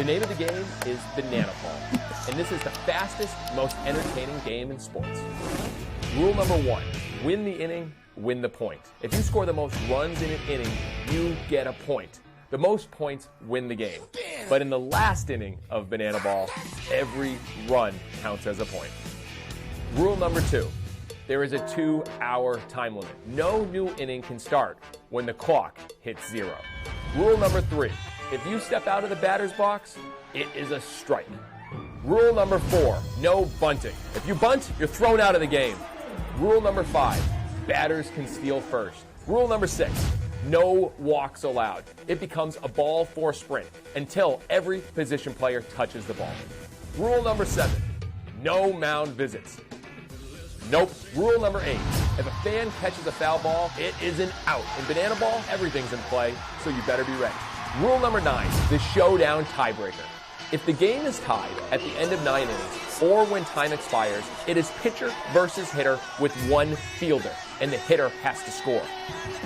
name of the game is Bananaball, and this is the fastest, most entertaining game in sports. Rule number 1, win the inning, win the point. If you score the most runs in an inning, you get a point. The most points win the game. But in the last inning of Bananaball, every run counts as a point. Rule number 2, there is a 2-hour time limit. No new inning can start when the clock hits 0. Rule number 3, if you step out of the batter's box, it is a strike. Rule number 4, no bunting. If you bunt, you're thrown out of the game. Rule number 5, batters can steal first. Rule number 6, no walks allowed. It becomes a ball for sprint until every position player touches the ball. Rule number 7, no mound visits. Nope. Rule number 8, if a fan catches a foul ball, it is an out. In Bananaball, everything's in play, so you better be ready. Rule number 9, the showdown tiebreaker. If the game is tied at the end of 9 innings, or when time expires, it is pitcher versus hitter with one fielder, and the hitter has to score.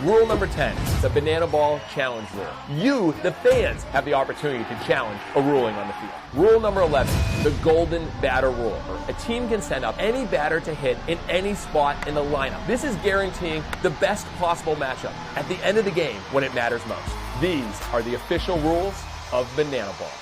Rule number 10, the Bananaball challenge rule. You, the fans, have the opportunity to challenge a ruling on the field. Rule number 11, the golden batter rule. A team can send up any batter to hit in any spot in the lineup. This is guaranteeing the best possible matchup at the end of the game when it matters most. These are the official rules of Bananaball.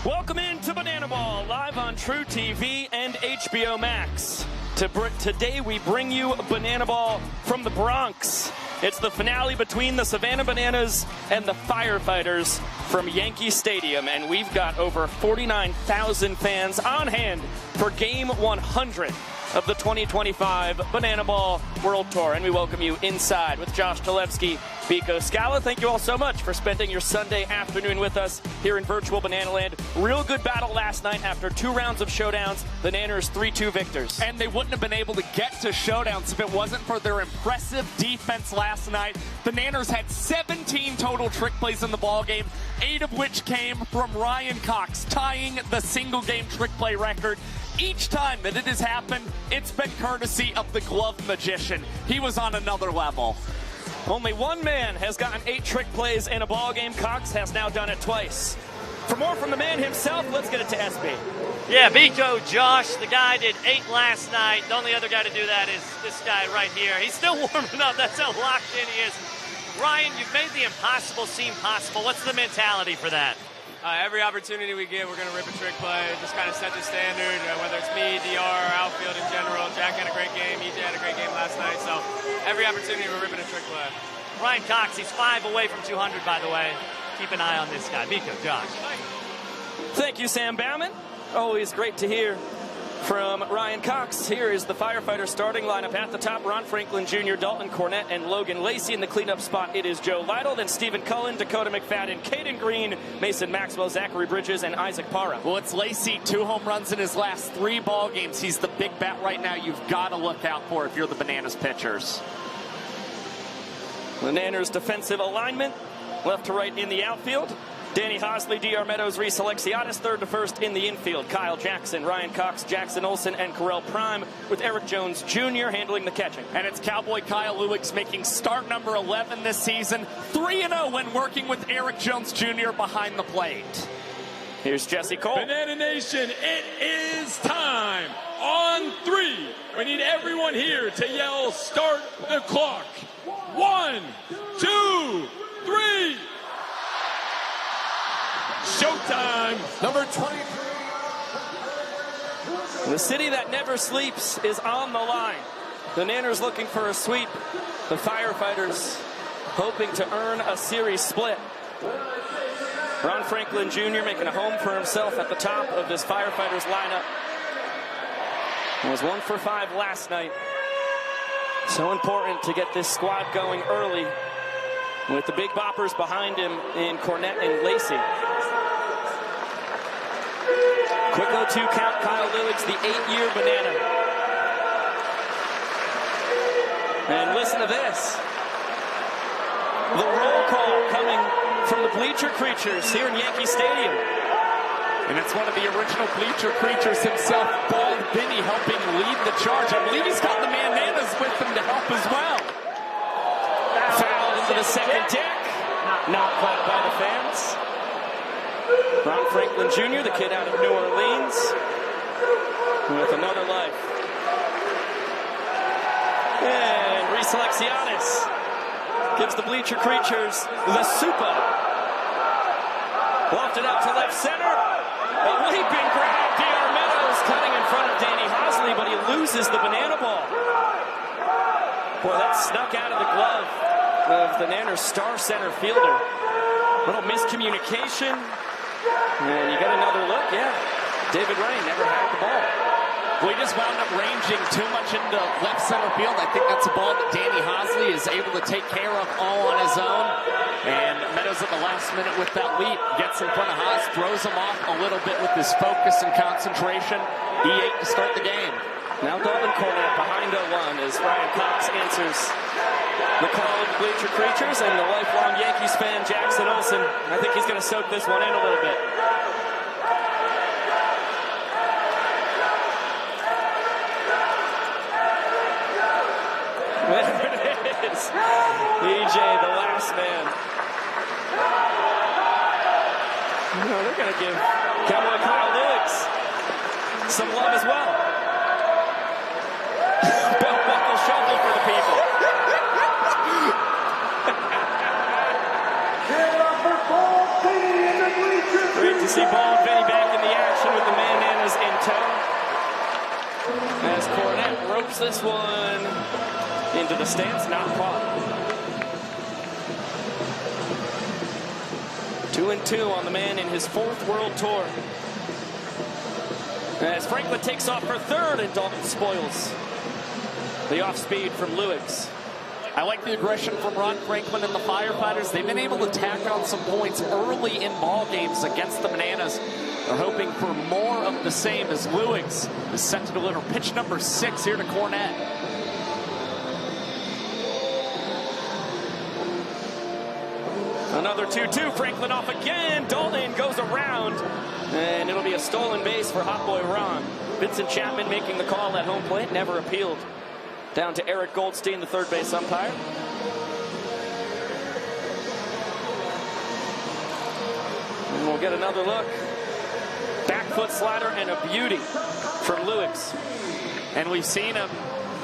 Welcome into Bananaball, live on TruTV and HBO Max. Today we bring you Bananaball from the Bronx. It's the finale between the Savannah Bananas and the Firefighters from Yankee Stadium, and we've got over 49,000 fans on hand for Game 100 of the 2025 Bananaball World Tour. And we welcome you inside with Josh Talevsky, Biko Scala. Thank you all so much for spending your Sunday afternoon with us here in virtual Banana Land. Real good battle last night after 2 rounds of showdowns. The Nanners 3-2 victors. And they wouldn't have been able to get to showdowns if it wasn't for their impressive defense last night. The Nanners had 17 total trick plays in the ballgame, 8 of which came from Ryan Cox, tying the single game trick play record. Each time that it has happened, it's been courtesy of the glove magician. He was on another level. Only one man has gotten 8 trick plays in a ball game. Cox has now done it twice. For more from the man himself, let's get it to SB. Yeah, Biko, Josh, the guy did 8 last night. The only other guy to do that is this guy right here. He's still warming up. That's how locked in he is. Ryan, you've made the impossible seem possible. What's the mentality for that? Every opportunity we get, we're going to rip a trick play, just kind of set the standard, whether it's me, DR, outfield in general. Jack had a great game. EJ had a great game last night. So every opportunity, we're ripping a trick play. Ryan Cox, he's 5 away from 200, by the way. Keep an eye on this guy. Biko, Josh. Thank you, Sam Bauman. Always great to hear from Ryan Cox. Here is the Firefighter starting lineup. At the top, Ron Franklin Jr., Dalton Cornett, and Logan Lacey. In the cleanup spot, it is Joe Lytle, then Stephen Cullen, Dakota McFadden, Caden Green, Mason Maxwell, Zachary Bridges, and Isaac Parra. Well, it's Lacey, 2 home runs in his last 3 ball games. He's the big bat right now you've got to look out for if you're the Bananas pitchers. The Nanners' defensive alignment, left to right in the outfield. Danny Hosley, DR Meadows, Reese Alexiadis, third to first in the infield. Kyle Jackson, Ryan Cox, Jackson Olsen, and Correll Prime, with Eric Jones Jr. handling the catching. And it's Cowboy Kyle Lewis making start number 11 this season. 3-0 when working with Eric Jones Jr. behind the plate. Here's Jesse Cole. Banana Nation, it is time. On 3, we need everyone here to yell, start the clock. 1, 2, 3. Showtime. Number 23. The city that never sleeps is on the line. The Nanners looking for a sweep. The Firefighters hoping to earn a series split. Ron Franklin Jr. making a home for himself at the top of this Firefighters lineup. He was 1 for 5 last night. So important to get this squad going early with the big boppers behind him in Cornett and Lacey. Quick 0-2 count, Kyle Lillig's the 8-year Banana. And listen to this. The roll call coming from the Bleacher Creatures here in Yankee Stadium. And it's one of the original Bleacher Creatures himself, Bald Vinny, helping lead the charge. I believe he's got the Bananas with him to help as well. Foul into the second deck. Not caught by the fans. Ron Franklin Jr., the kid out of New Orleans, with another life. And Reese Alexianis gives the bleacher creatures the super. Lofted out to left center. A leaping grab. D.R. Meadows cutting in front of Danny Hosley, but he loses the banana ball. Boy, that snuck out of the glove of the Nanners' star center fielder. Little miscommunication. And you got another look, yeah. David Rain never had the ball. We just wound up ranging too much into left center field. I think that's a ball that Danny Hosley is able to take care of all on his own. And Meadows at the last minute with that leap gets in front of Haas, throws him off a little bit with his focus and concentration. E8 to start the game. Now Dalton Cornett behind 0-1 as Ryan Cox answers the call of the bleacher creatures, and the lifelong Yankees fan Jackson Olsen, I think he's going to soak this one in a little bit. There it is. EJ, the last man. No, they're going to give Cowboy Kyle Lewis some love as well. Belt buckle shuffle for the people. Great to see Ball and Vinny back in the action with the Bananas in tow. As Cornett ropes this one into the stands, not caught. 2-2 on the man in his 4th World Tour. As Franklin takes off for third, and Dalton spoils the off-speed from Lewis. I like the aggression from Ron Franklin and the Firefighters. They've been able to tack on some points early in ball games against the Bananas. They're hoping for more of the same as Lewis is set to deliver pitch number 6 here to Cornett. Another 2-2. Franklin off again. Dalton goes around, and it'll be a stolen base for Hot Boy Ron. Vincent Chapman making the call at home plate, never appealed. Down to Eric Goldstein, the third base umpire. And we'll get another look. Back foot slider and a beauty from Lewis. And we've seen him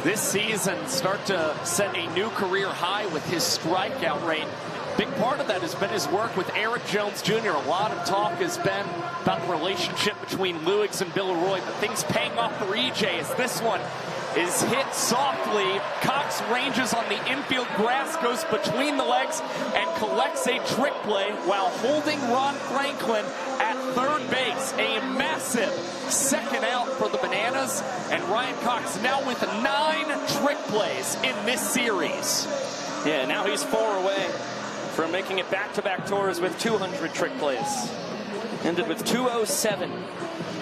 this season start to set a new career high with his strikeout rate. Big part of that has been his work with Eric Jones Jr. A lot of talk has been about the relationship between Lewis and Bill Roy, but things paying off for EJ as this one is hit softly. Cox ranges on the infield grass, goes between the legs, and collects a trick play while holding Ron Franklin at third base. A massive second out for the Bananas, and Ryan Cox now with 9 trick plays in this series. Yeah, now he's 4 away from making it back-to-back tours with 200 trick plays. Ended with 207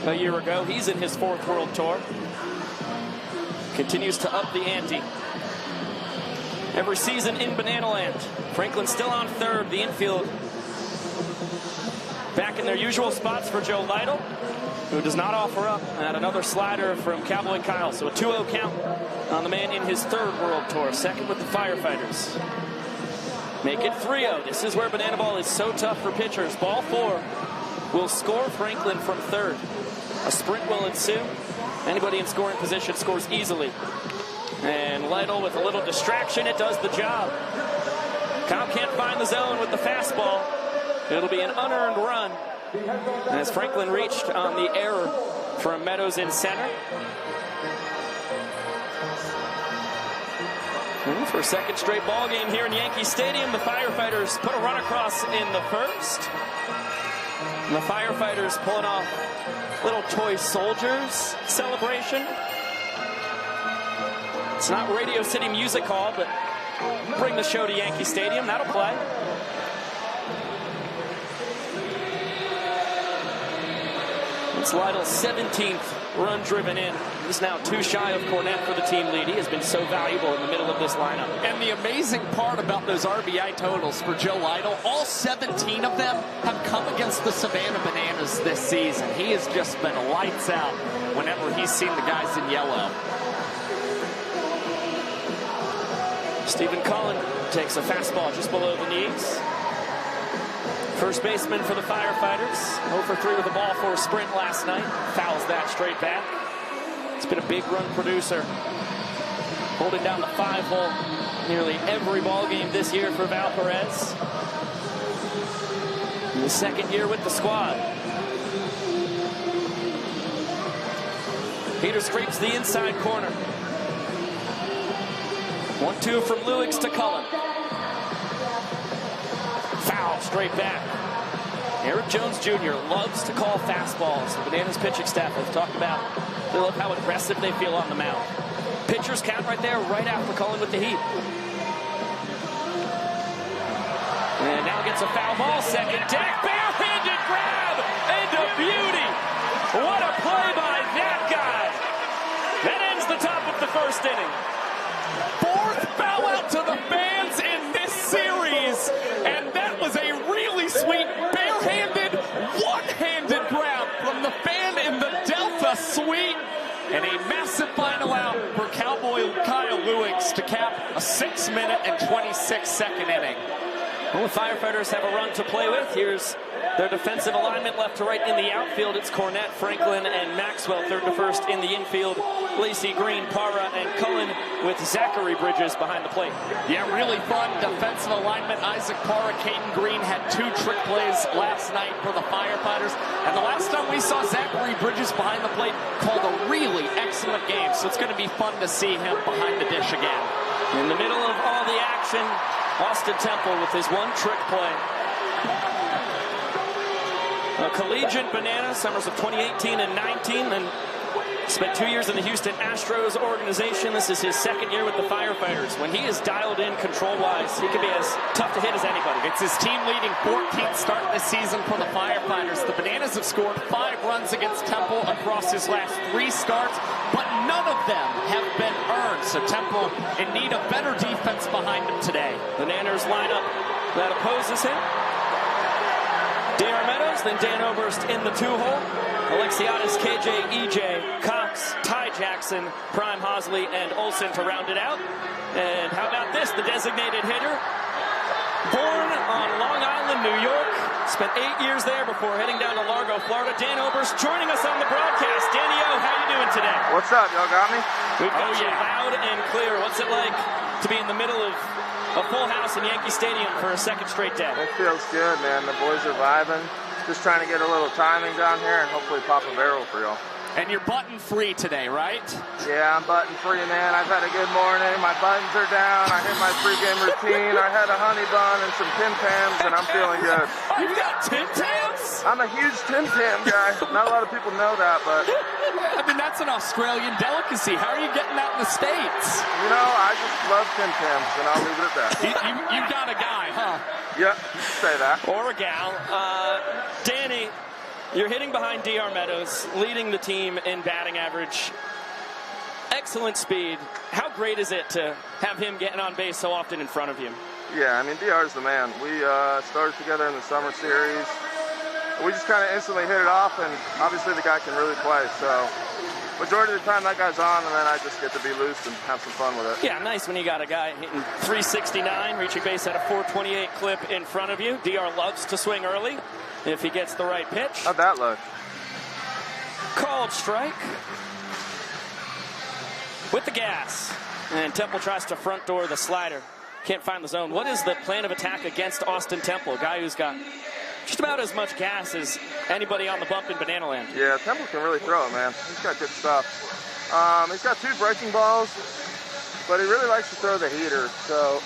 a year ago. He's in his 4th World Tour. Continues to up the ante. Every season in Bananaland. Franklin still on third. The infield back in their usual spots for Joe Lytle, who does not offer up. And another slider from Cowboy Kyle. So a 2-0 count on the man in his 3rd World Tour. Second with the Firefighters. Make it 3-0. This is where Bananaball is so tough for pitchers. Ball 4 will score Franklin from third. A sprint will ensue. Anybody in scoring position scores easily. And Lytle with a little distraction, it does the job. Kyle can't find the zone with the fastball. It'll be an unearned run as Franklin reached on the error from Meadows in center. And for a second straight ball game here in Yankee Stadium, the Firefighters put a run across in the first. And the Firefighters pulling off little toy soldiers celebration. It's not Radio City Music Hall, but bring the show to Yankee Stadium. That'll play. It's Lytle's 17th run driven in. He's now 2 shy of Cornett for the team lead. He has been so valuable in the middle of this lineup. And the amazing part about those RBI totals for Joe Lytle, all 17 of them have come against the Savannah Bananas this season. He has just been lights out whenever he's seen the guys in yellow. Stephen Cullen takes a fastball just below the knees. First baseman for the Firefighters, 0 for 3 with the ball for a sprint last night. Fouls that straight back. It's been a big run producer, holding down the 5-hole nearly every ball game this year for Val Perez. In the second year with the squad. Peter scrapes the inside corner. 1-2 from Lewicks to Cullen. Foul straight back. Eric Jones Jr. loves to call fastballs. The Bananas pitching staff have talked about they love how aggressive they feel on the mound. Pitchers count right there, right after Cullen with the heat. And now gets a foul ball, second deck, barehanded grab, and a beauty. What a play by that guy. That ends the top of the first inning. Fourth foul out to the fans in this series, and that was a really sweet barehanded, one-handed grab from the fan in the Delta Suite, and a massive final out for Cowboy Kyle Lewicks to cap a 6-minute and 26-second inning. Well, the Firefighters have a run to play with. Here's their defensive alignment left to right in the outfield. It's Cornett, Franklin, and Maxwell. Third to first in the infield. Lacey Green, Parra, and Cullen with Zachary Bridges behind the plate. Yeah, really fun defensive alignment. Isaac Parra, Caden Green had 2 trick plays last night for the Firefighters. And the last time we saw Zachary Bridges behind the plate called a really excellent game. So it's going to be fun to see him behind the dish again. In the middle of all the action, Austin Temple with his 1 trick play. A collegiate Banana, summers of 2018 and 19, and spent 2 years in the Houston Astros organization. This is his second year with the Firefighters. When he is dialed in control-wise, he can be as tough to hit as anybody. It's his team-leading 14th start this season for the Firefighters. The Bananas have scored 5 runs against Temple across his last 3 starts, but none of them have been earned. So Temple in need of better defense behind him today. Bananas lineup that opposes him. D.R. Meadows, then Dan Oberst in the 2-hole. Alexiadis, KJ, EJ, Cox, Ty Jackson, Prime Hosley, and Olsen to round it out. And how about this? The designated hitter, born on Long Island, New York, spent 8 years there before heading down to Largo, Florida. Dan Oberst joining us on the broadcast. Danny O, how you doing today? What's up? Y'all got me? We've got you loud and clear. What's it like to be in the middle of a full house in Yankee Stadium for a second straight day? It feels good, man. The boys are vibing. Just trying to get a little timing down here and hopefully pop a barrel for y'all. And you're button-free today, right? Yeah, I'm button-free, man. I've had a good morning. My buttons are down. I hit my pregame routine. I had a honey bun and some Tim Tams, and I'm feeling good. You've got Tim Tams? I'm a huge Tim Tam guy. Not a lot of people know that, but... I mean, that's an Australian delicacy. How are you getting that in the States? You know, I just love Tim Tams, and I'll leave it at that. You got a guy, huh? Yep, say that. Or a gal. Danny, you're hitting behind D.R. Meadows, leading the team in batting average. Excellent speed. How great is it to have him getting on base so often in front of you? Yeah, I mean, DR's the man. We started together in the summer series. We just kind of instantly hit it off, and obviously the guy can really play. So majority of the time that guy's on, and then I just get to be loose and have some fun with it. Yeah, nice when you got a guy hitting 369, reaching base at a 428 clip in front of you. DR loves to swing early if he gets the right pitch. How'd that look? Called strike. With the gas. And Temple tries to front door the slider. Can't find the zone. What is the plan of attack against Austin Temple, a guy who's got just about as much gas as anybody on the bump in Banana Land? Yeah, Temple can really throw it, man. He's got good stuff. He's got 2 breaking balls, but he really likes to throw the heater. So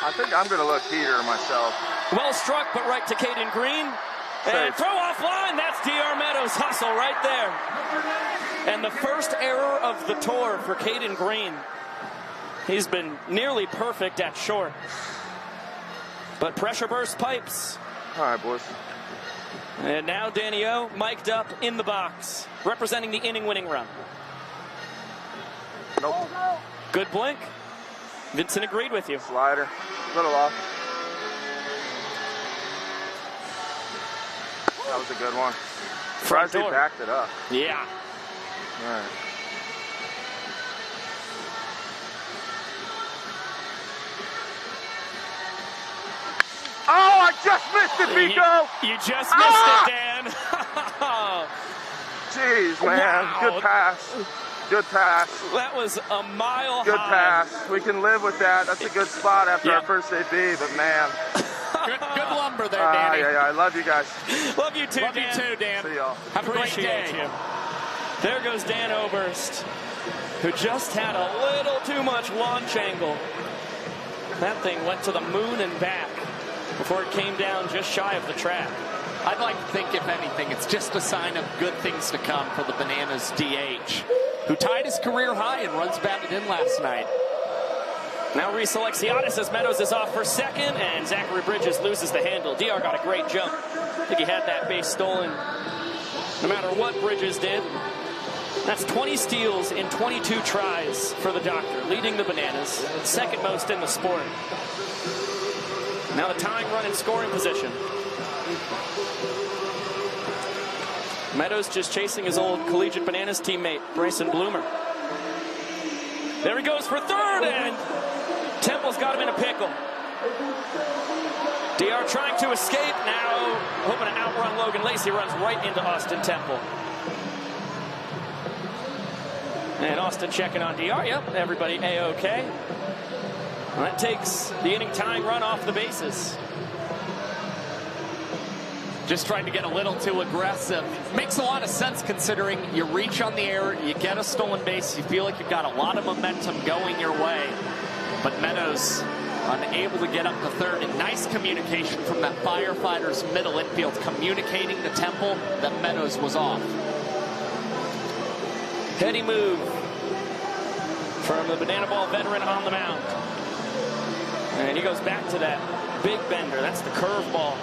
I think I'm going to look heater myself. Well struck, but right to Caden Green. And throw offline. That's D.R. Meadows' hustle right there. And the first error of the tour for Caden Green. He's been nearly perfect at short. But pressure burst pipes. All right, boys. And now Danny O mic'd up in the box, representing the inning-winning run. Nope. Good blink. Vincent agreed with you. Slider. Little off. That was a good one. Front door. He backed it up. Yeah. All right. Oh, I just missed it, Pico. You just missed it, Dan. Jeez, man. Wow. Good pass. Good pass. That was a mile Good high. pass. We can live with that. That's a good spot after our first AB, but man. Good lumber there, Danny. Yeah. I love you guys. Love you too, Love Dan. you too, Dan. See y'all. Have a great day. You. There goes Dan Oberst, who just had a little too much launch angle. That thing went to the moon and back before it came down just shy of the track. I'd like to think, if anything, it's just a sign of good things to come for the Bananas DH, who tied his career high and runs batted in last night. Now Reese Alexiadis as Meadows is off for second, and Zachary Bridges loses the handle. DR got a great jump. I think he had that base stolen no matter what Bridges did. That's 20 steals in 22 tries for the Doctor, leading the Bananas, second most in the sport. Now the tying run in scoring position. Meadows just chasing his old collegiate Bananas teammate, Bryson Bloomer. There he goes for third, and Temple's got him in a pickle. DR trying to escape now, hoping to outrun Logan Lacey, runs right into Austin Temple. And Austin checking on DR. Yep, everybody A-OK. Well, that takes the inning tying run off the bases. Just trying to get a little too aggressive. Makes a lot of sense considering you reach on the air, you get a stolen base, you feel like you've got a lot of momentum going your way. But Meadows unable to get up to third, and nice communication from that Firefighters middle infield, communicating to Temple that Meadows was off. Heady move from the Bananaball veteran on the mound. And he goes back to that big bender. That's the curveball.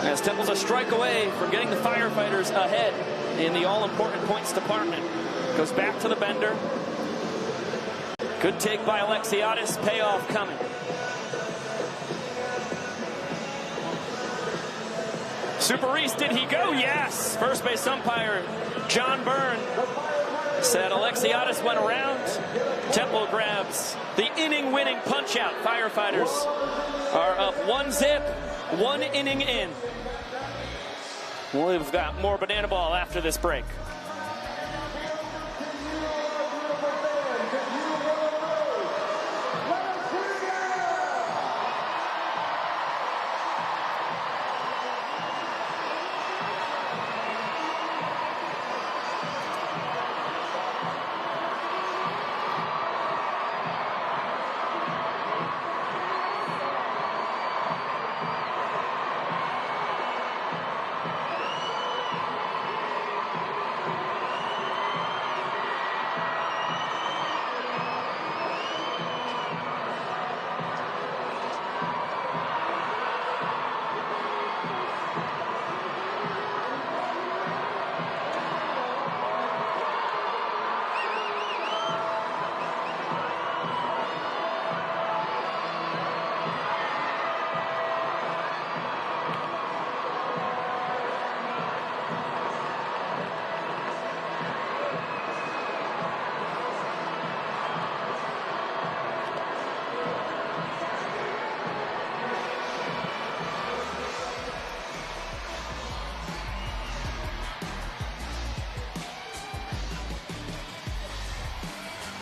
As Temple's a strike away from getting the Firefighters ahead in the all-important points department. Goes back to the bender. Good take by Alexiadis. Payoff coming. Super Reese, did he go? Yes. First base umpire John Byrne said Alexiadis went around. Temple grabs the inning-winning punch-out. Firefighters are up 1-0, 1 inning in. We've got more Bananaball after this break.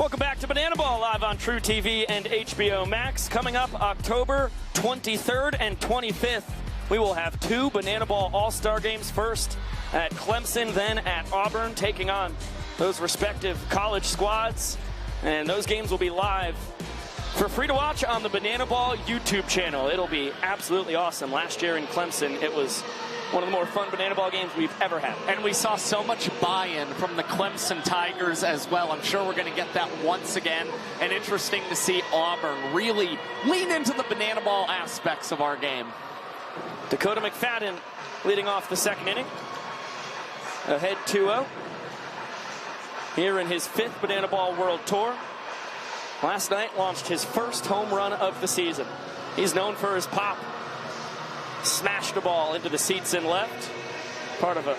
Welcome back to Bananaball, live on TruTV and HBO Max. Coming up October 23rd and 25th, we will have two Bananaball All-Star games. First at Clemson, then at Auburn, taking on those respective college squads. And those games will be live for free to watch on the Bananaball YouTube channel. It'll be absolutely awesome. Last year in Clemson, it was one of the more fun Bananaball games we've ever had. And we saw so much buy-in from the Clemson Tigers as well. I'm sure we're going to get that once again. And interesting to see Auburn really lean into the Bananaball aspects of our game. Dakota McFadden leading off the second inning. Ahead 2-0. Here in his 5th Bananaball World Tour. Last night launched his first home run of the season. He's known for his pop. Smashed a ball into the seats in left. Part of a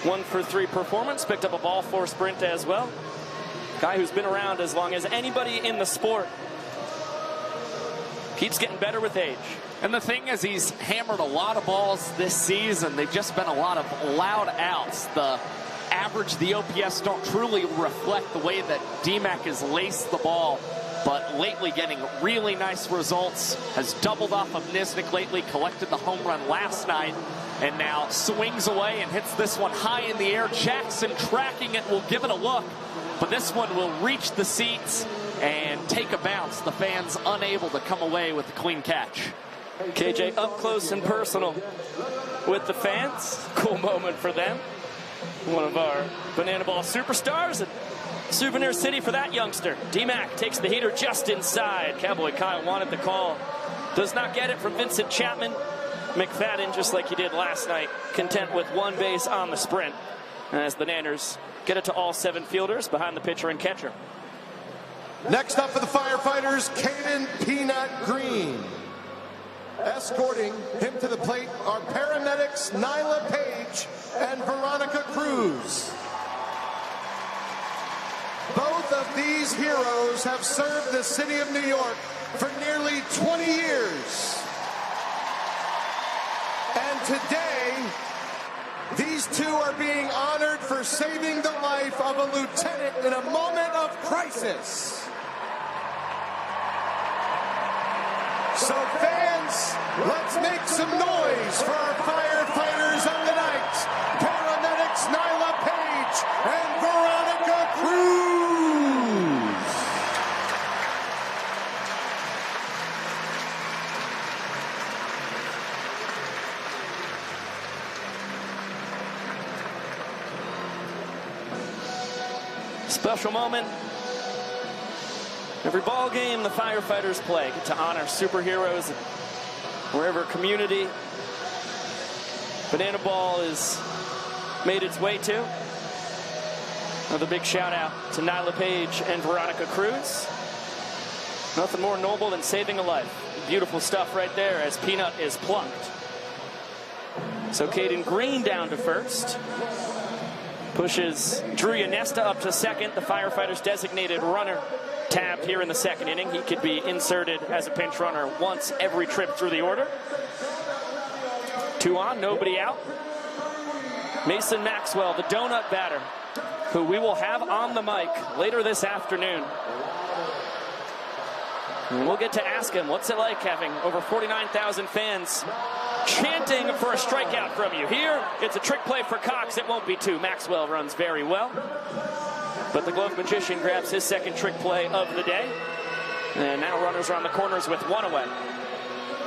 1-for-3 performance. Picked up a ball 4 sprint as well. Guy who's been around as long as anybody in the sport. Keeps getting better with age. And the thing is, he's hammered a lot of balls this season. They've just been a lot of loud outs. The average, the OPS don't truly reflect the way that DMAC has laced the ball. But lately getting really nice results. Has doubled off of Nisnik lately, collected the home run last night, and now swings away and hits this one high in the air. Jackson tracking it will give it a look, but this one will reach the seats and take a bounce. The fans unable to come away with a clean catch. KJ up close and personal with the fans. Cool moment for them. One of our Banana Ball superstars at Souvenir City for that youngster. DMAC takes the heater just inside. Cowboy Kyle wanted the call. Does not get it from Vincent Chapman. McFadden, just like he did last night, content with one base on the sprint. As the Nanners get it to all 7 fielders behind the pitcher and catcher. Next up for the Firefighters, Caden Peanut Green. Escorting him to the plate are paramedics Nyla Page and Veronica Cruz. Both of these heroes have served the city of New York for nearly 20 years. And today, these two are being honored for saving the life of a lieutenant in a moment of crisis. So fans, let's make some noise for our firefighters of the night. Paramedics Nyla Page and Veronica Cruz. Special moment. Every ball game the Firefighters play, get to honor superheroes wherever community Banana Ball is made its way to. Another big shout out to Nyla Page and Veronica Cruz. Nothing more noble than saving a life. Beautiful stuff right there as Peanut is plucked. So Caden Green down to first. Pushes Drew Yanesta up to second. The Firefighters designated runner tabbed here in the second inning. He could be inserted as a pinch runner once every trip through the order. 2 on, nobody out. Mason Maxwell, the donut batter, who we will have on the mic later this afternoon. And we'll get to ask him, what's it like having over 49,000 fans chanting for a strikeout from you? Here, it's a trick play for Cox. It won't be 2. Maxwell runs very well. But the glove magician grabs his second trick play of the day. And now runners are on the corners with 1 away.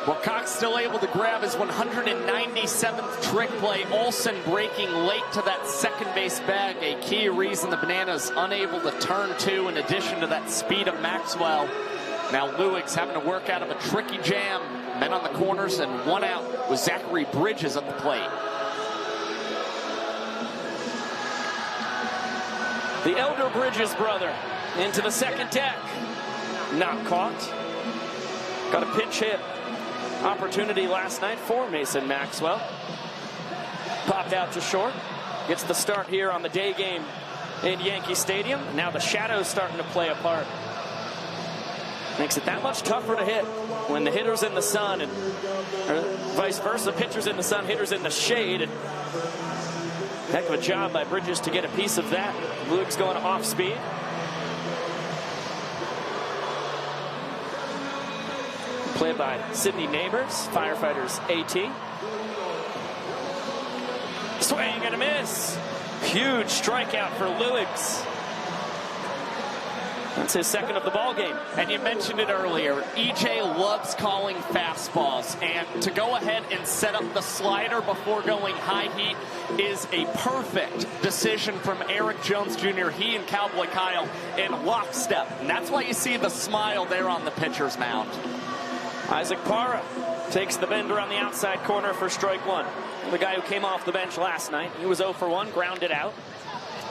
Well, Cox still able to grab his 197th trick play. Olsen breaking late to that second base bag. A key reason the Bananas unable to turn 2 in addition to that speed of Maxwell. Now Lewig's having to work out of a tricky jam. Men on the corners and 1 out with Zachary Bridges at the plate. The elder Bridges brother into the second deck. Not caught. Got a pinch hit opportunity last night for Mason Maxwell. Popped out to short. Gets the start here on the day game in Yankee Stadium. Now the shadow's starting to play a part. Makes it that much tougher to hit when the hitter's in the sun, and or vice versa, pitcher's in the sun, hitter's in the shade. And heck of a job by Bridges to get a piece of that. Luke's going off speed. Played by Sydney Neighbors, Firefighters AT. Swing and a miss. Huge strikeout for Lewis. That's his second of the ball game. And you mentioned it earlier, EJ loves calling fastballs, and to go ahead and set up the slider before going high heat is a perfect decision from Eric Jones Jr. He and Cowboy Kyle in lockstep, and that's why you see the smile there on the pitcher's mound. Isaac Parra takes the bender on the outside corner for strike 1. The guy who came off the bench last night, he was 0 for 1, grounded out.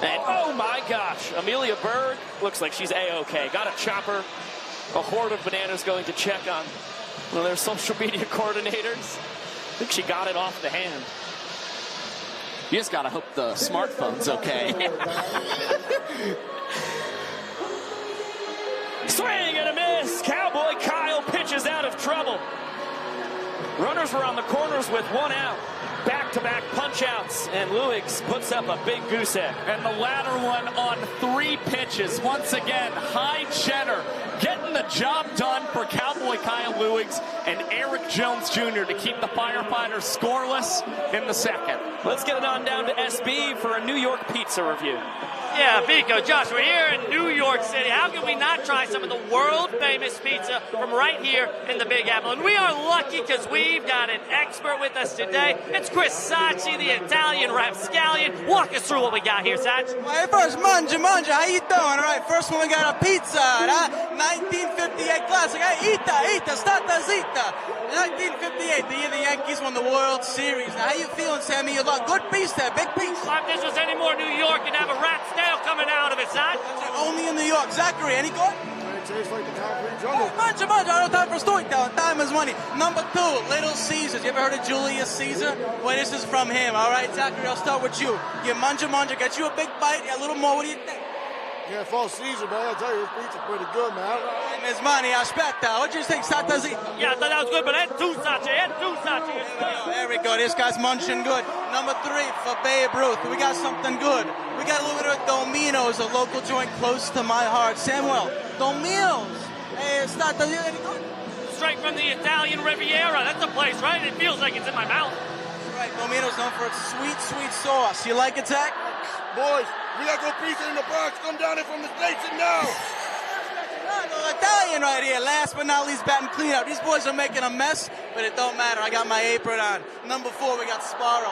And oh my gosh, Amelia Berg looks like she's A-OK. Got a chopper. A horde of Bananas going to check on one of their social media coordinators. I think she got it off the hand. You just gotta hope the smartphone's okay. Swing and a miss. Cowboy Kyle pitches out of trouble. Runners were on the corners with one out. Back-to-back punch-outs, and Luigs puts up a big goose egg. And the latter one on 3 pitches. Once again, high cheddar, getting the job done for Cowboy Kyle Luigs and Eric Jones Jr. to keep the Firefighters scoreless in the second. Let's get it on down to SB for a New York pizza review. Yeah, Biko, Josh, we're here in New York City. How can we not try some of the world-famous pizza from right here in the Big Apple? And we are lucky because we've got an expert with us today. It's Chris Sacchi, the Italian rapscallion. Walk us through what we got here, Sacchi. All right, first, manja, how you doing? All right, first one we got a pizza, 1958 classic. Ita, stata zita. 1958, the year the Yankees won the World Series. Now, how you feeling, Sammy? You look good piece there, big piece. If this was any more New York, you'd have a rat snail coming out of it, son. Only in New York. Zachary, any good? It tastes like the concrete jungle. Manja, I don't have time for storytelling. Time is money. Number 2, Little Caesars. You ever heard of Julius Caesar? Well, this is from him, all right, Zachary? I'll start with you. You manja, get you a big bite, a little more. What do you think? Yeah, false Caesar, man. I'll tell you, this pizza's pretty good, man. Miss Money, aspetta. What do you think, Satazzi? Yeah, I thought that was good, but that's too Sacchi. There we go. This guy's munching good. Number 3 for Babe Ruth. We got something good. We got a little bit of Domino's, a local joint close to my heart. Samuel, Domino's. Hey, Satazzi, any good? Straight from the Italian Riviera. That's a place, right? It feels like it's in my mouth. Right, Domino's known for its sweet, sweet sauce. You like it, Zach? Boys, we got good pizza in the Bronx. Come down here from the station now. Italian right here. Last but not least, batting clean out. These boys are making a mess, but it don't matter. I got my apron on. Number 4, we got Sparrow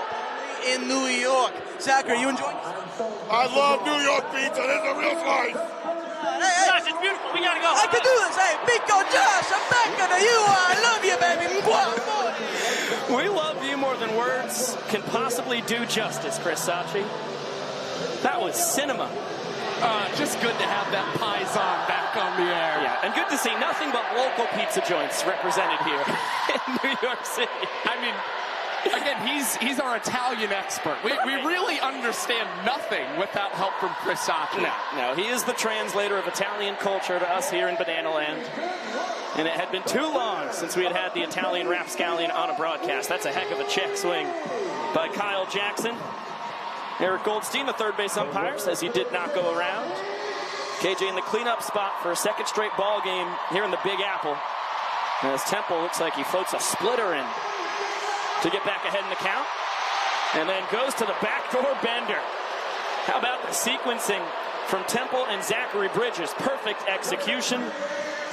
in New York. Zachary, you enjoying this? I love New York pizza. This is a real slice. Hey. Josh, it's beautiful. We gotta go. I can do this. Hey, Biko, Josh, I'm back to you. I love you, baby. We love you more than words can possibly do justice, Chris Sacchi. That was cinema. Just good to have that Paisan back on the air. Yeah, and good to see nothing but local pizza joints represented here in New York City. I mean, again, he's our Italian expert. We really understand nothing without help from Chris Sacchi. No, he is the translator of Italian culture to us here in Banana Land. And it had been too long since we had the Italian rapscallion on a broadcast. That's a heck of a check swing by Kyle Jackson. Eric Goldstein, the third base umpire, says he did not go around. KJ in the cleanup spot for a second straight ball game here in the Big Apple. As Temple looks like he floats a splitter in to get back ahead in the count. And then goes to the backdoor bender. How about the sequencing from Temple and Zachary Bridges? Perfect execution.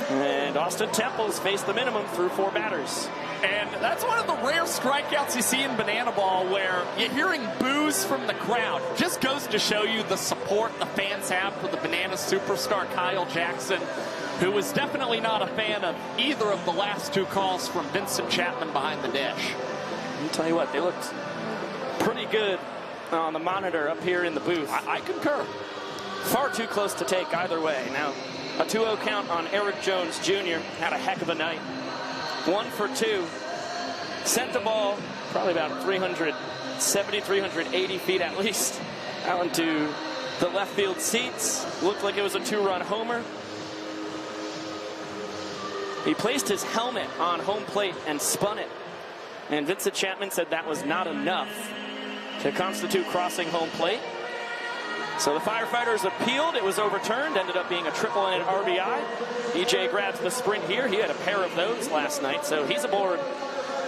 And Austin Temple's faced the minimum through 4 batters. And that's one of the rare strikeouts you see in Banana Ball where you're hearing boos from the crowd. Just goes to show you the support the fans have for the Banana superstar Kyle Jackson, who was definitely not a fan of either of the last 2 calls from Vincent Chapman behind the dish. I'll tell you what, they looked pretty good on the monitor up here in the booth. I concur. Far too close to take either way. Now, a 2-0 count on Eric Jones Jr. Had a heck of a night. 1 for 2. Sent the ball probably about 370, 380 feet at least out into the left field seats. Looked like it was a 2-run homer. He placed his helmet on home plate and spun it. And Vincent Chapman said that was not enough to constitute crossing home plate. So the Firefighters appealed. It was overturned. Ended up being a triple and an RBI. EJ grabs the sprint here. He had a pair of those last night. So he's aboard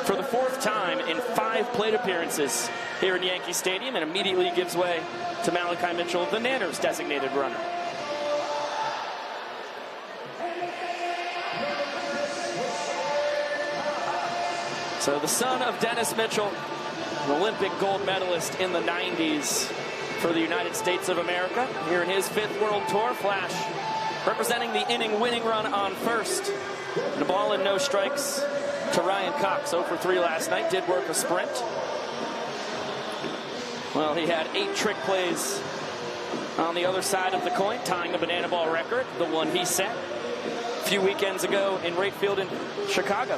for the 4th time in 5 plate appearances here in Yankee Stadium and immediately gives way to Malachi Mitchell, the Nanners' designated runner. So the son of Dennis Mitchell, an Olympic gold medalist in the 90s for the United States of America, here in his 5th World Tour. Flash representing the inning-winning run on first. And a ball and no strikes to Ryan Cox. 0 for 3 last night. Did work a sprint. Well, he had 8 trick plays on the other side of the coin, tying the Banana Ball record, the one he set a few weekends ago in right field in Chicago.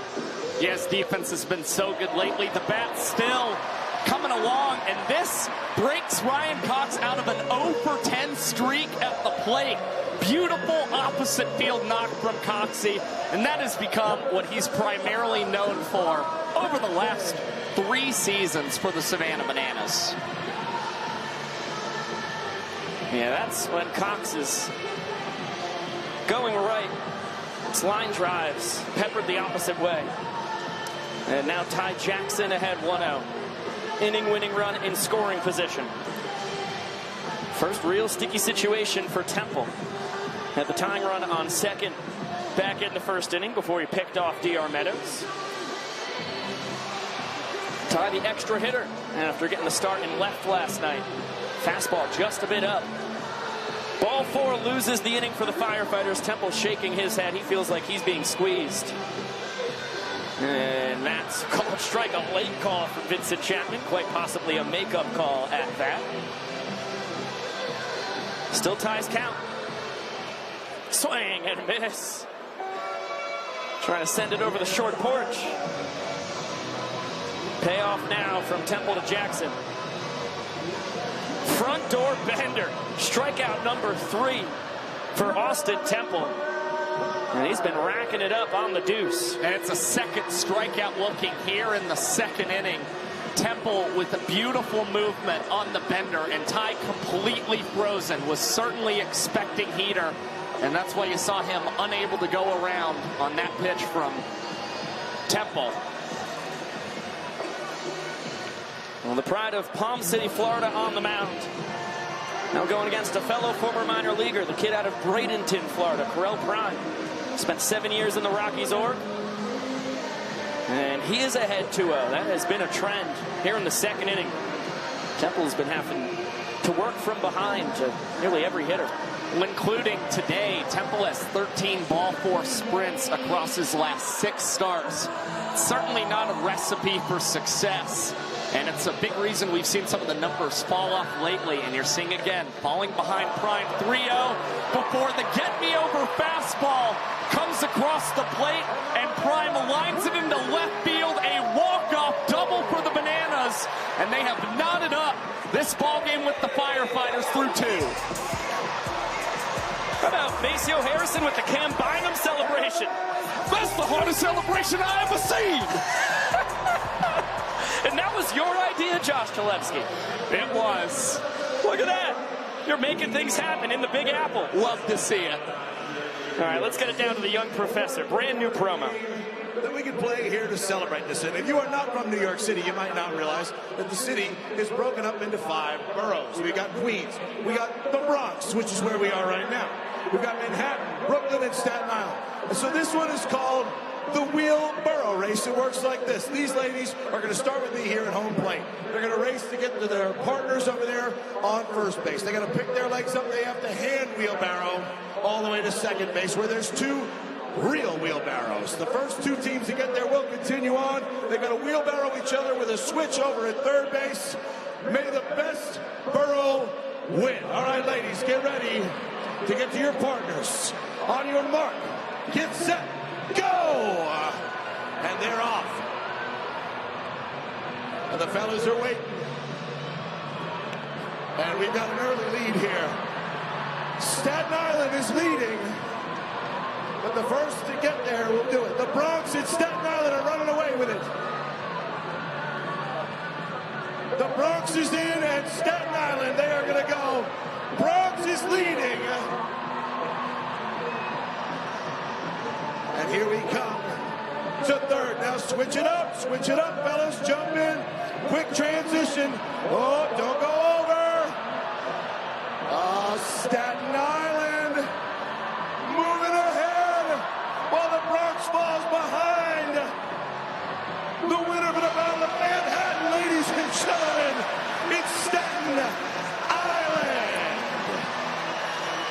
Yes, defense has been so good lately. The bat still coming along, and this breaks Ryan Cox out of an 0 for 10 streak at the plate. Beautiful opposite field knock from Coxie, and that has become what he's primarily known for over the last 3 seasons for the Savannah Bananas. Yeah, that's when Cox is going right. It's line drives, peppered the opposite way. And now Ty Jackson ahead 1-0. Inning-winning run in scoring position. First real sticky situation for Temple. Had the tying run on second back in the first inning before he picked off D.R. Meadows. Ty, the extra hitter, after getting the start in left last night. Fastball just a bit up. Ball 4 loses the inning for the Firefighters. Temple shaking his head. He feels like he's being squeezed. And that's called strike, a late call for Vincent Chapman. Quite possibly a makeup call at that. Still ties count. Swing and miss. Trying to send it over the short porch. Payoff now from Temple to Jackson. Front door bender. Strikeout number 3 for Austin Temple. And he's been racking it up on the deuce. And it's a second strikeout looking here in the second inning. Temple with a beautiful movement on the bender, and Ty completely frozen. Was certainly expecting heater, and that's why you saw him unable to go around on that pitch from Temple. Well, the pride of Palm City, Florida on the mound. Now going against a fellow former minor leaguer, the kid out of Bradenton, Florida, Correll Prime. Spent 7 years in the Rockies org. And he is ahead 2-0. That has been a trend here in the second inning. Temple's been having to work from behind to nearly every hitter. Including today, Temple has 13 ball 4 sprints across his last 6 starts. Certainly not a recipe for success. And it's a big reason we've seen some of the numbers fall off lately. And you're seeing again, falling behind Prime 3-0 before the get-me-over fastball comes across the plate, and Prime lines it into left field. A walk-off double for the Bananas, and they have knotted up this ball game with the Firefighters through 2. How about Maceo Harrison with the Cam Bynum celebration? That's the hardest celebration I ever seen. And that was your idea, Josh Chalevsky. It was. Look at that. You're making things happen in the Big Apple. Love to see it. All right, let's get it down to the young professor. Brand new promo. That we can play here to celebrate this. And if you are not from New York City, you might not realize that the city is broken up into 5 boroughs. We got Queens, we got the Bronx, which is where we are right now. We've got Manhattan, Brooklyn, and Staten Island. And so this one is called the Wheelbarrow race. It works like this. These ladies are going to start with me here at home plate. They're going to race to get to their partners over there on first base. They got to pick their legs up. They have to hand wheelbarrow all the way to second base, where there's 2 real wheelbarrows. The first 2 teams to get there will continue on. They're going to wheelbarrow each other with a switch over at third base. May the best burrow win. All right, ladies, get ready to get to your partners. On your mark, get set, go! And they're off. And the fellas are waiting. And we've got an early lead here. Staten Island is leading, but the first to get there will do it. The Bronx and Staten Island are running away with it. The Bronx is in, and Staten Island, they are going to go. Bronx is leading. And here we come to third. Now switch it up, fellas. Jump in. Quick transition. Oh, don't go over. Staten Island moving ahead while the Bronx falls behind. The winner for the Battle of Manhattan, ladies and gentlemen, it's Staten Island.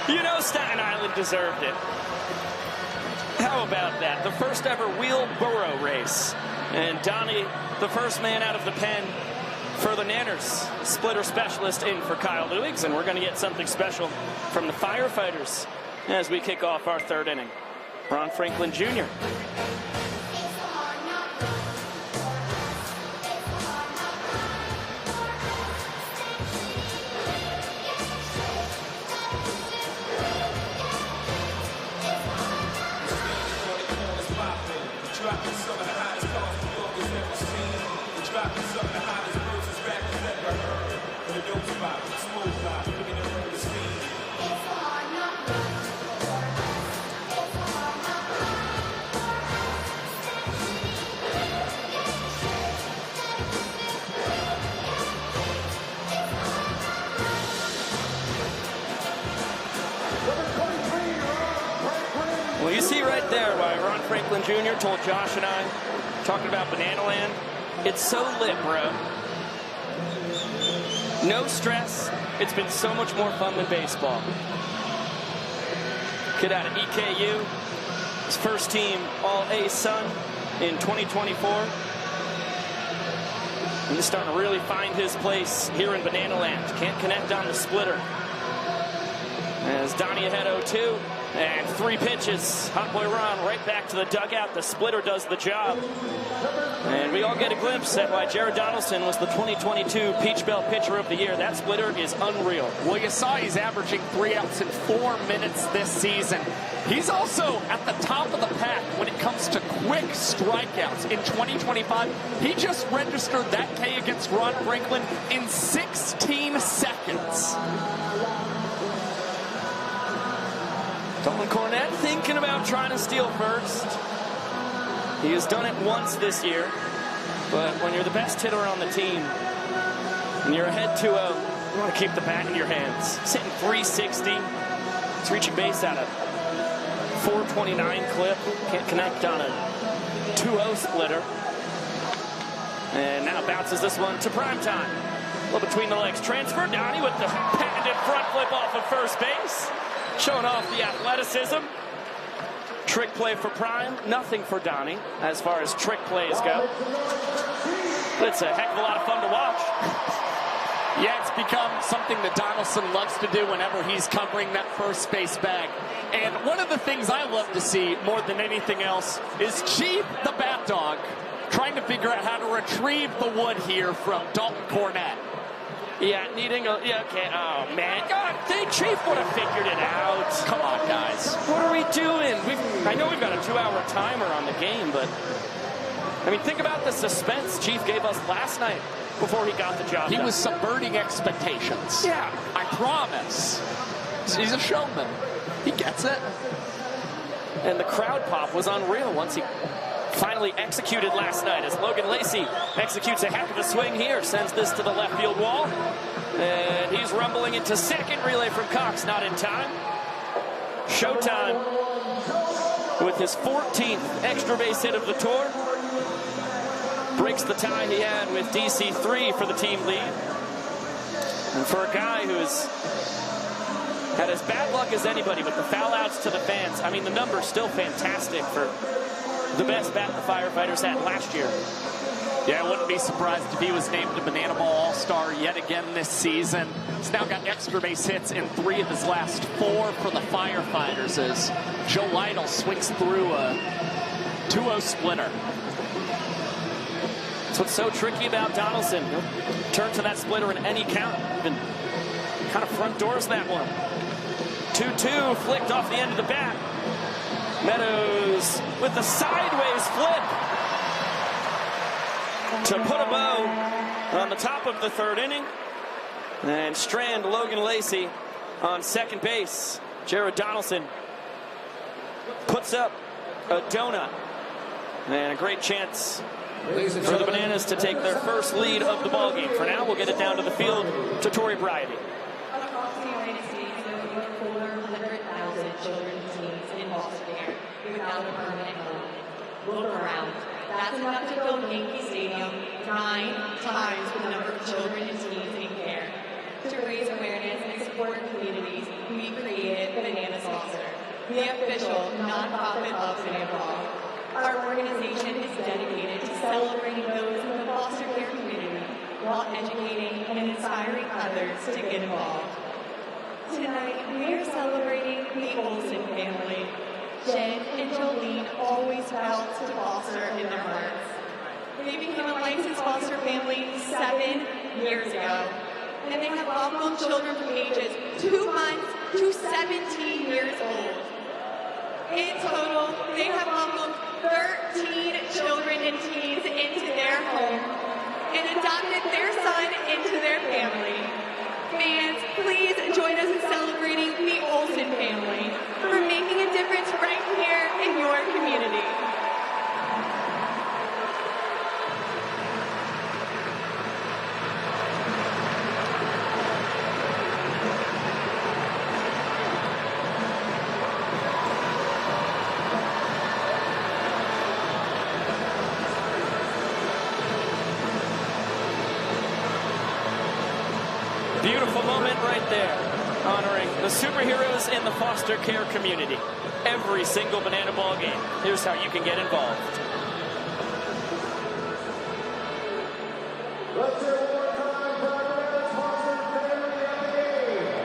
You know Staten Island deserved it. How about that? The first ever wheelbarrow race. And Donnie, the first man out of the pen for the Nanners. Splitter specialist in for Kyle Lewigs, and we're going to get something special from the Firefighters as we kick off our third inning. Ron Franklin Jr. Well, you see right there why Ron Franklin Jr. told Josh and I, talking about Banana Land, it's so lit, bro. No stress. It's been so much more fun than baseball. Kid out of EKU, his first team All-A son in 2024. And he's starting to really find his place here in Banana Land. Can't connect on the splitter. As Donnie ahead 0-2. And 3 pitches. Hot boy Ron right back to the dugout. The splitter does the job. And we all get a glimpse at why Jared Donaldson was the 2022 Peach Belt Pitcher of the Year. That splitter is unreal. Well, you saw he's averaging 3 outs in 4 minutes this season. He's also at the top of the pack when it comes to quick strikeouts. In 2025, he just registered that K against Ron Franklin in 16 seconds. Dalton Cornett thinking about trying to steal first. He has done it once this year, but when you're the best hitter on the team and you're ahead 2-0, you want to keep the bat in your hands. Sitting 360. He's reaching base at a 429 clip. Can't connect on a 2-0 splitter. And now bounces this one to prime time. A little between the legs transfer. Donnie with the patented front flip off of first base. Showing off the athleticism. Trick play for Prime. Nothing for Donnie as far as trick plays go. But it's a heck of a lot of fun to watch. Yeah, it's become something that Donaldson loves to do whenever he's covering that first base bag. And one of the things I love to see more than anything else is Chief, the bat dog, trying to figure out how to retrieve the wood here from Dalton Cornett. Yeah, needing a... Yeah, okay. Oh, man. God, Chief would have figured it out. Come on, guys. What are we doing? I know we've got a 2-hour timer on the game, but... I mean, think about the suspense Chief gave us last night before he got the job done. He was subverting expectations. Yeah. I promise. He's a showman. He gets it. And the crowd pop was unreal once he finally executed last night as Logan Lacey executes a heck of a swing here, sends this to the left field wall, and he's rumbling into second. Relay from Cox, not in time. Showtime with his 14th extra base hit of the tour. Breaks the tie he had with DC3 for the team lead. And for a guy who's had as bad luck as anybody with the foul outs to the fans, I mean, the number's still fantastic for the best bat the Firefighters had last year. Yeah, I wouldn't be surprised if he was named a Banana Ball All-Star yet again this season. He's now got extra base hits in 3 of his last 4 for the Firefighters as Joe Lytle swings through a 2-0 splitter. That's what's so tricky about Donaldson. He'll turn to that splitter in any count. Even kind of front doors that one. 2-2 flicked off the end of the bat. Meadows with the sideways flip to put a bow on the top of the 3rd inning. And strand Logan Lacey on second base. Jared Donaldson puts up a donut. And a great chance for the Bananas to take their first lead of the ballgame. For now, we'll get it down to the field to Tori Bryady. Across the United States, there are over 400,000 children's teams in foster care without a permanent home. Look around. That's enough to fill Yankee Stadium 9 times with the number of children and teens in care. To raise awareness and support communities, we created Banana Sponsor, the official nonprofit of Bananaball. Our organization is dedicated to celebrating those in the foster care community while educating and inspiring others to get involved. Tonight, we are celebrating the Olsen family. Jen and Jolene always felt to foster in their hearts. They became a licensed foster family 7 years ago, and they have welcomed children from ages 2 months to 17 years old. In total, they have welcomed 13 children and teens into their home and adopted their son into their family. Fans, please join us in celebrating the Olsen family. beautiful moment right there, honoring the superheroes in the foster care community. Every single banana ball game. Here's how you can get involved. Let's hear it one more time for our Bananas sponsor, family of the game.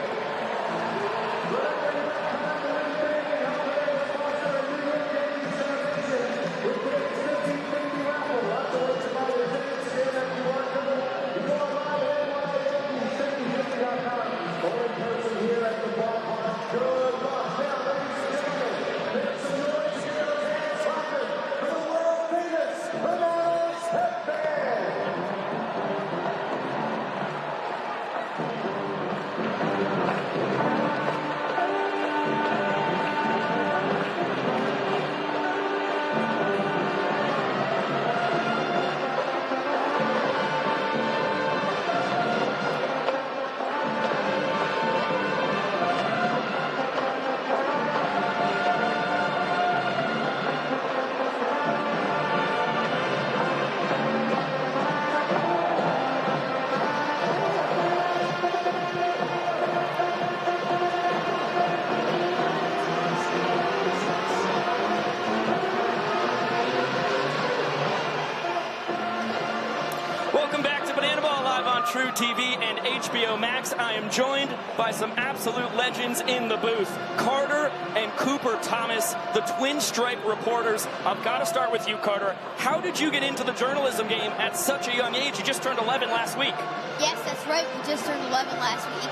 TruTV and HBO Max. I am joined by some absolute legends in the booth. Carter and Cooper Thomas, the Twin Stripe reporters. I've got to start with you, Carter. How did you get into the journalism game at such a young age? You just turned 11 last week. Yes, that's right. We just turned 11 last week.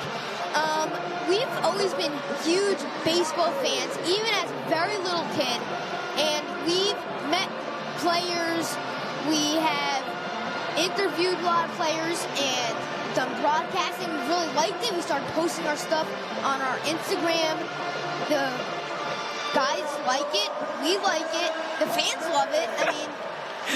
We've always been huge baseball fans, even as a very little kid. And we've met players. We have interviewed a lot of players and done broadcasting. We really liked it. We started posting our stuff on our Instagram. The guys like it. We like it. The fans love it. I mean,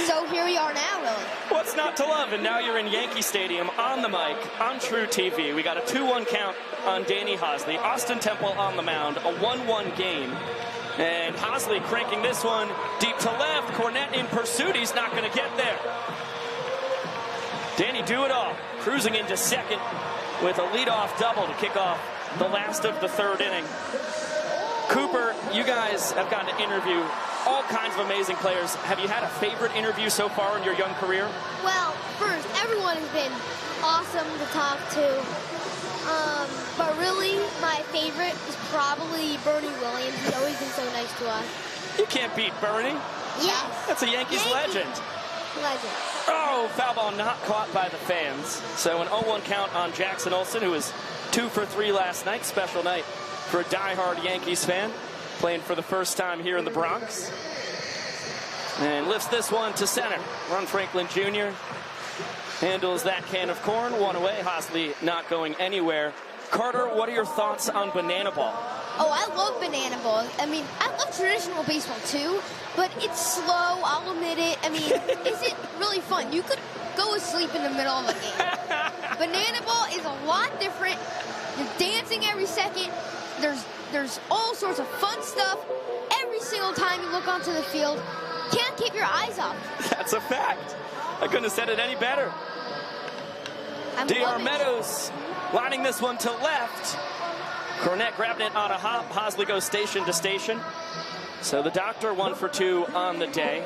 so here we are now, really. What's not to love? And now you're in Yankee Stadium on the mic on TruTV. We got a 2-1 count on Danny Hosley. Austin Temple on the mound. A 1-1 game. And Hosley cranking this one deep to left. Cornette in pursuit. He's not going to get there. Danny do-it-all, cruising into second with a leadoff double to kick off the last of the third inning. Cooper, you guys have gotten to interview all kinds of amazing players. Have you had a favorite interview so far in your young career? Well, first, everyone has been awesome to talk to. But really, my favorite is probably Bernie Williams. He's always been so nice to us. You can't beat Bernie. Yes. That's a Yankees legend. Legend. Oh, foul ball not caught by the fans. So an 0-1 count on Jackson Olsen, who was 2 for 3 last night. Special night for a diehard Yankees fan, playing for the first time here in the Bronx. And lifts this one to center. Ron Franklin Jr. handles that can of corn. One away. Hosley not going anywhere. Carter, what are your thoughts on banana ball? Oh, I love banana ball. I mean, I love traditional baseball too, but it's slow, I'll admit it. I mean, is it really fun? You could go asleep in the middle of a game. Banana ball is a lot different. You're dancing every second. There's all sorts of fun stuff. Every single time you look onto the field, can't keep your eyes off. That's a fact. I couldn't have said it any better. D.R. Meadows lining this one to left. Cornette grabbing it on a hop. Hosley goes station to station. So the doctor 1 for 2 on the day.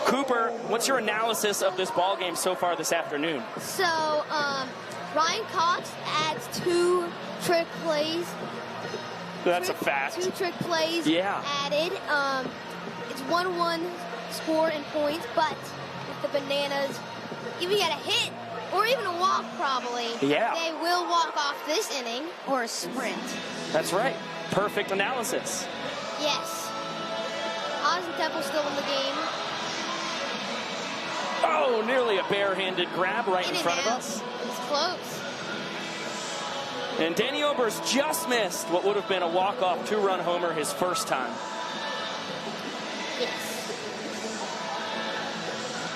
Cooper, what's your analysis of this ball game so far this afternoon? So, Ryan Cox adds 2 trick plays. That's a fact. 2 trick plays added. It's 1-1 score and points, but with the Bananas, if you get a hit, or even a walk probably, they will walk off this inning or a sprint. That's right. Perfect analysis. Yes. Austin Temple still in the game. Oh, nearly a barehanded grab right in front of us. It's close. And Danny Oberst just missed what would have been a walk-off 2-run homer his first time. Yes.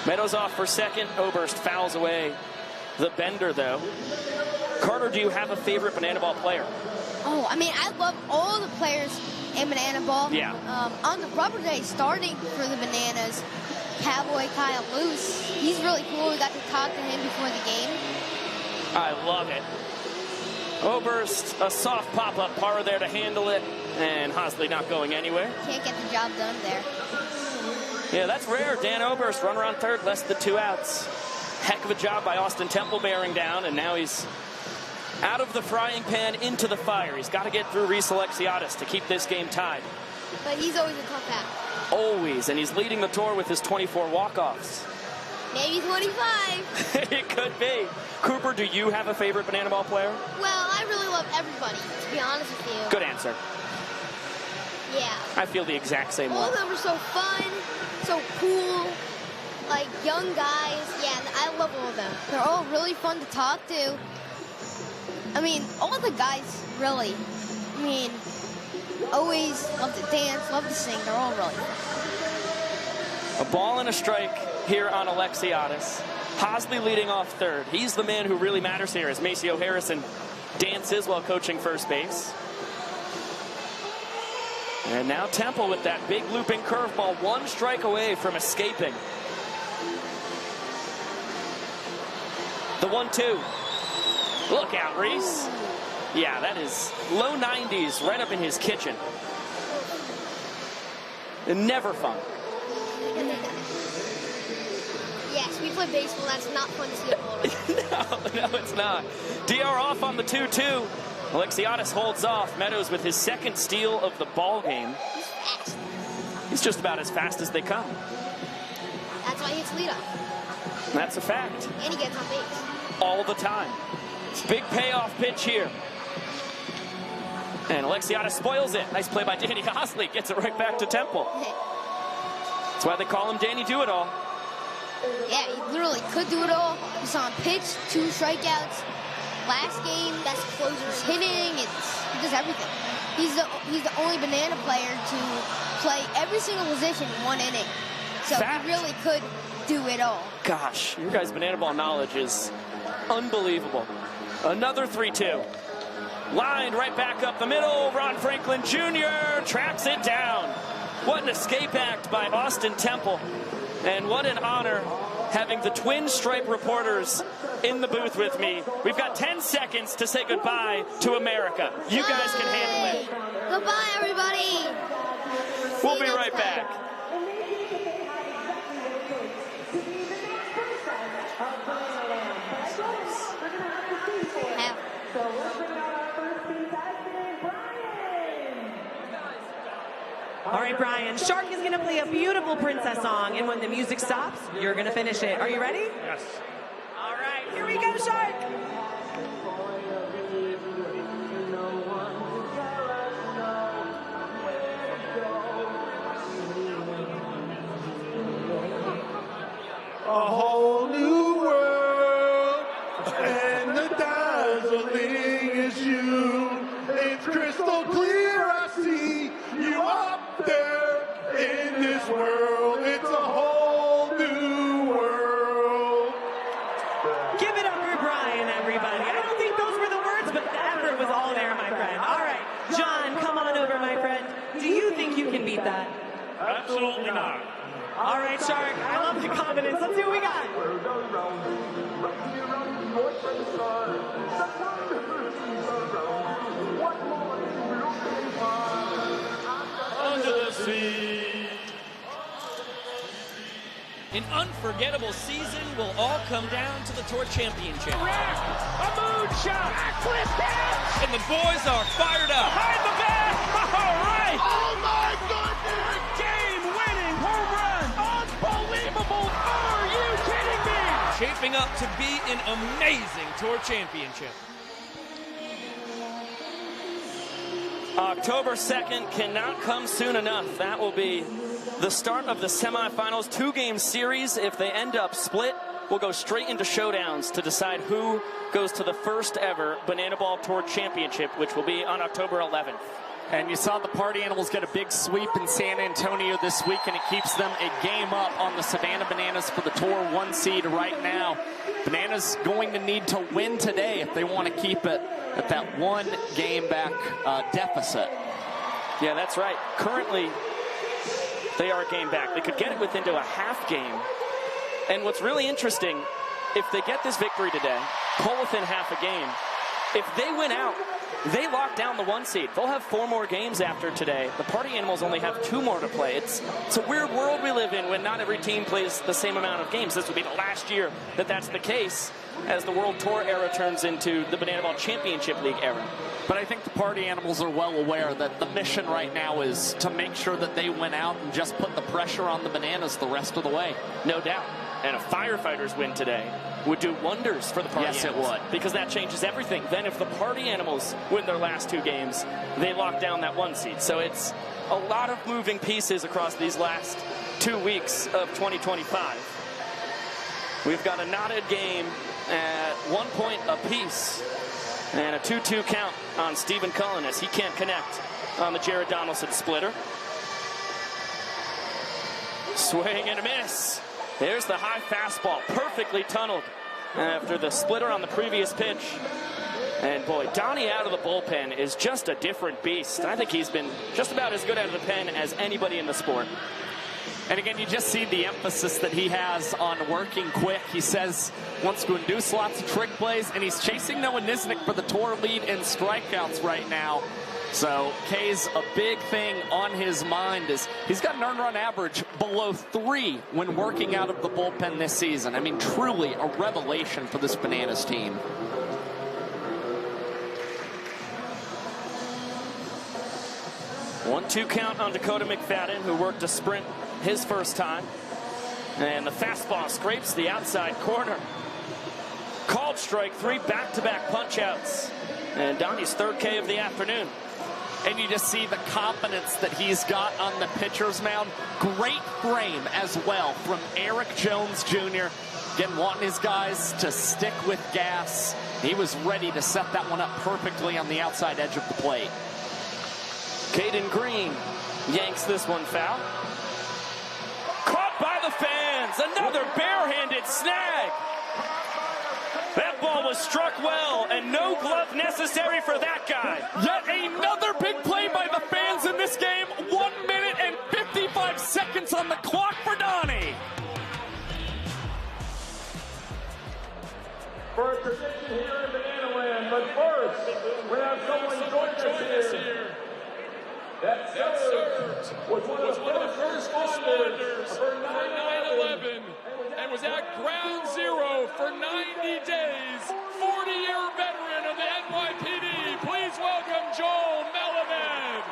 Meadows off for second. Oberst fouls away the bender, though. Carter, do you have a favorite banana ball player? Oh, I mean, I love all the players in banana ball. Yeah. On the rubber day, starting for the Bananas, Cowboy Kyle Luce. He's really cool. We got to talk to him before the game. I love it. Oberst, a soft pop-up par there to handle it, and Hosley not going anywhere. Can't get the job done there. Yeah, that's rare. Dan Oberst, runner on third, less than 2 outs. Heck of a job by Austin Temple bearing down, and now he's out of the frying pan into the fire. He's got to get through Reese Alexiadis to keep this game tied. But he's always a tough act. Always, and he's leading the tour with his 24 walk-offs. Maybe 25. It could be. Cooper, do you have a favorite banana ball player? Well, I really love everybody, to be honest with you. Good answer. Yeah. I feel the exact same way. All of them are so fun, so cool, like young guys. Yeah, I love all of them. They're all really fun to talk to. I mean, all the guys, really. I mean, always love to dance, love to sing. They're all really fun. A ball and a strike here on Alexiadis. Hosley leading off third. He's the man who really matters here as Maceo Harrison dances while coaching first base. And now Temple with that big looping curveball, 1 strike away from escaping. The 1-2. Look out, Reese. Yeah, that is low 90s right up in his kitchen. Never fun. Yes, we play baseball. That's not fun to see a ball right. No, it's not. DR off on the 2-2. Alexiadis holds off. Meadows with his second steal of the ball game. He's fast. He's just about as fast as they come. That's why he hits leadoff. That's a fact. And he gets on base. All the time. Big payoff pitch here. And Alexiadis spoils it. Nice play by Danny Hosley. Gets it right back to Temple. That's why they call him Danny Do-It-All. Yeah, he literally could do it all. He's on pitch, 2 strikeouts. Last game, best closers hitting. He does everything. He's the only banana player to play every single position in 1 inning. So he really could do it all. Gosh, your guys' banana ball knowledge is unbelievable. Another 3-2. Lined right back up the middle. Ron Franklin Jr. tracks it down. What an escape act by Austin Temple. And what an honor having the Twin Stripe reporters in the booth with me. We've got 10 seconds to say goodbye to America. You guys can handle it. Goodbye, everybody. We'll be right back. All right, Brian. Shark is going to play a beautiful princess song, and when the music stops, you're going to finish it. Are you ready? Yes. All right, here we go, Shark. A whole new world, and the dazzling is you. It's crystal clear, I see you up there in this world. It's a whole new world. Give it up for Brian, everybody. I don't think those were the words, but the effort was all there, my friend. All right, John, come on over, my friend. Do you think you can beat that? Absolutely not. All right, Shark, I love the confidence. Let's see what we got. Under the sea. An unforgettable season will all come down to the Tour Championship. A moonshot. And the boys are fired up. Behind the bat. All right. Oh, my goodness. Game-winning home run. Unbelievable. Are you kidding me? Shaping up to be an amazing Tour Championship. October 2nd cannot come soon enough. That will be the start of the semifinals. 2-game series. If they end up split, we'll go straight into showdowns to decide who goes to the first ever Banana Ball Tour Championship, which will be on October 11th. And you saw the Party Animals get a big sweep in San Antonio this week, and it keeps them a game up on the Savannah Bananas for the Tour 1 seed right now. Bananas going to need to win today if they want to keep it at that 1 game back deficit. Yeah, that's right. Currently, they are a game back. They could get it within a half game. And what's really interesting, if they get this victory today, pull within half a game, If they win out, they lock down the 1 seed. They'll have 4 more games after today. The Party Animals only have 2 more to play. It's a weird world we live in when not every team plays the same amount of games. This would be the last year that that's the case as the World Tour era turns into the Bananaball Championship League era. But I think the Party Animals are well aware that the mission right now is to make sure that they win out and just put the pressure on the Bananas the rest of the way. No doubt. And a Firefighters win today would do wonders for the Party Animals. Yes, it would. Because that changes everything. Then if the Party Animals win their last 2 games, they lock down that 1 seed. So it's a lot of moving pieces across these last 2 weeks of 2025. We've got a knotted game at 1 point apiece and a 2-2 count on Stephen Cullen as he can't connect on the Jared Donaldson splitter. Swing and a miss. There's the high fastball, perfectly tunneled after the splitter on the previous pitch. And boy, Donnie out of the bullpen is just a different beast. I think he's been just about as good out of the pen as anybody in the sport. And again, you just see the emphasis that he has on working quick. He says wants to induce lots of trick plays, and he's chasing Noah Nisnik for the tour lead in strikeouts right now. So K's a big thing on his mind is he's got an earned run average below 3 when working out of the bullpen this season. I mean, truly a revelation for this Bananas team. One-two count on Dakota McFadden, who worked a sprint his first time. And the fastball scrapes the outside corner. Called strike 3, back-to-back punch-outs. And Donnie's 3rd K of the afternoon. And you just see the confidence that he's got on the pitcher's mound. Great frame as well from Eric Jones Jr. Again, wanting his guys to stick with gas. He was ready to set that one up perfectly on the outside edge of the plate. Caden Green yanks this one foul. Caught by the fans. Another barehanded snag. That ball was struck well, and no glove necessary for that guy. Yet another big play by the fans in this game. 1 minute and 55 seconds on the clock for Donnie. For a prediction here in Banana Land, but first, we have someone joining us here. That served was one of the first responders for 9/11 and was at ground zero for 90 days. 40-year veteran of the NYPD. Please welcome Joel Melamed.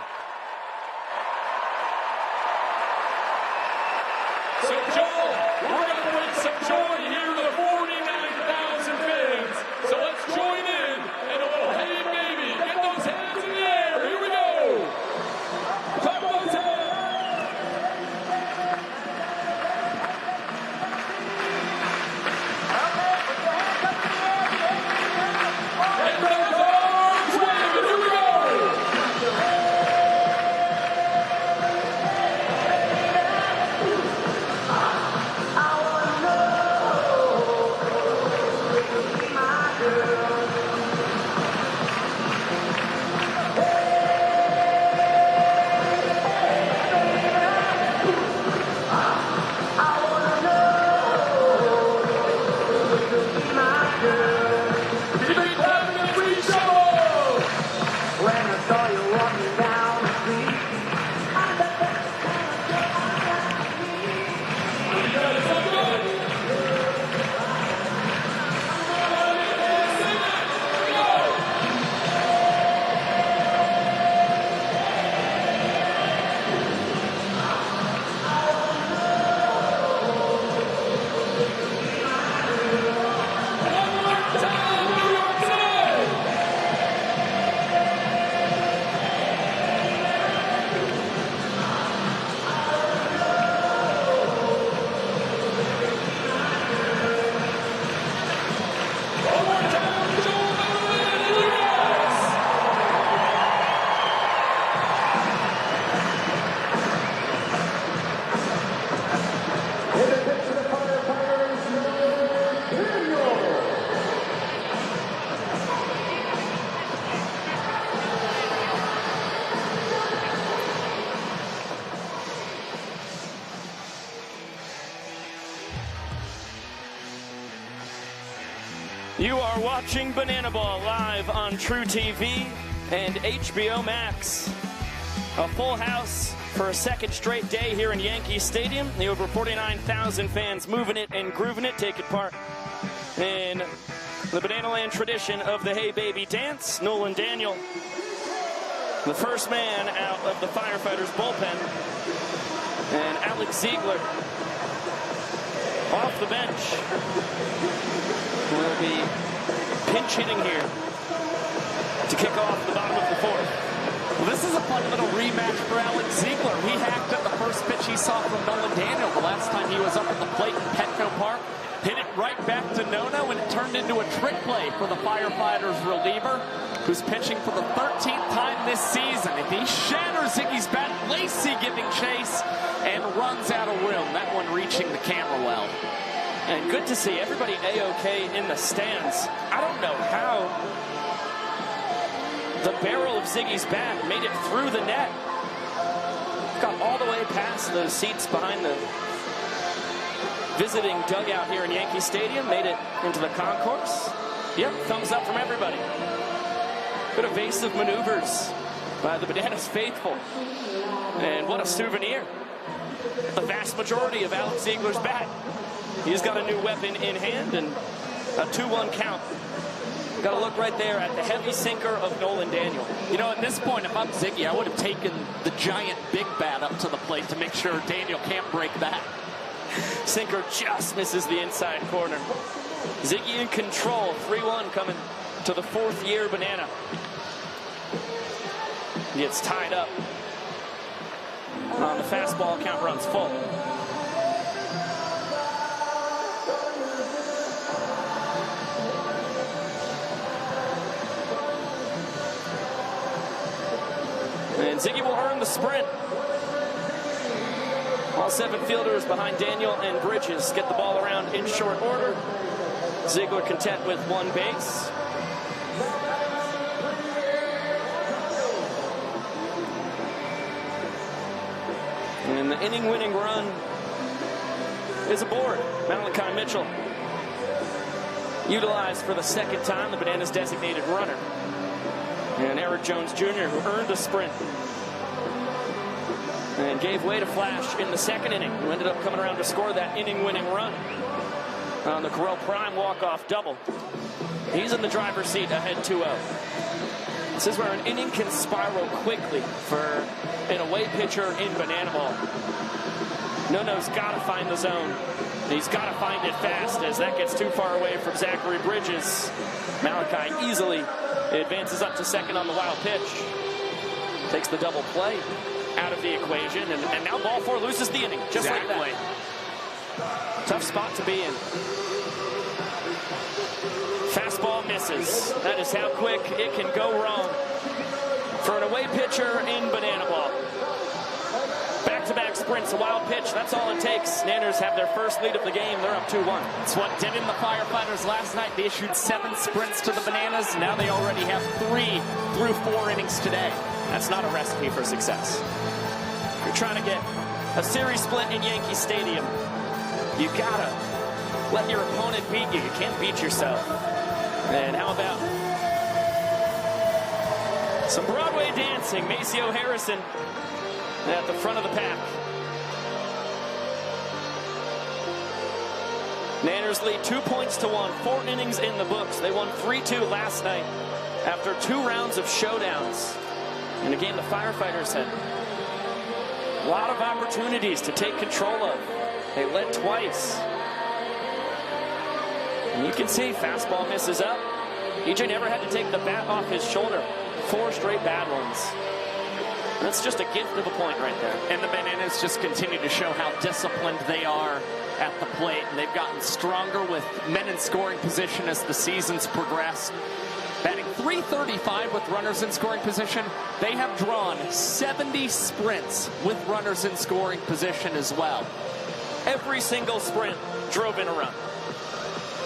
So, Joel, we're going to bring some joy here to the 49,000 fans. So let's join in a little hey baby. Get those hands in the air. Here we go. Clap those hands. And those arms waving. Here we go. You are watching Bananaball live on TruTV and HBO Max. A full house for a second straight day here in Yankee Stadium. The over 49,000 fans moving it and grooving it, taking part in the Banana Land tradition of the Hey Baby dance. Nolan Daniel, the first man out of the Firefighters bullpen. And Alex Ziegler off the bench will be pinch hitting here to kick off the bottom of the fourth. Well, this is a fun little rematch for Alex Ziegler. He hacked at the first pitch he saw from Nolan Daniel the last time he was up at the plate in Petco Park. Hit it right back to Nono, and it turned into a trick play for the Firefighters reliever, who's pitching for the 13th time this season. If he shatters Ziggy's bat, Lacey giving chase and runs out of room. That one reaching the camera well. And good to see everybody A-OK in the stands. I don't know how the barrel of Ziggy's bat made it through the net. Got all the way past those seats behind the visiting dugout here in Yankee Stadium. Made it into the concourse. Yep, thumbs up from everybody. Good evasive maneuvers by the Bananas faithful. And what a souvenir. The vast majority of Alex Ziegler's bat. He's got a new weapon in hand and a 2-1 count. Got to look right there at the heavy sinker of Nolan Daniel. You know, at this point, if I'm Ziggy, I would have taken the giant big bat up to the plate to make sure Daniel can't break that. Sinker just misses the inside corner. Ziggy in control. 3-1 coming to the fourth year Banana. Gets tied up on the fastball, count runs full. And Ziggy will earn the sprint. All 7 fielders behind Daniel and Bridges get the ball around in short order. Ziegler content with 1 base. And the inning-winning run is aboard. Malachi Mitchell utilized for the second time, the Bananas designated runner. And Eric Jones Jr., who earned a sprint and gave way to Flash in the second inning, who ended up coming around to score that inning-winning run on the Corral Prime walk-off double. He's in the driver's seat ahead 2-0. This is where an inning can spiral quickly for an away pitcher in Bananaball. Nono's got to find the zone. He's got to find it fast, as that gets too far away from Zachary Bridges. Malachi easily advances up to second on the wild pitch. Takes the double play out of the equation, and now ball 4 loses the inning, just like that. Tough spot to be in. Fastball misses. That is how quick it can go wrong for an away pitcher in Bananaball. Back-to-back sprints, a wild pitch, that's all it takes. Nanners have their first lead of the game. They're up 2-1. It's what did in the Firefighters last night. They issued 7 sprints to the Bananas. Now they already have 3 through 4 innings today. That's not a recipe for success. You're trying to get a series split in Yankee Stadium. You gotta let your opponent beat you. You can't beat yourself. And how about some Broadway dancing? Maceo Harrison at the front of the pack. Nanners lead 2-1, 4 innings in the books. They won 3-2 last night after 2 rounds of showdowns. In a game the Firefighters had a lot of opportunities to take control of. They led twice. And you can see fastball misses up. EJ never had to take the bat off his shoulder. 4 straight bad ones. That's just a gift of a point right there. And the Bananas just continue to show how disciplined they are at the plate. And they've gotten stronger with men in scoring position as the season's progressed. Batting .335 with runners in scoring position. They have drawn 70 sprints with runners in scoring position as well. Every single sprint drove in a run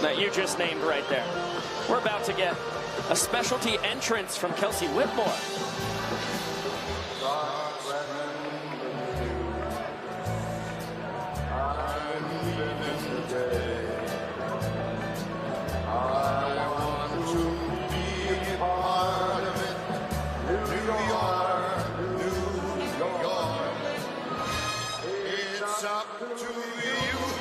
that you just named right there. We're about to get a specialty entrance from Kelsey Whitmore. I What's up to you, New York?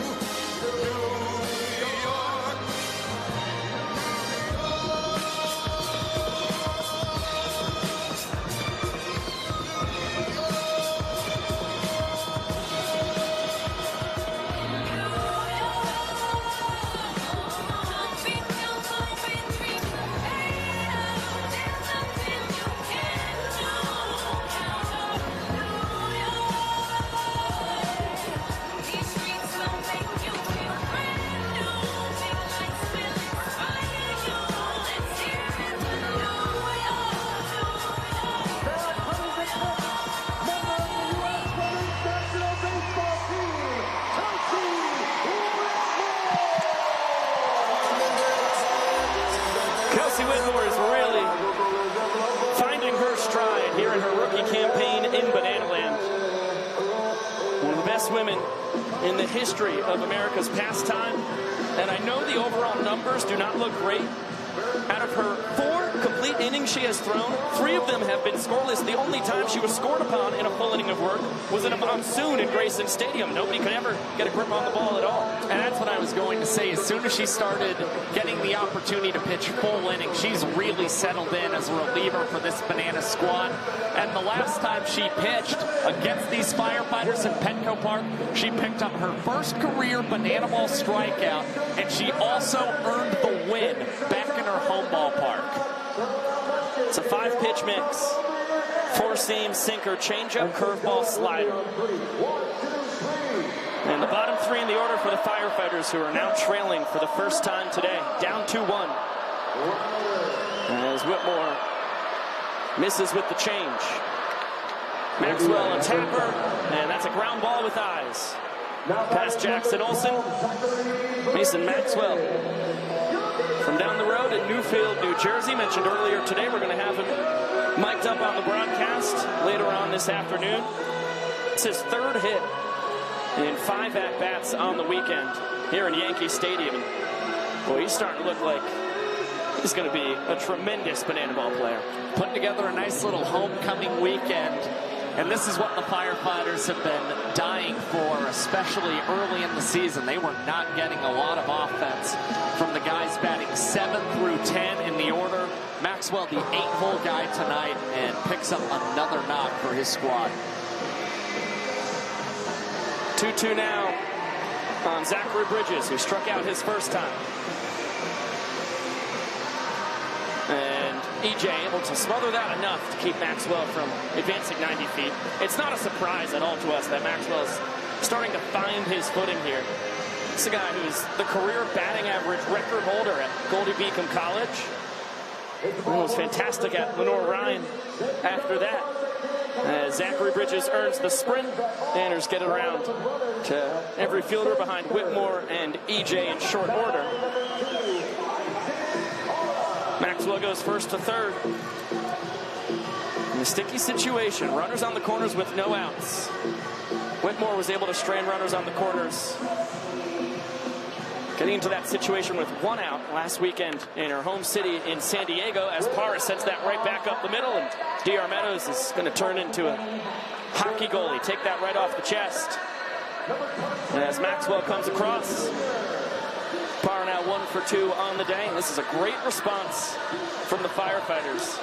Women in the history of America's pastime, and I know the overall numbers do not look great. Out of her 4 complete innings she has thrown, 3 of them have been scoreless. The only time she was scored upon in a full inning of work was in a monsoon in Grayson Stadium. Nobody could ever get a grip on the ball at all. And that's what I was going to say. As soon as she started getting the opportunity to pitch full innings, she's really settled in as a reliever for this Banana squad. And the last time she pitched against these Firefighters in Petco Park, she picked up her first career banana ball strikeout, and she also earned the win back in her home ballpark. It's a 5-pitch mix. 4-seam, sinker, changeup, curveball, slider. And the bottom 3 in the order for the Firefighters, who are now trailing for the first time today. Down 2-1. As Whitmore misses with the change. Maxwell a tapper, and that's a ground ball with eyes. Past Jackson Olsen. Mason Maxwell from down the road in Newfield, New Jersey. Mentioned earlier today, we're going to have him mic'd up on the broadcast later on this afternoon. It's his 3rd hit in 5 at-bats on the weekend here in Yankee Stadium. Boy, he's starting to look like he's going to be a tremendous banana ball player. Putting together a nice little homecoming weekend. And this is what the Firefighters have been dying for, especially early in the season. They were not getting a lot of offense from the guys batting 7 through 10 in the order. Maxwell, the 8-hole guy tonight, and picks up another knock for his squad. 2-2 now on Zachary Bridges, who struck out his first time. And EJ able to smother that enough to keep Maxwell from advancing 90 feet. It's not a surprise at all to us that Maxwell's starting to find his footing here. This is a guy who's the career batting average record holder at Goldie Beacom College. He was fantastic at Lenore Ryan after that. As Zachary Bridges earns the sprint, Nanners get it around to every fielder behind Whitmore and EJ in short order. Maxwell goes first to third. In a sticky situation, runners on the corners with no outs. Whitmore was able to strand runners on the corners. Getting into that situation with 1 out last weekend in her home city in San Diego, as Parra sends that right back up the middle, and D.R. Meadows is going to turn into a hockey goalie. Take that right off the chest. And as Maxwell comes across, Parra now 1 for 2 on the day. This is a great response from the Firefighters.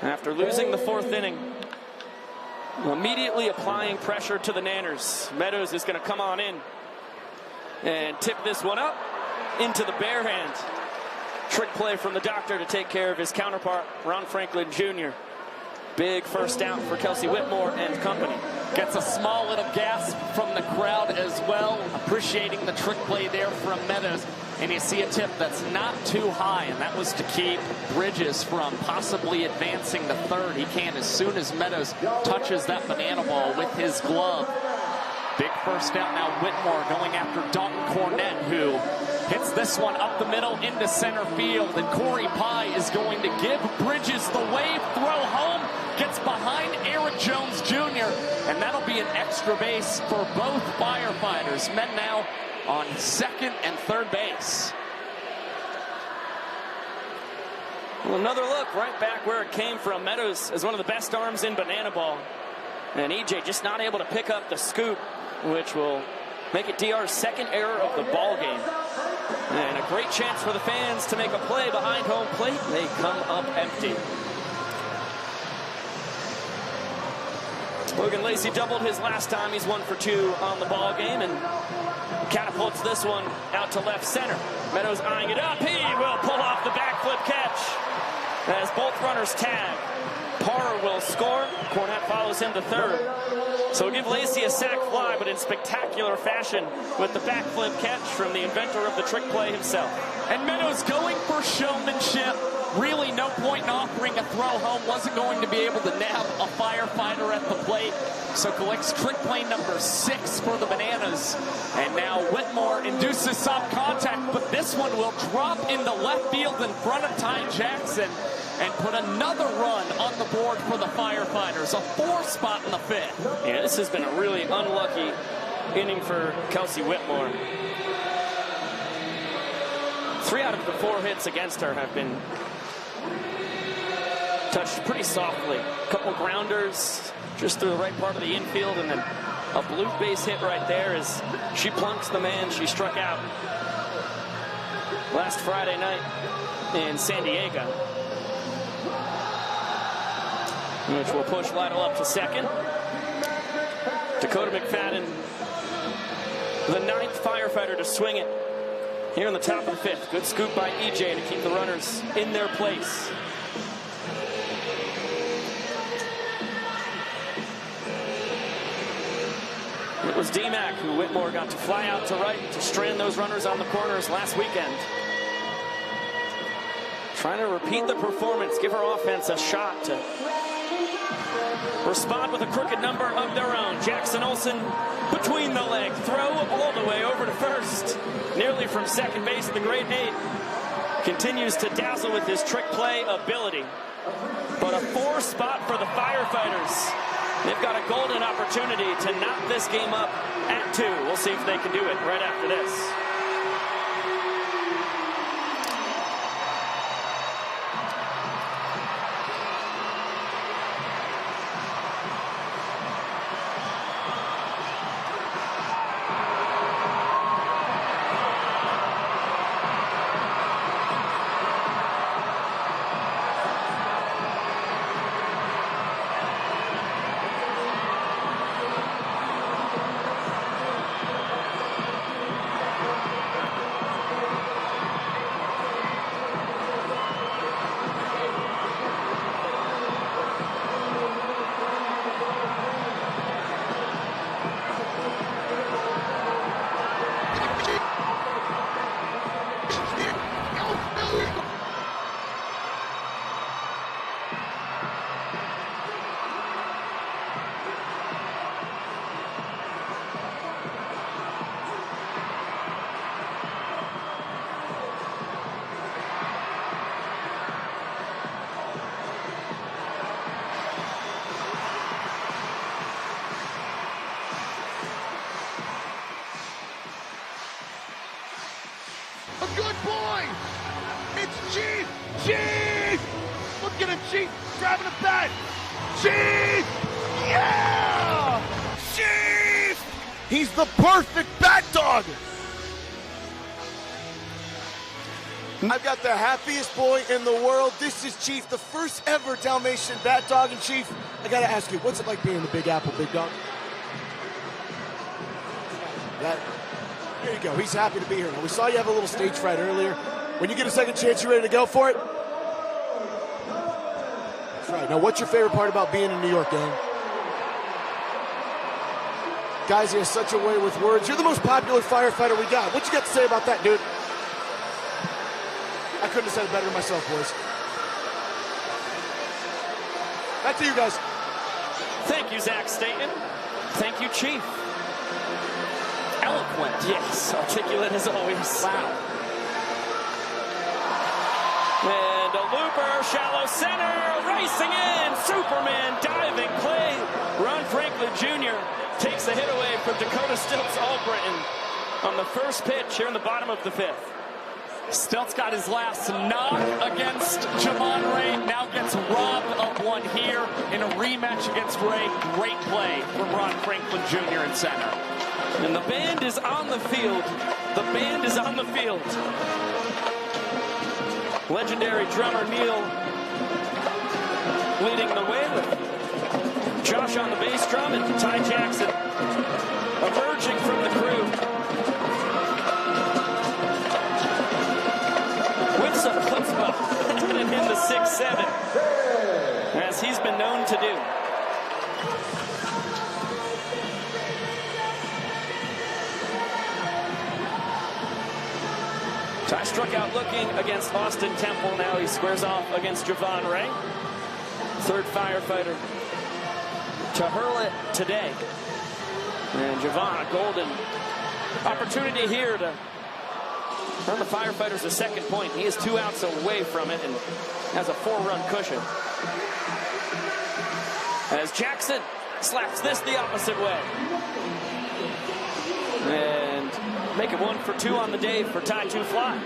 After losing the 4th inning, immediately applying pressure to the Nanners, Meadows is going to come on in and tip this one up into the bare hand. Trick play from the doctor to take care of his counterpart, Ron Franklin Jr. Big first out for Kelsey Whitmore and company. Gets a small little gasp from the crowd as well, appreciating the trick play there from Meadows. And you see a tip that's not too high, and that was to keep Bridges from possibly advancing the 3rd. He can as soon as Meadows touches that banana ball with his glove. Big first out now, Whitmore going after Dalton Cornett, who hits this one up the middle into center field. And Corey Pye is going to give Bridges the wave, throw home, gets behind Eric Jones Jr., and that'll be an extra base for both Firefighters. Men now on 2nd and 3rd base. Well, another look right back where it came from. Meadows is one of the best arms in banana ball. And EJ just not able to pick up the scoop, which will make it DR's second error of the ball game. And a great chance for the fans to make a play behind home plate. They come up empty. Logan Lacey doubled his last time. He's 1 for 2 on the ball game and catapults this one out to left center. Meadows eyeing it up. He will pull off the backflip catch as both runners tag. Parr will score. Cornette follows him to third. So we'll give Lacey a sac fly, but in spectacular fashion with the backflip catch from the inventor of the trick play himself. And Meadows going for showmanship. Really no point in offering a throw home. Wasn't going to be able to nab a firefighter at the plate. So collects trick play number 6 for the Bananas. And now Whitmore induces soft contact, but this one will drop into left field in front of Ty Jackson and put another run on the board for the Firefighters. A 4 spot in the 5th. Yeah, this has been a really unlucky inning for Kelsey Whitmore. 3 out of the 4 hits against her have been touched pretty softly. A couple grounders just through the right part of the infield, and then a blue base hit right there as she plunks the man she struck out last Friday night in San Diego, which will push Lytle up to second. Dakota McFadden, the 9th firefighter to swing it here in the top of the 5th. Good scoop by EJ to keep the runners in their place. It was D-Mac who Whitmore got to fly out to right to strand those runners on the corners last weekend. Trying to repeat the performance, give her offense a shot to respond with a crooked number of their own. Jackson Olsen between the leg, throw all the way over to first. Nearly from second base, the great 8 continues to dazzle with his trick play ability. But a 4 spot for the Firefighters. They've got a golden opportunity to knock this game up at 2. We'll see if they can do it right after this. A good boy! It's Chief! Chief! Look at him, Chief! Grabbing a bat! Chief! Yeah! Chief! He's the perfect bat dog! I've got the happiest boy in the world. This is Chief, the first ever Dalmatian bat dog. And Chief, I gotta ask you, what's it like being the Big Apple big dog? There you go. He's happy to be here. Now, we saw you have a little stage fright earlier. When you get a second chance, you ready to go for it? That's right. Now, what's your favorite part about being in New York, gang? Guys, he has such a way with words. You're the most popular firefighter we got. What you got to say about that, dude? I couldn't have said it better myself, boys. Back to you guys. Thank you, Zach Staten. Thank you, Chief. Eloquent. Yes, articulate as always. Wow. And a looper, shallow center, racing in, Superman diving play. Ron Franklin Jr. takes the hit away from Dakota Stilts Albritton on the first pitch here in the bottom of the 5th. Stilt's got his last knock against Javon Ray. Now gets robbed of one here in a rematch against Ray. Great play from Ron Franklin Jr. in center. And the band is on the field. The band is on the field. Legendary drummer Neil leading the way with Josh on the bass drum and Ty Jackson emerging from the crew with some chutzpah, turning in the 6-7, as he's been known to do. Ty struck out looking against Austin Temple. Now he squares off against Javon Ray. Third firefighter to hurl it today. And Javon, a golden opportunity here to earn the Firefighters a second point. He is 2 outs away from it and has a 4-run cushion. As Jackson slaps this the opposite way. And make it 1 for 2 on the day for Ty to fly.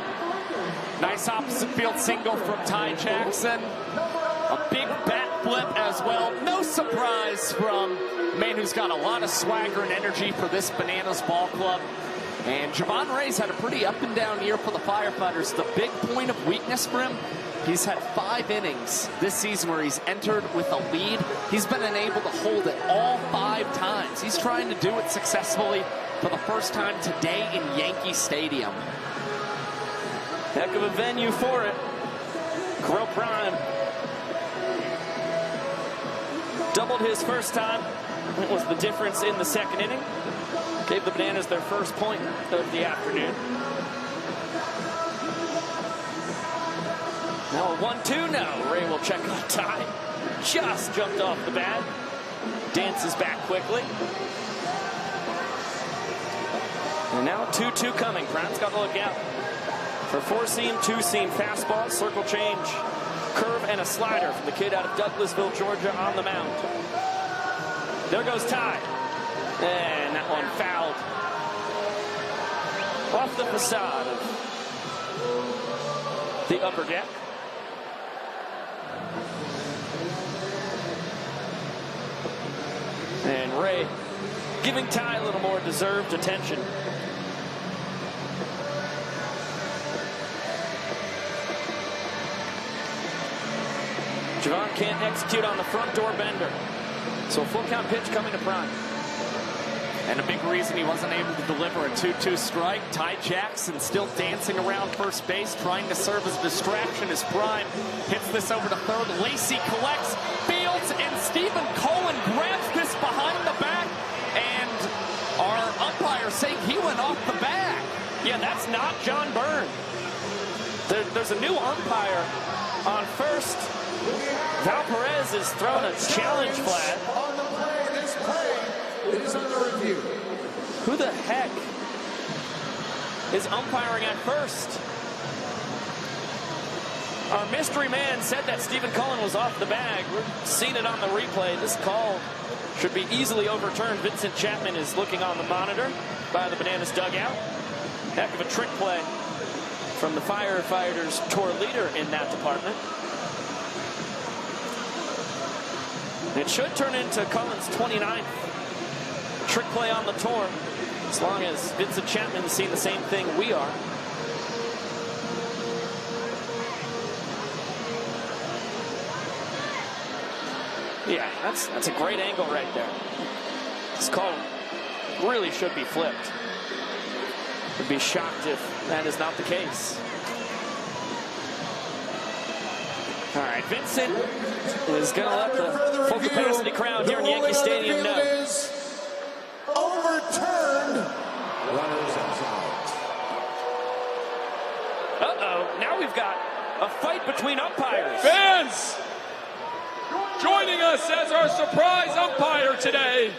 Nice opposite field single from Ty Jackson. A big bat flip as well. No surprise from a man who's got a lot of swagger and energy for this Bananas ball club. And Javon Ray's had a pretty up and down year for the Firefighters. The big point of weakness for him, he's had 5 innings this season where he's entered with a lead. He's been unable to hold it all 5 times. He's trying to do it successfully for the first time today in Yankee Stadium. Heck of a venue for it. Crow Prime doubled his first time. It was the difference in the second inning. Gave the Bananas their first point of the afternoon. Now a 1-2 now. Ray will check on Ty. Just jumped off the bat. Dances back quickly. And now 2-2 coming. Prime's got to look out for 4-seam, 2-seam fastball, circle change, curve, and a slider from the kid out of Douglasville, Georgia on the mound. There goes Ty. And that one fouled off the facade of the upper deck. And Ray giving Ty a little more deserved attention. Javon can't execute on the front door bender. So a full count pitch coming to Prime. And a big reason he wasn't able to deliver a 2-2 strike. Ty Jackson still dancing around first base, trying to serve as a distraction as Prime hits this over to third. Lacey collects, fields, and Stephen Cullen grabs this behind the back. And our umpire saying he went off the bag. Yeah, that's not John Byrne. There's a new umpire on first. Val Perez is throwing a challenge flag. On the play, this play is under review. Who the heck is umpiring at first? Our mystery man said that Stephen Cullen was off the bag. We're seeing it on the replay. This call should be easily overturned. Vincent Chapman is looking on the monitor by the Bananas dugout. Heck of a trick play from the Firefighters tour leader in that department. It should turn into Cullen's 29th trick play on the tour, as long as Vincent Chapman is seeing the same thing we are. Yeah, that's a great angle right there. This call really should be flipped. Would be shocked if that is not the case. All right, Vincent is going to let the full capacity crowd here in Yankee Stadium know. Overturned. Runners out. Uh-oh, now we've got a fight between umpires. Fans, joining us as our surprise umpire today,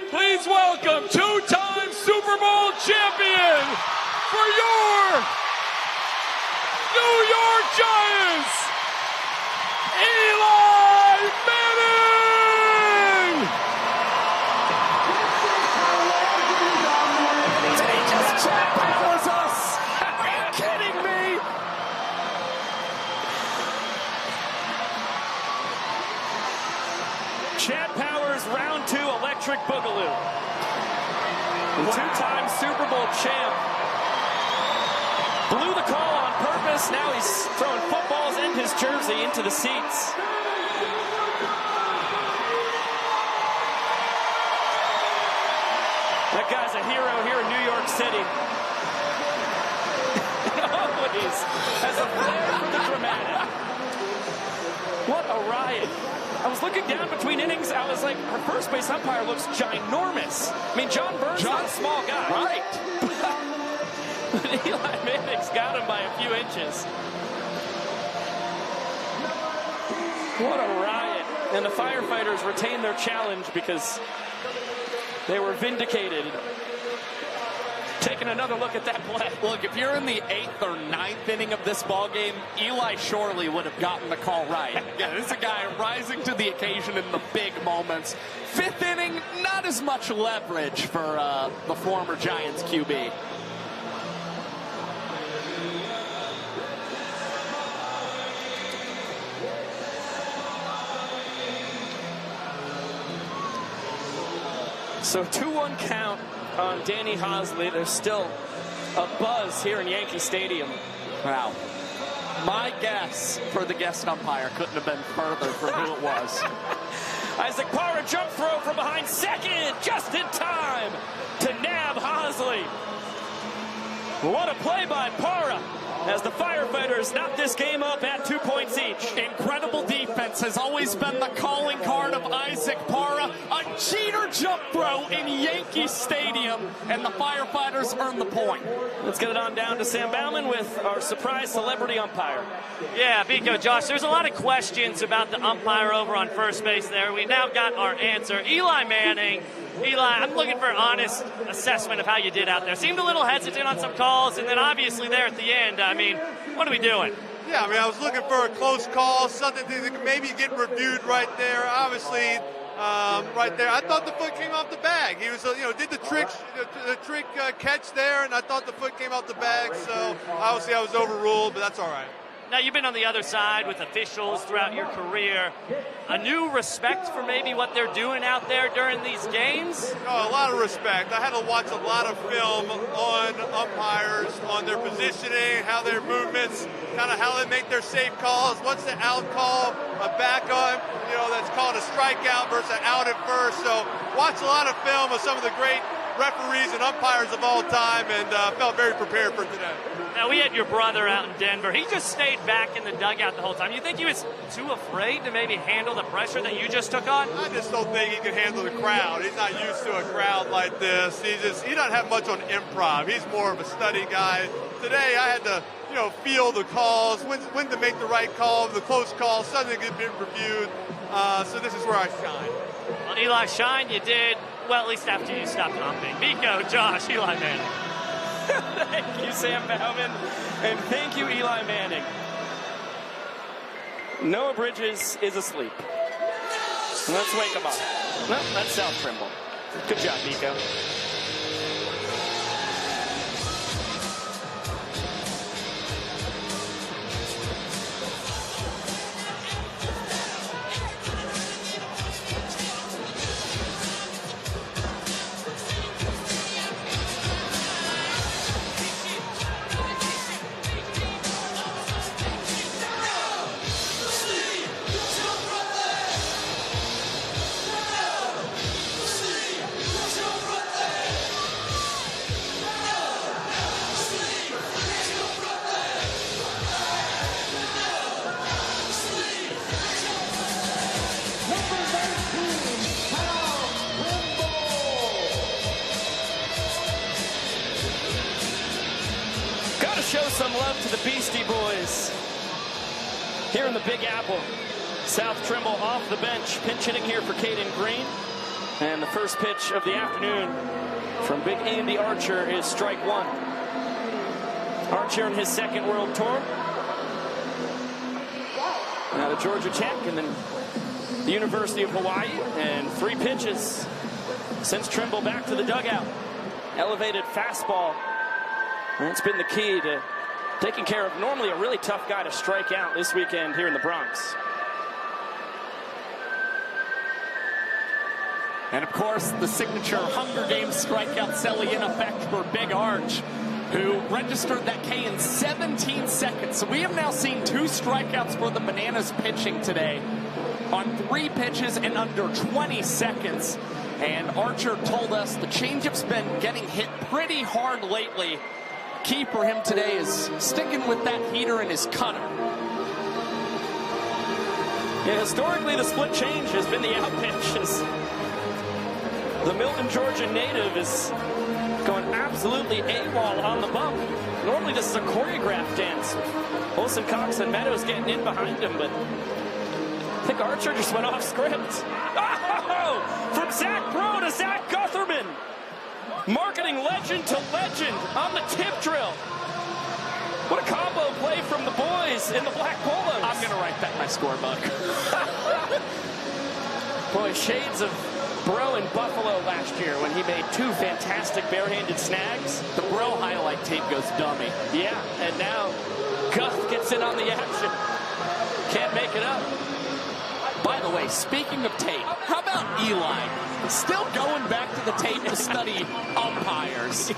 please welcome 2-time Super Bowl champion for your New York Giants, Eli Manning! He just powers us! Are you kidding? Brad Powers, round 2 electric boogaloo. The two-time Super Bowl champ blew the call on purpose. Now he's throwing footballs and his jersey into the seats. That guy's a hero here in New York City. Always has a flair for the dramatic. What a riot. I was looking down between innings. I was like, our first base umpire looks ginormous. I mean, John Burns not a small guy. Right. But Eli Manning's got him by a few inches. What a riot. And the Firefighters retain their challenge because they were vindicated. Taking another look at that play. Look, if you're in the 8th or 9th inning of this ball game, Eli surely would have gotten the call right. Yeah, this is a guy rising to the occasion in the big moments. 5th inning, not as much leverage for the former Giants QB. So 2-1 count on Danny Hosley. There's still a buzz here in Yankee Stadium. Wow. My guess for the guest umpire couldn't have been further from who it was. Isaac Parra jump throw from behind second, just in time to nab Hosley. What a play by Parra as the Firefighters knock this game up at 2 points each. Incredible defense has always been the calling card of Isaac Parra. A cheater jump throw in Yankee Stadium, and the Firefighters earn the point. Let's get it on down to Sam Bauman with our surprise celebrity umpire. Yeah, Biko, Josh, there's a lot of questions about the umpire over on first base there. We now got our answer. Eli Manning. Eli, I'm looking for an honest assessment of how you did out there. Seemed a little hesitant on some calls, and then obviously there at the end, I mean, what are we doing? Yeah, I mean, I was looking for a close call, something that could maybe get reviewed right there. Obviously, right there, I thought the foot came off the bag. He was, did the trick catch there, and I thought the foot came off the bag. So obviously, I was overruled, but that's all right. Now, you've been on the other side with officials throughout your career. A new respect for maybe what they're doing out there during these games? Oh, a lot of respect. I had to watch a lot of film on umpires, on their positioning, how their movements, kind of how they make their safe calls. What's the out call, a back on, that's called a strikeout versus an out at first. So watch a lot of film of some of the great referees and umpires of all time, and felt very prepared for today. Now, we had your brother out in Denver. He just stayed back in the dugout the whole time. You think he was too afraid to maybe handle the pressure that you just took on? I just don't think he can handle the crowd. He's not used to a crowd like this. He doesn't have much on improv. He's more of a study guy. Today, I had to, feel the calls, when to make the right call, the close call, something get reviewed. So this is where I shine. Well, Eli, shine you did. Well, at least after you stopped humping. Biko, Josh, Eli Manning. Thank you, Sam Bauman, and thank you, Eli Manning. Noah Bridges is asleep. Let's wake him up. No, that's South Trimble. Good job, Biko. Show some love to the Beastie Boys here in the Big Apple. South Trimble off the bench, pinch hitting here for Caden Green. And the first pitch of the afternoon from Big Andy Archer is strike one. Archer in his second world tour. Now to Georgia Tech and then the University of Hawaii. And 3 pitches sends Trimble back to the dugout. Elevated fastball. That's been the key to taking care of normally a really tough guy to strike out this weekend here in the Bronx. And of course, the signature Hunger Games strikeout Selly in effect for Big Arch, who registered that K in 17 seconds. So we have now seen 2 strikeouts for the Bananas pitching today on 3 pitches in under 20 seconds. And Archer told us the changeup's been getting hit pretty hard lately. Key for him today is sticking with that heater and his cutter. Yeah, historically, the split change has been the out pitch. The Milton, Georgia native is going absolutely AWOL on the bump. Normally, this is a choreographed dance. Olsen, Cox, and Meadows getting in behind him, but I think Archer just went off script. Oh! From Zach Bro to Zach Gutherman. Marketing legend to legend on the tip drill. What a combo play from the boys in the black polos. I'm going to write that in my scorebook. Boy, shades of Bro in Buffalo last year when he made 2 fantastic barehanded snags. The Bro highlight tape goes dummy. Yeah, and now Guth gets in on the action. Can't make it up. By the way, speaking of tape, how about Eli? Still going back to the tape to study umpires.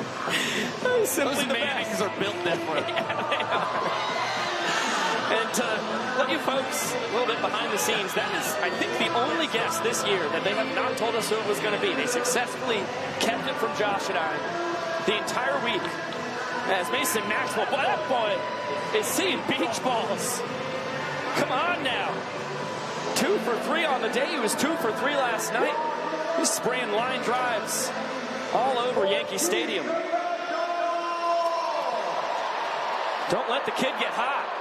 Those Mannings are built different. And to let you folks a little bit behind the scenes, that is, I think, the only guest this year that they have not told us who it was going to be. They successfully kept it from Josh and I the entire week. As Mason Maxwell, boy, that boy is seeing beach balls. Come on now. 2 for 3 on the day. He was 2 for 3 last night. He's spraying line drives all over Yankee Stadium. Don't let the kid get hot.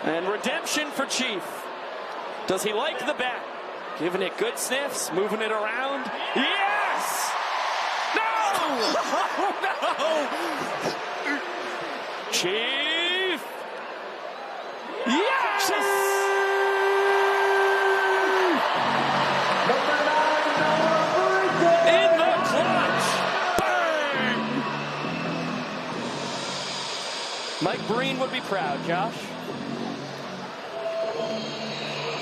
And redemption for Chief. Does he like the bat? Giving it good sniffs, moving it around. Yes! No! No! Chief! Yes! In the clutch! Bang! Mike Breen would be proud, Josh.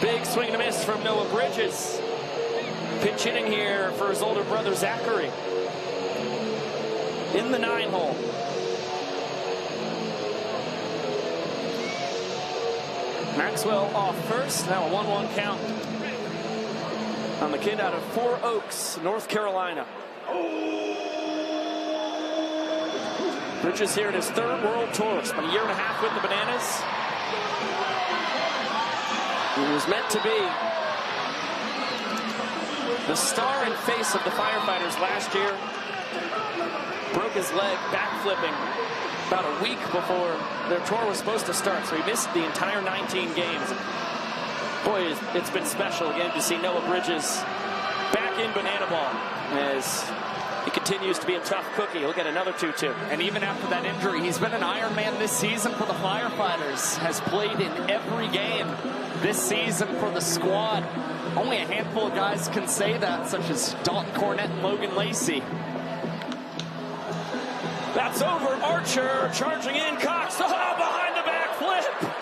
Big swing and a miss from Noah Bridges. Pinch hitting here for his older brother, Zachary. In the 9-hole. Maxwell off first. Now a 1-1 count on the kid out of 4 Oaks, North Carolina. Bridges here in his 3rd World Tour. Spent a year and a half with the Bananas. He was meant to be the star and face of the Firefighters last year. Broke his leg backflipping about a week before their tour was supposed to start, so he missed the entire 19 games. Boy, it's been special again to see Noah Bridges back in bananaball as he continues to be a tough cookie. He'll get another 2-2. And even after that injury, he's been an Iron Man this season for the Firefighters. Has played in every game this season for the squad. Only a handful of guys can say that, such as Dalton Cornett and Logan Lacey. That's over. Archer charging in. Cox. Oh, behind the back flip.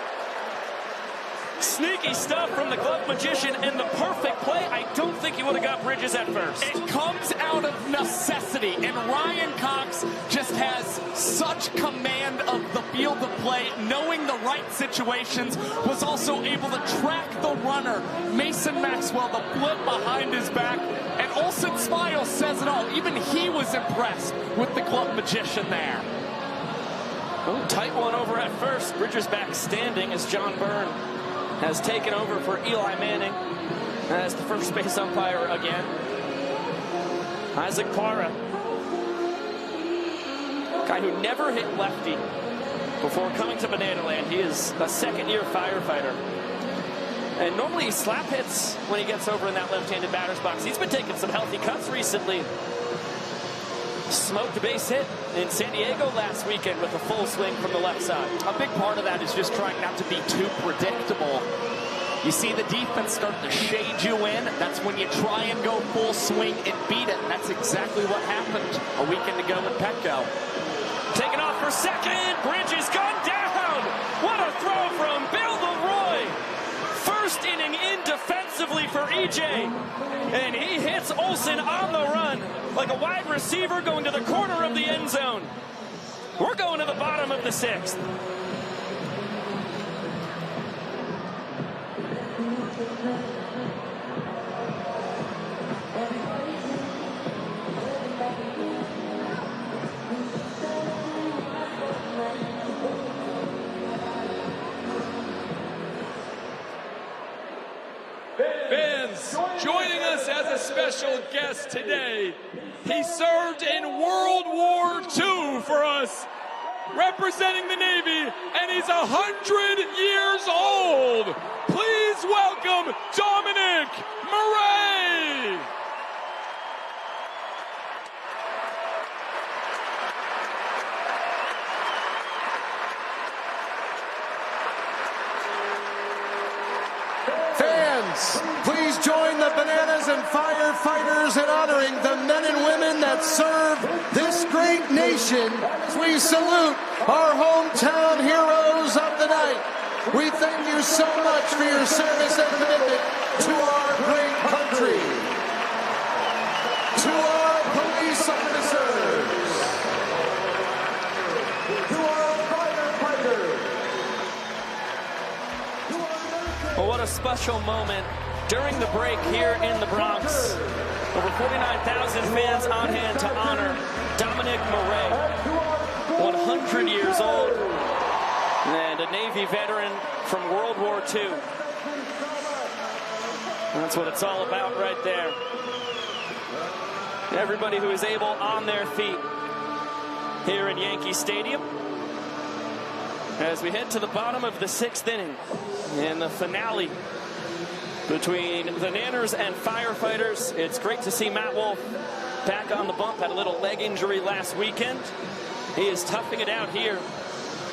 Sneaky stuff from the glove magician and the perfect play. I don't think he would have got Bridges at first. It comes out of necessity, and Ryan Cox just has such command of the field of play, knowing the right situations, was also able to track the runner, Mason Maxwell, the flip behind his back, and Olsen Smile says it all. Even he was impressed with the glove magician there. Oh, tight one over at first. Bridges back standing as John Byrne has taken over for Eli Manning as the first base umpire again. Isaac Parra, guy who never hit lefty before coming to Bananaland. He is a second-year Firefighter. And normally he slap hits when he gets over in that left-handed batter's box. He's been taking some healthy cuts recently. Smoked a base hit in San Diego last weekend with a full swing from the left side. A big part of that is just trying not to be too predictable. You see the defense start to shade you in. That's when you try and go full swing and beat it. And that's exactly what happened a weekend ago in Petco. Taking off for second. Bridges gone down. What a throw from Bill Leroy. first inning in defensively for EJ. And he hits Olsen on the run like a wide receiver going to the corner of the end zone. We're going to the bottom of the 6th. Fans, joining us as a special guest today, he served in World War II for us, representing the Navy, and he's 100 years old. Please welcome Dominic Murray. Fans, please join the Bananas and Firefighters in honoring the men and women that serve this great nation as we salute our hometown heroes of the night. We thank you so much for your service and commitment to our great country. To our police officers. To our firefighters. Well, what a special moment during the break here in the Bronx. Over 49,000 fans on hand to honor Dominic Murray, 100 years old, and a Navy veteran from World War II. That's what it's all about right there. Everybody who is able on their feet here in Yankee Stadium as we head to the bottom of the 6th inning in the finale between the Nanners and Firefighters. It's great to see Matt Wolf back on the bump. Had a little leg injury last weekend. He is toughing it out here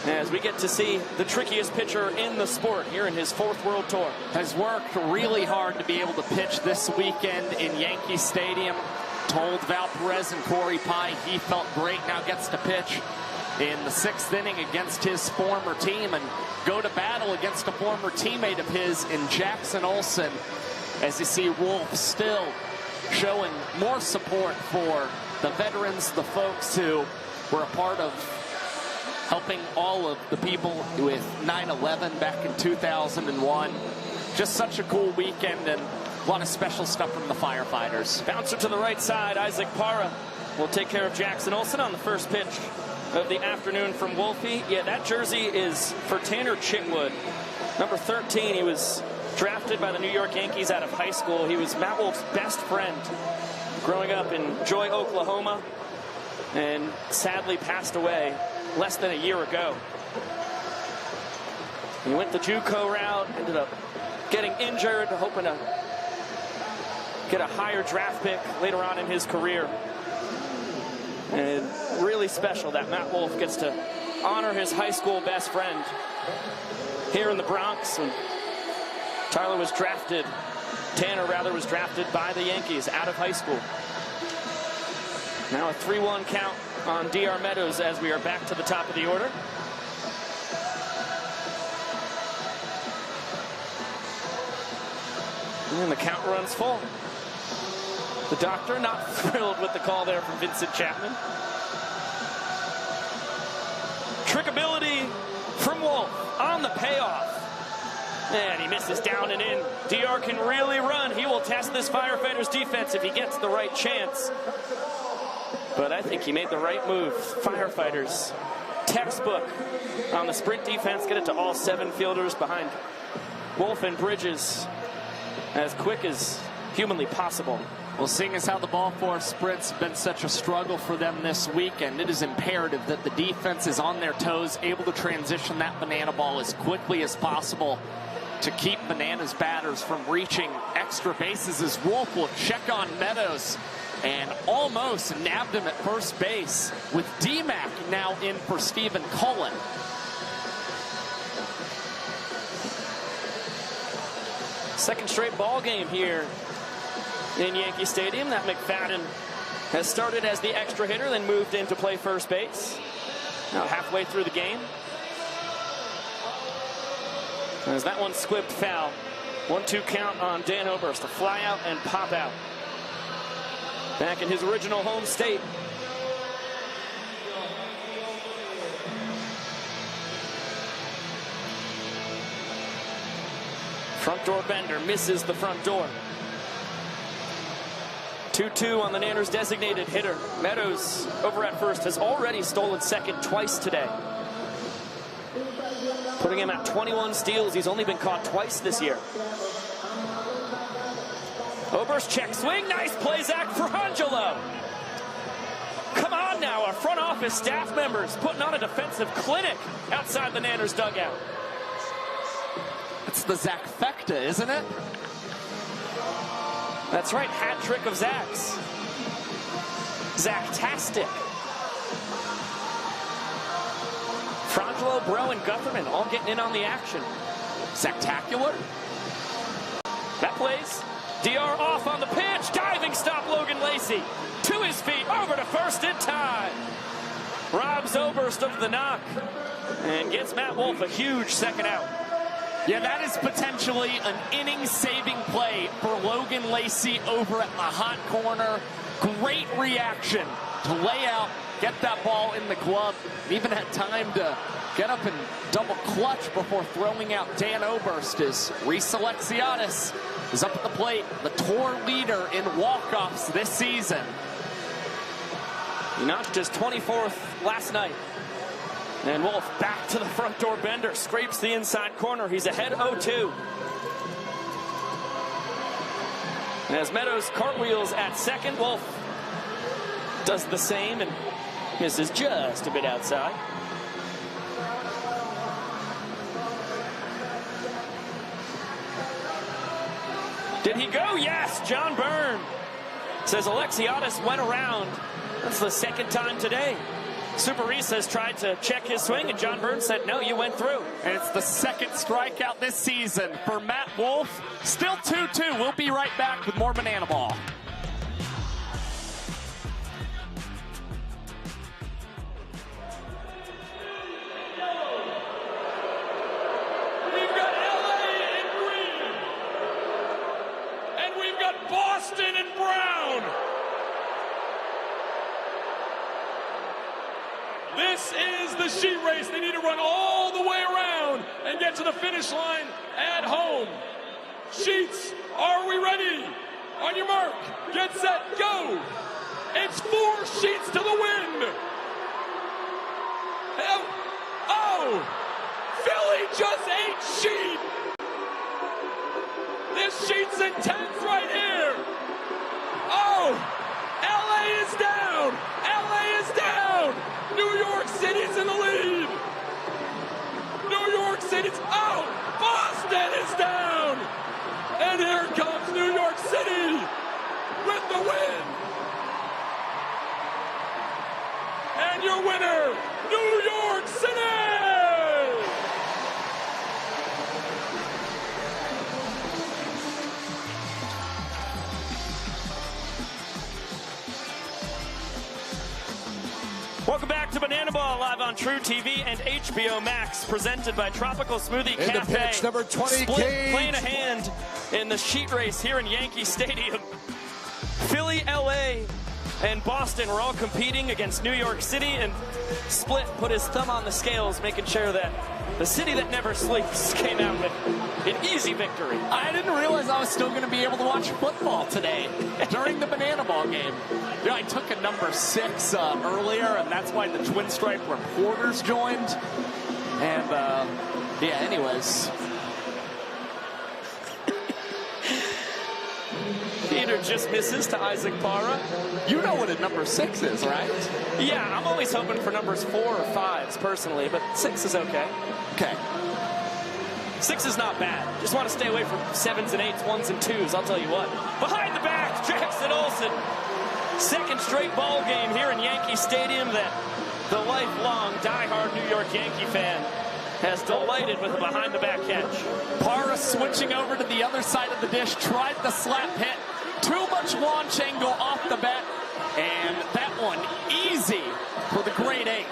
as we get to see the trickiest pitcher in the sport here in his 4th World Tour. Has worked really hard to be able to pitch this weekend in Yankee Stadium. Told Val Perez and Corey Pye he felt great, now gets to pitch in the 6th inning against his former team and go to battle against a former teammate of his in Jackson Olsen, as you see Wolf still showing more support for the veterans, the folks who were a part of helping all of the people with 9/11 back in 2001. Just such a cool weekend and a lot of special stuff from the Firefighters. Bouncer to the right side, Isaac Parra will take care of Jackson Olsen on the first pitch of the afternoon from Wolfie. Yeah, that jersey is for Tanner Chitwood, number 13. He was drafted by the New York Yankees out of high school. He was Matt Wolf's best friend growing up in Joy, Oklahoma, and sadly passed away less than a year ago. He went the JUCO route, ended up getting injured, hoping to get a higher draft pick later on in his career. And really special that Matt Wolf gets to honor his high school best friend here in the Bronx. When Tanner was drafted by the Yankees out of high school. Now a 3-1 count on DR Meadows as we are back to the top of the order. And the count runs full. The doctor not thrilled with the call there from Vincent Chapman. Trickability from Wolf on the payoff. And he misses down and in. DR can really run. He will test this Firefighters defense if he gets the right chance. But I think he made the right move. Firefighters, textbook on the sprint defense. Get it to all 7 fielders behind Wolf and Bridges as quick as humanly possible. Well, seeing as how the ball four sprints have been such a struggle for them this weekend, it is imperative that the defense is on their toes, able to transition that banana ball as quickly as possible to keep Bananas batters from reaching extra bases, as Wolf will check on Meadows and almost nabbed him at first base, with D-Mac now in for Stephen Cullen. Second straight ball game here in Yankee Stadium. That McFadden has started as the extra hitter, then moved in to play first base. Now halfway through the game, as that one squibbed foul. 1-2 count on Dan Oberst, a fly out and pop out. Back in his original home state. Front door bender misses the front door. 2-2 on the Nanners designated hitter. Meadows over at first has already stolen second twice today, putting him at 21 steals. He's only been caught twice this year. Oberst check swing, nice play, Zach Frangelo. Come on now, our front office staff members putting on a defensive clinic outside the Nanners dugout. It's the Zach Fecta, isn't it? That's right, hat trick of Zach's. Zach-tastic. Frangelo, Bro, and Gutherman all getting in on the action. Zactacular. That plays. DR off on the pitch. Diving stop, Logan Lacey. To his feet, over to first in time. Robs Oberst of the knock and gets Matt Wolf a huge second out. Yeah, that is potentially an inning-saving play for Logan Lacey over at the hot corner. Great reaction to lay out, get that ball in the glove, and even had time to get up and double clutch before throwing out Dan Oberst as Reese Alexiadis is up at the plate, the tour leader in walk-offs this season. He notched his 24th last night. And Wolf back to the front door bender, scrapes the inside corner. He's ahead 0-2. As Meadows cartwheels at second, Wolf does the same and misses just a bit outside. Did he go? Yes, John Byrne says Alexiadis went around. That's the second time today. Super Reese has tried to check his swing, and John Byrne said, no, you went through. And it's the second strikeout this season for Matt Wolf. Still 2-2. We'll be right back with more Banana Ball. We've got LA in green. And we've got Boston in brown. This is the sheet race. They need to run all the way around and get to the finish line at home. Sheets, are we ready? On your mark, get set, go. It's 4 sheets to the wind. Oh, Philly just ate sheet. This sheet's intense right here. Oh, LA is down. LA is down. New York City's in the lead. New York City's out. Boston is down. And here comes New York City with the win. And your winner, New York City. Welcome back to Banana Ball, live on TruTV and HBO Max, presented by Tropical Smoothie Cafe. In the pitch, number 20, Split Cage. playing a hand in the sheet race here in Yankee Stadium. Philly, LA, and Boston were all competing against New York City, and Split put his thumb on the scales, making sure that the city that never sleeps came out with an easy victory. I didn't realize I was still going to be able to watch football today during the Banana Ball game. You know, I took a number 6 earlier, and that's why the Twin Stripe reporters joined. And, yeah, anyways. Peter just misses to Isaac Parra. You know what a number 6 is, right? Yeah, I'm always hoping for numbers 4 or 5s personally, but 6 is okay. Okay. 6 is not bad. Just want to stay away from 7s and 8s, 1s and 2s, I'll tell you what. Behind the back, Jackson Olsen. Second straight ball game here in Yankee Stadium that the lifelong diehard New York Yankee fan has delighted with a behind-the-back catch. Parra switching over to the other side of the dish, tried the slap hit. Too much launch angle off the bat, and that one easy for the grade 8.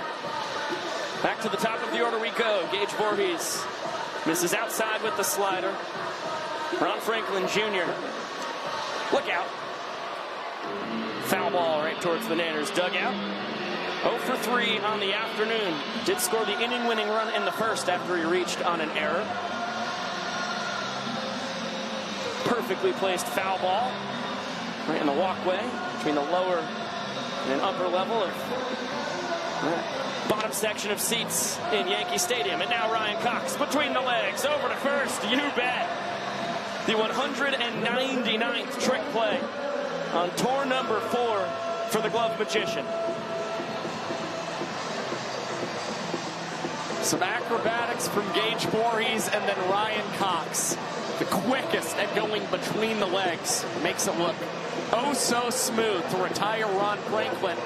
Back to the top of the order we go. Gage Voorhees misses outside with the slider. Ron Franklin Jr. Look out. Foul ball right towards the Nanners dugout. 0 for 3 on the afternoon. Did score the inning-winning run in the first after he reached on an error. Perfectly placed foul ball right in the walkway between the lower and upper level of bottom section of seats in Yankee Stadium. And now Ryan Cox between the legs over to first. You bet. The 199th trick play on tour number 4 for the Glove Magician. Some acrobatics from Gage Voorhees and then Ryan Cox. The quickest at going between the legs. Makes it look oh so smooth to retire Ron Franklin.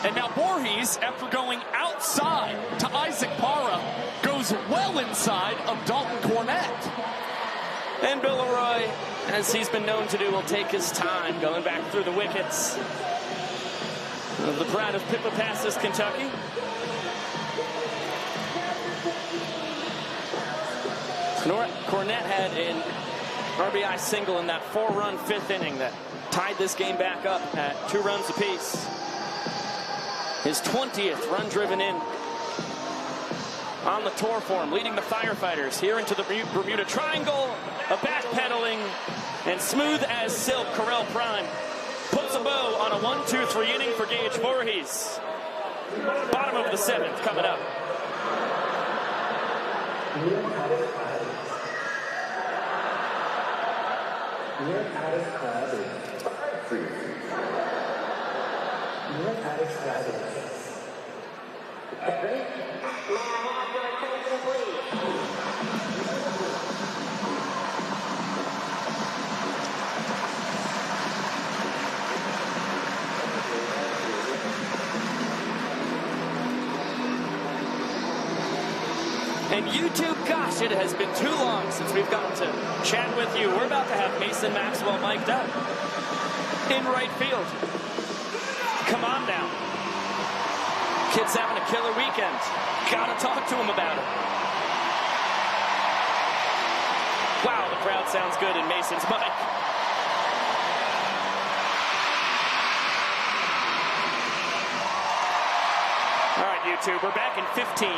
And now Voorhees, after going outside to Isaac Parra, goes well inside of Dalton Cornett. And Bill Leroy, as he's been known to do, will take his time going back through the wickets of the pride of Pippa Passes, Kentucky. Cornett had an RBI single in that 4-run 5th inning that tied this game back up at 2 runs apiece. His 20th run driven in on the tour for him, leading the Firefighters here into the Bermuda Triangle. A backpedaling and smooth as silk Correll Prime puts a bow on a 1-2-3 inning for Gage Voorhees. Bottom of the 7th coming up. And YouTube, gosh, it has been too long since we've gotten to chat with you. We're about to have Mason Maxwell mic'd up in right field. Come on now. Kid's having a killer weekend. Gotta talk to him about it. Wow, the crowd sounds good in Mason's mic. All right, YouTube, we're back in 15.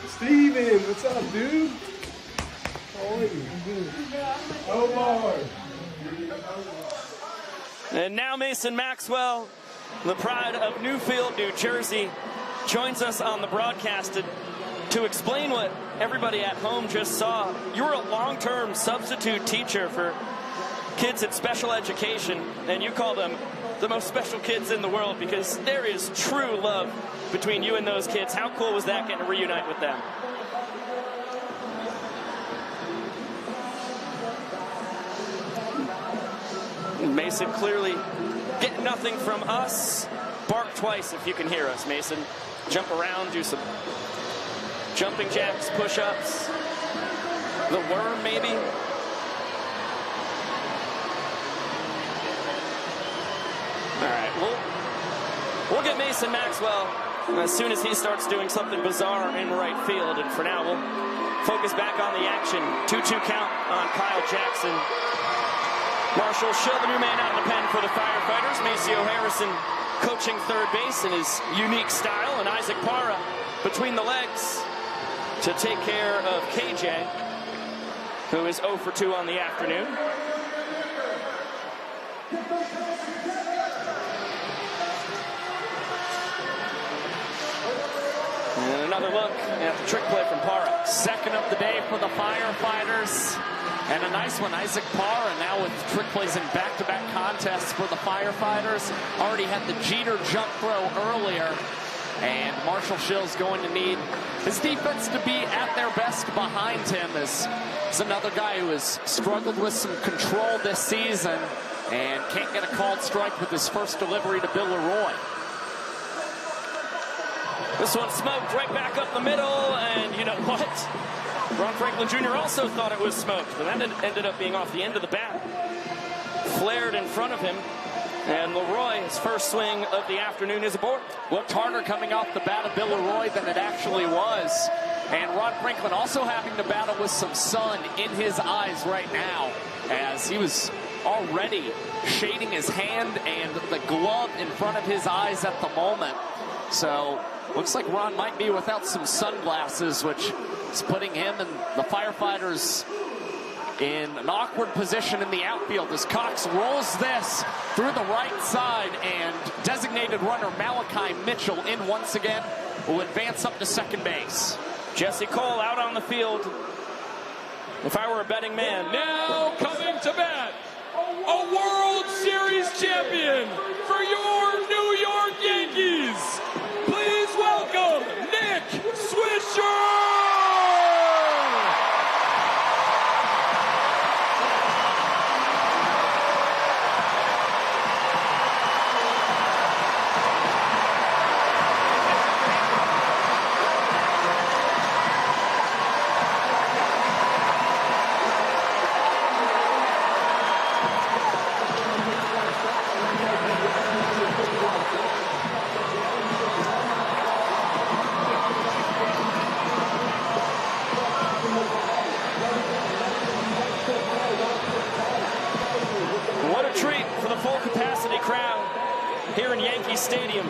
Steven, what's up, dude? How are you? Oh, boy. And now Mason Maxwell, the pride of Newfield, New Jersey, joins us on the broadcast to explain what everybody at home just saw. You were a long-term substitute teacher for kids at special education, and you call them the most special kids in the world because there is true love between you and those kids. How cool was that, getting to reunite with them? Mason clearly getting nothing from us. Bark twice if you can hear us, Mason. Jump around, do some jumping jacks, push-ups. The worm, maybe. All right, we'll get Mason Maxwell as soon as he starts doing something bizarre in right field. And for now, we'll focus back on the action. 2-2 count on Kyle Jackson. Marshall Schill, the new man out in the pen for the Firefighters. Maceo Harrison coaching third base in his unique style. And Isaac Parra between the legs to take care of KJ, who is 0 for 2 on the afternoon. And another look at the trick play from Parra. Second of the day for the Firefighters. And a nice one, Isaac Parra, now with trick plays in back-to-back contests for the Firefighters. Already had the Jeter jump throw earlier. And Marshall Schill's going to need his defense to be at their best behind him. As another guy who has struggled with some control this season and can't get a called strike with his first delivery to Bill Leroy. This one smoked right back up the middle, and you know what? Ron Franklin Jr. also thought it was smoked, but that ended up being off the end of the bat. Flared in front of him, and Leroy, his first swing of the afternoon, is aboard. Looked harder coming off the bat of Bill Leroy than it actually was. And Ron Franklin also having to battle with some sun in his eyes right now, as he was already shading his hand and the glove in front of his eyes at the moment. So looks like Ron might be without some sunglasses, which is putting him and the Firefighters in an awkward position in the outfield as Cox rolls this through the right side, and designated runner Malachi Mitchell in once again will advance up to second base. Jesse Cole out on the field. If I were a betting man. Now coming to bat, a World Series champion for your New York Yankees. Please welcome Nick Swisher! Here in Yankee Stadium.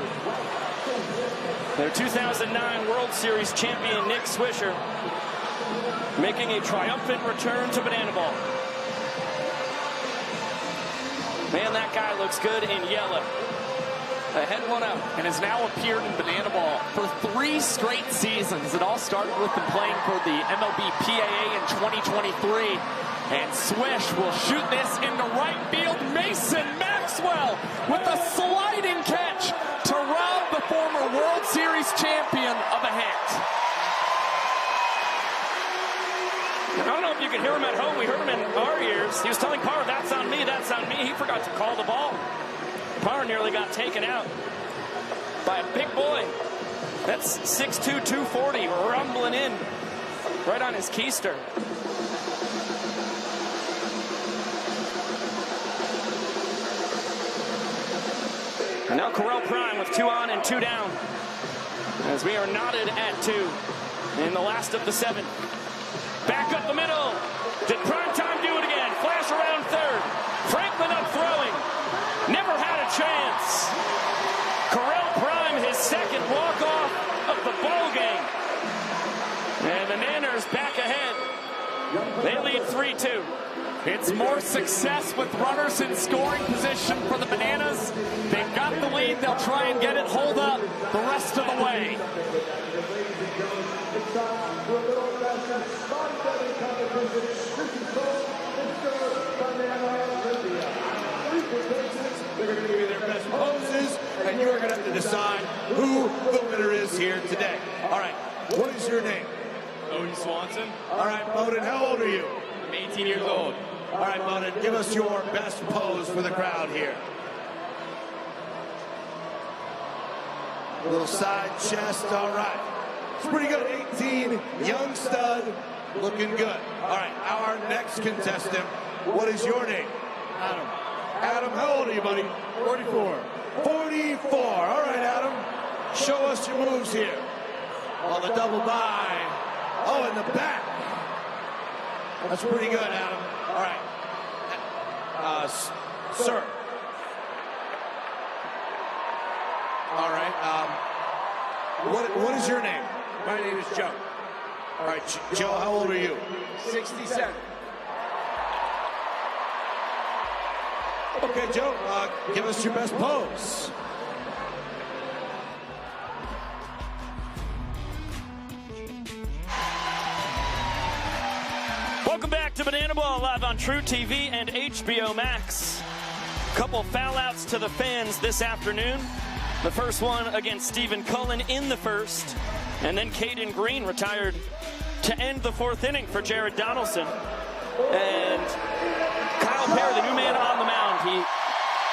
Their 2009 World Series champion Nick Swisher making a triumphant return to Bananaball. Man, that guy looks good in yellow. A head one up. And has now appeared in Bananaball for 3 straight seasons. It all started with him playing for the MLB PAA in 2023. And Swish will shoot this into right field. Mason Maxwell with a sliding catch to rob the former World Series champion of a hit. I don't know if you could hear him at home. We heard him in our ears. He was telling Parr, that's on me, that's on me. He forgot to call the ball. Parr nearly got taken out by a big boy. That's 6'2", 240, rumbling in right on his keister. And now Correll Prime with 2 on and 2 down, as we are knotted at 2 in the last of the 7. Back up the middle. Did Prime Time do it again? Flash around third. Franklin up throwing. Never had a chance. Correll Prime, his second walk-off of the ball game. And the Nanners back ahead. They lead 3-2. It's more success with runners in scoring position for the Bananas. They've got the lead. They'll try and get it hold up the rest of the way. They're going to give you their best poses, and you are going to have to decide who the winner is here today. All right, what is your name? Odin Swanson. All right, Bowden, how old are you? I'm 18 years old. All right, Bowden, give us your best pose for the crowd here. A little side chest, all right. It's pretty good, 18, young stud, looking good. All right, our next contestant, what is your name? Adam. Adam, how old are you, buddy? 44. 44. All right, Adam. Show us your moves here. Oh, the double by. Oh, in the back. That's pretty good, Adam. All right. Sir. All right. What is your name? My name is Joe. All right, Joe, how old are you? 67. Okay, Joe, give us your best pose. Welcome back to Bananaball, live on TruTV and HBO Max. Couple foul outs to the fans this afternoon. The first one against Stephen Cullen in the first, and then Caden Green retired to end the 4th inning for Jared Donaldson. And Kyle Perry, the new man on the mound, he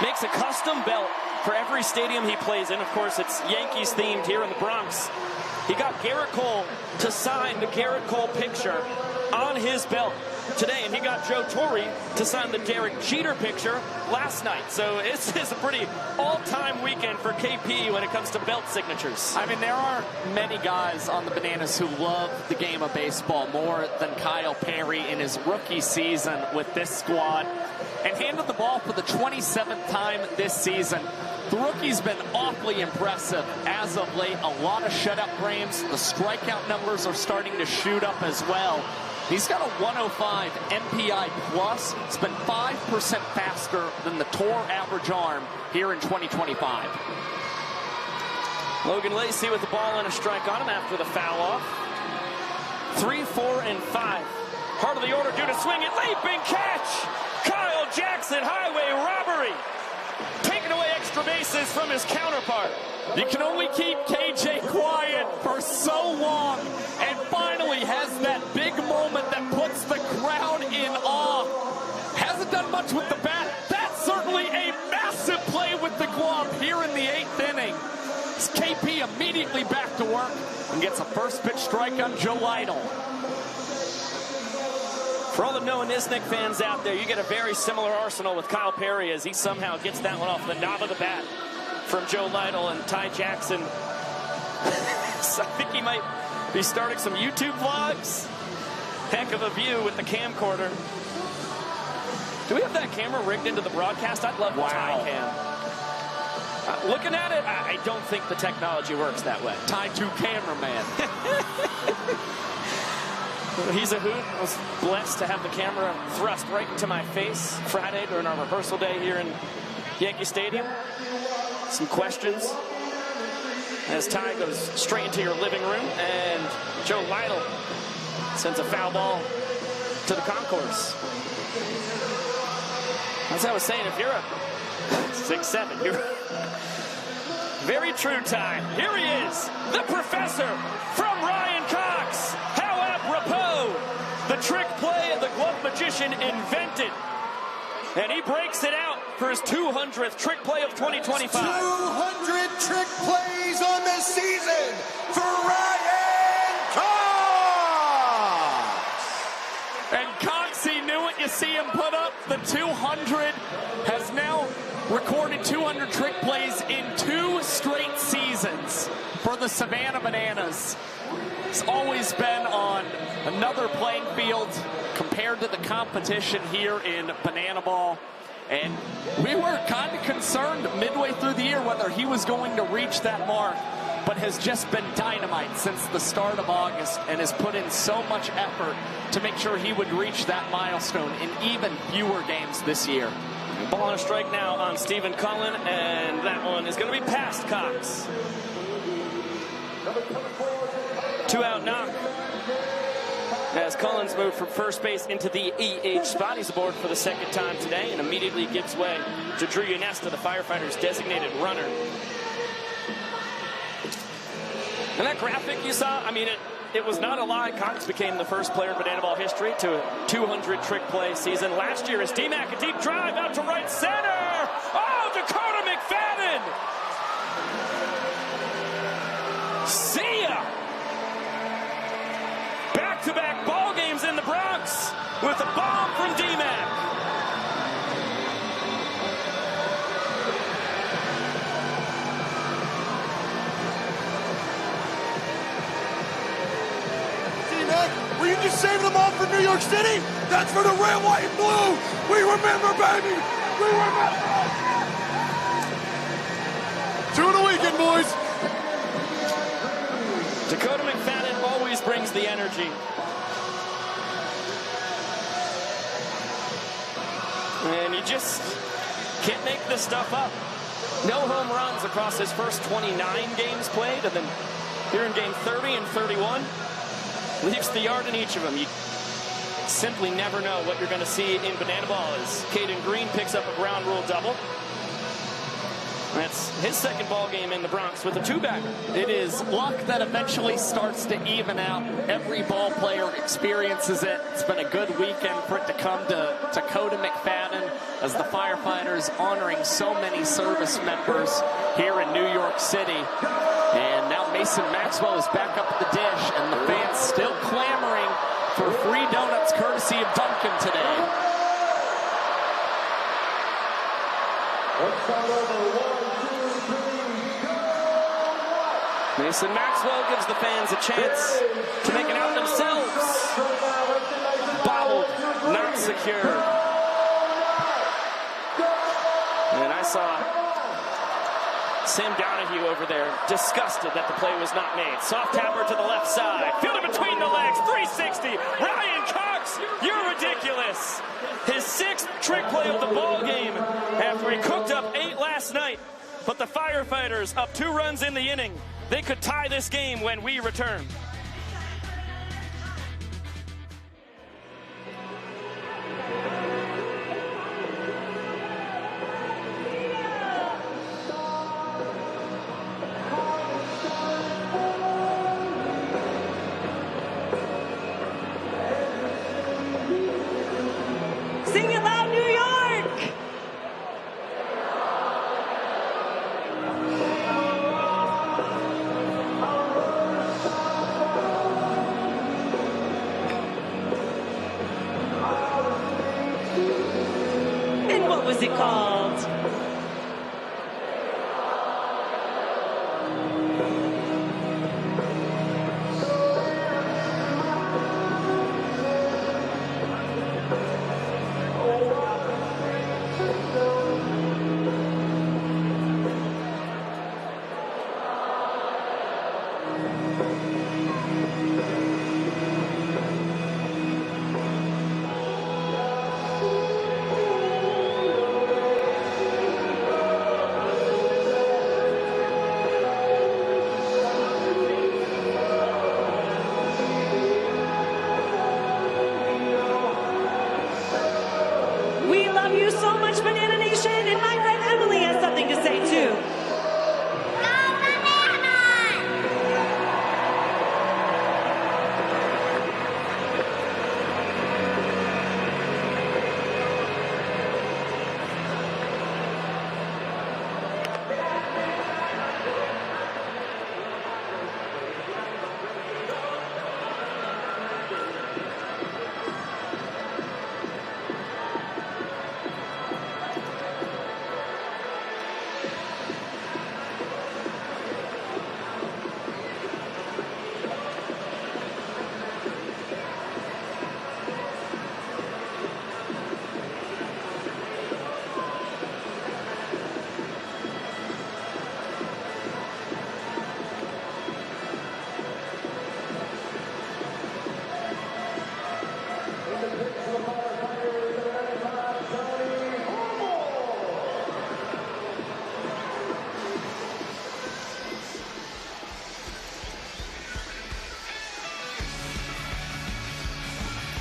makes a custom belt for every stadium he plays in. Of course, it's Yankees themed here in the Bronx. He got Garrett Cole to sign the Garrett Cole picture on his belt today, and he got Joe Torre to sign the Derek Jeter picture last night. So it's a pretty all-time weekend for KP when it comes to belt signatures. I mean, there aren't many guys on the Bananas who love the game of baseball more than Kyle Perry in his rookie season with this squad, and handled the ball for the 27th time this season. The rookie's been awfully impressive as of late. A lot of shutout frames. The strikeout numbers are starting to shoot up as well. He's got a 105 MPI plus. It's been 5% faster than the Tour average arm here in 2025. Logan Lacey with the ball and a strike on him after the foul off. 3, 4, and 5. Heart of the order due to swing it. Leaping catch. Kyle Jackson, highway robbery. Taking away extra bases from his counterpart. You can only keep KJ quiet for so long, and finally has that big moment that puts the crowd in awe. Hasn't done much with the bat. That's certainly a massive play with the glove here in the 8th inning. KP immediately back to work and gets a first pitch strike on Joe Lytle. For all the Noah Nisnik fans out there, you get a very similar arsenal with Kyle Perry as he somehow gets that one off the knob of the bat from Joe Lytle and Ty Jackson. So I think he might be starting some YouTube vlogs. Heck of a view with the camcorder. Do we have that camera rigged into the broadcast? I'd love the Ty cam. Looking at it, I don't think the technology works that way. Ty 2 cameraman. He's a hoot. I was blessed to have the camera thrust right into my face Friday during our rehearsal day here in Yankee Stadium. Some questions as Ty goes straight into your living room, and Joe Lytle sends a foul ball to the concourse. As I was saying, if you're a 6'7", you're very true, Ty. Here he is, the professor from Ryan Cox. How apropos! The trick play the glove magician invented. And he breaks it out for his 200th trick play of 2025. 200 trick plays on the season for Ryan Cox! And Cox, he knew it. You see him put up the 200. Has now recorded 200 trick plays in 2 straight seasons for the Savannah Bananas. He's always been on another playing field compared to the competition here in Bananaball. And we were kind of concerned midway through the year whether he was going to reach that mark, but has just been dynamite since the start of August and has put in so much effort to make sure he would reach that milestone in even fewer games this year. Ball on a strike now on Stephen Cullen, and that one is going to be past Cox. 2-out knock as Collins moved from first base into the EH spot. He's aboard for the second time today and immediately gives way to Drew Yanesta, the Firefighters' designated runner. And that graphic you saw, I mean, it was not a lie. Cox became the first player in Bananaball history to a 200 trick play season. Last year, as D-Mac, a deep drive out to right center. Oh, Dakota McFadden! See ya! Back-to-back ball games in the Bronx with a bomb from D-Mac. D-Mac, were you just saving them all for New York City? That's for the red, white, and blue. We remember, baby. We remember. 2 in a weekend, boys. Dakota McFadden always brings the energy. And you just can't make this stuff up. No home runs across his first 29 games played, and then here in game 30 and 31, leaves the yard in each of them. You simply never know what you're going to see in Bananaball as Caden Green picks up a ground rule double. That's his second ball game in the Bronx with a 2-bagger. It is luck that eventually starts to even out. Every ball player experiences it. It's been a good weekend for it to come to Dakota McFadden. as the Firefighters honoring so many service members here in New York City. And now Mason Maxwell is back up at the dish, and the fans still clamoring for free donuts courtesy of Bunting today. Mason Maxwell gives the fans a chance to make it out themselves. Bobbled, not secured. And I saw Sam Donahue over there, disgusted that the play was not made. Soft tapper to the left side. Fielded between the legs, 360. Ryan Cox, you're ridiculous. His 6th trick play of the ball game after he cooked up 8 last night. But the Firefighters up 2 runs in the inning. They could tie this game when we return. Sing it loud, New York! And what was it called? We love you so much, Banana Nation, and my friend Emily has something to say too.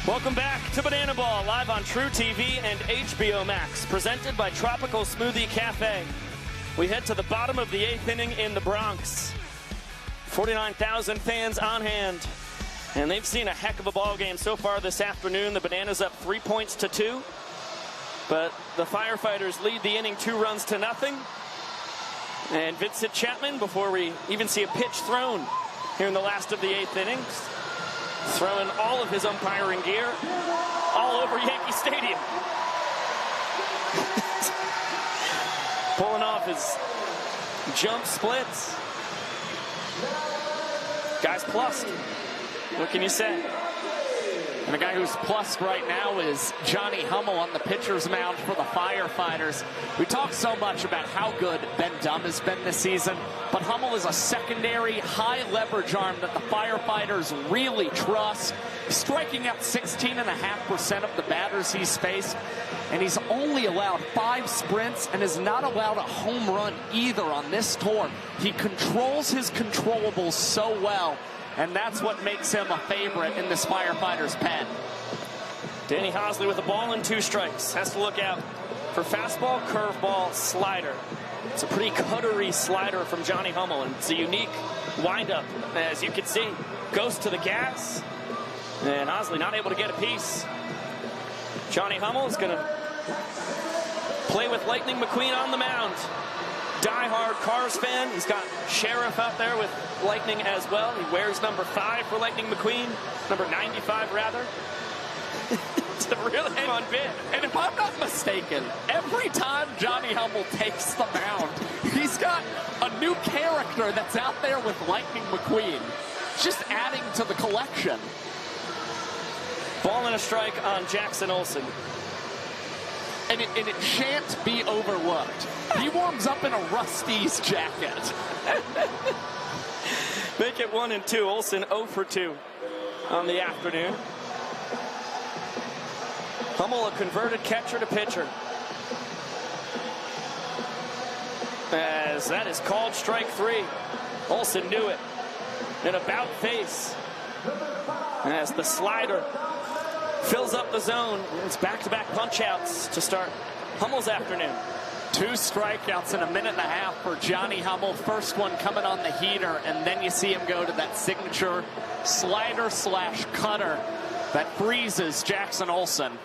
Welcome back to BananaBall, live on TruTV and HBO Max, presented by Tropical Smoothie Cafe. We head to the bottom of the 8th inning in the Bronx. 49,000 fans on hand, and they've seen a heck of a ball game so far this afternoon. The Bananas up 3 points to 2, but the Firefighters lead the inning 2 runs to nothing. And Vincent Chapman, before we even see a pitch thrown here in the last of the 8th innings, throwing all of his umpiring gear all over Yankee Stadium. Pulling off his jump splits. Guy's plussed. What can you say? And the guy who's plussed right now is Johnny Hummel on the pitcher's mound for the Firefighters. We talk so much about how good Ben Dunn has been this season, but Hummel is a secondary, high-leverage arm that the Firefighters really trust, striking out 16.5% of the batters he's faced, and he's only allowed 5 sprints and is not allowed a home run either on this tour. He controls his controllables so well, and that's what makes him a favorite in this Firefighters pen. Danny Hosley with a ball and 2 strikes. Has to look out for fastball, curveball, slider. It's a pretty cuttery slider from Johnny Hummel, and it's a unique windup, as you can see. Goes to the gas, and Hosley not able to get a piece. Johnny Hummel is going to play with Lightning McQueen on the mound. Die-hard Cars fan. He's got Sheriff out there with Lightning as well. He wears number 5 for Lightning McQueen. Number 95, rather. It's a really fun bit. And if I'm not mistaken, every time Johnny Hummel takes the mound, he's got a new character that's out there with Lightning McQueen. Just adding to the collection. Ball and a strike on Jackson Olsen. And it shan't be overlooked. He warms up in a Rusty's jacket. Make it 1-2. Olsen 0 for 2 on the afternoon. Hummel, a converted catcher to pitcher. As that is called strike 3. Olsen knew it. An about face. As the slider fills up the zone. It's back-to-back punch-outs to start Hummel's afternoon. 2 strikeouts in a minute and a half for Johnny Hummel. First one coming on the heater, and then you see him go to that signature slider/cutter that freezes Jackson Olsen.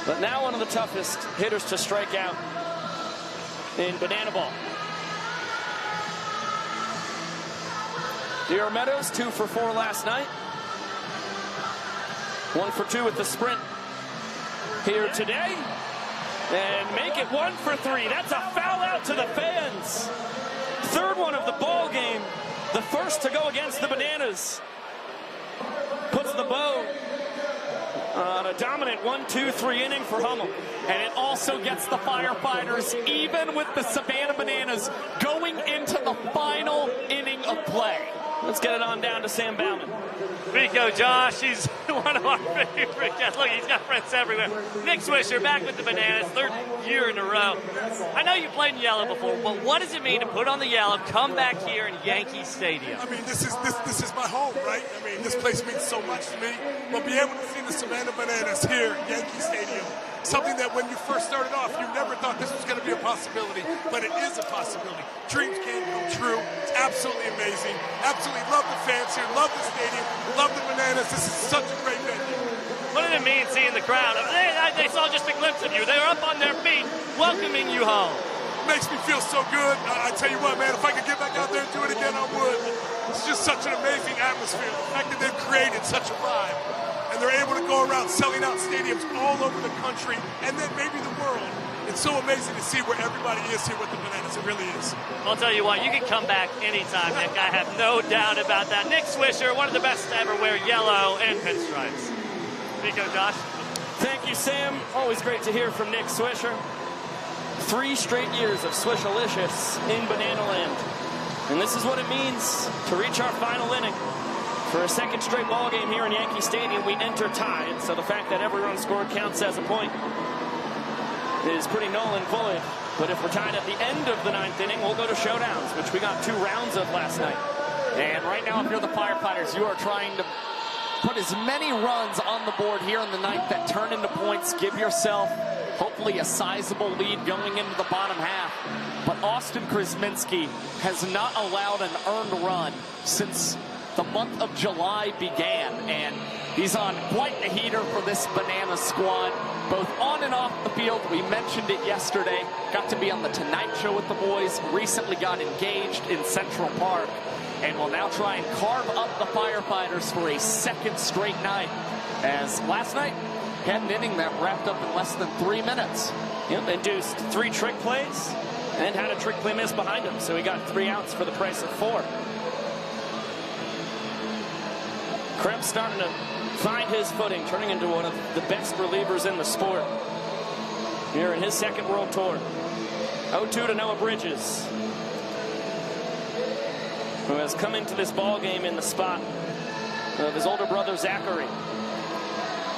But now one of the toughest hitters to strike out in Bananaball. Deer Meadows, 2 for 4 last night. 1 for 2 with the sprint here today. And make it 1 for 3. That's a foul out to the fans. 3rd one of the ball game. The first to go against the Bananas. Puts the bow on a dominant 1-2-3 inning for Hummel. And it also gets the Firefighters even with the Savannah Bananas going into the final inning of play. Let's get it on down to Sam Bauman. Rico Josh, he's one of our favorite guys. Look, he's got friends everywhere. Nick Swisher back with the Bananas, 3rd year in a row. I know you played in yellow before, but what does it mean to put on the yellow, come back here in Yankee Stadium? I mean, this is my home, right? I mean, this place means so much to me. But be able to see the Savannah Bananas here at Yankee Stadium, something that when you first started off, you never thought this was going to be a possibility, but it is a possibility. Dreams can come true. It's absolutely amazing. Absolutely love the fans here, love the stadium, love the Bananas. This is such a great venue. What did it mean seeing the crowd? They saw just a glimpse of you. They were up on their feet, welcoming you home. Makes me feel so good. I tell you what, man, if I could get back out there and do it again, I would. It's just such an amazing atmosphere. The fact that they've created such a vibe, and they're able to go around selling out stadiums all over the country, and then maybe the world. It's so amazing to see where everybody is here with the Bananas. It really is. I'll tell you what, you can come back anytime, Nick. I have no doubt about that. Nick Swisher, one of the best to ever wear yellow and pinstripes. Rico, Josh. Thank you, Sam. Always great to hear from Nick Swisher. 3 straight years of Swishalicious in Banana Land. And this is what it means to reach our final inning. For a 2nd straight ball game here in Yankee Stadium, we enter tied. So the fact that every run scored counts as a point is pretty null and void. But if we're tied at the end of the 9th inning, we'll go to showdowns, which we got 2 rounds of last night. And right now, if you're the Firefighters, you are trying to put as many runs on the board here in the 9th that turn into points. Give yourself, hopefully, a sizable lead going into the bottom half. But Austin Krasminski has not allowed an earned run since the month of July began, and he's on quite the heater for this Banana squad, both on and off the field. We mentioned it yesterday. Got to be on the Tonight Show with the boys. Recently got engaged in Central Park, and will now try and carve up the Firefighters for a 2nd straight night. As last night had an inning that wrapped up in less than 3 minutes. Yep, induced 3 trick plays and had a trick play miss behind him, so he got 3 outs for the price of 4. Krebs starting to find his footing, turning into one of the best relievers in the sport here in his 2nd World Tour. 0-2 to Noah Bridges, who has come into this ball game in the spot of his older brother Zachary.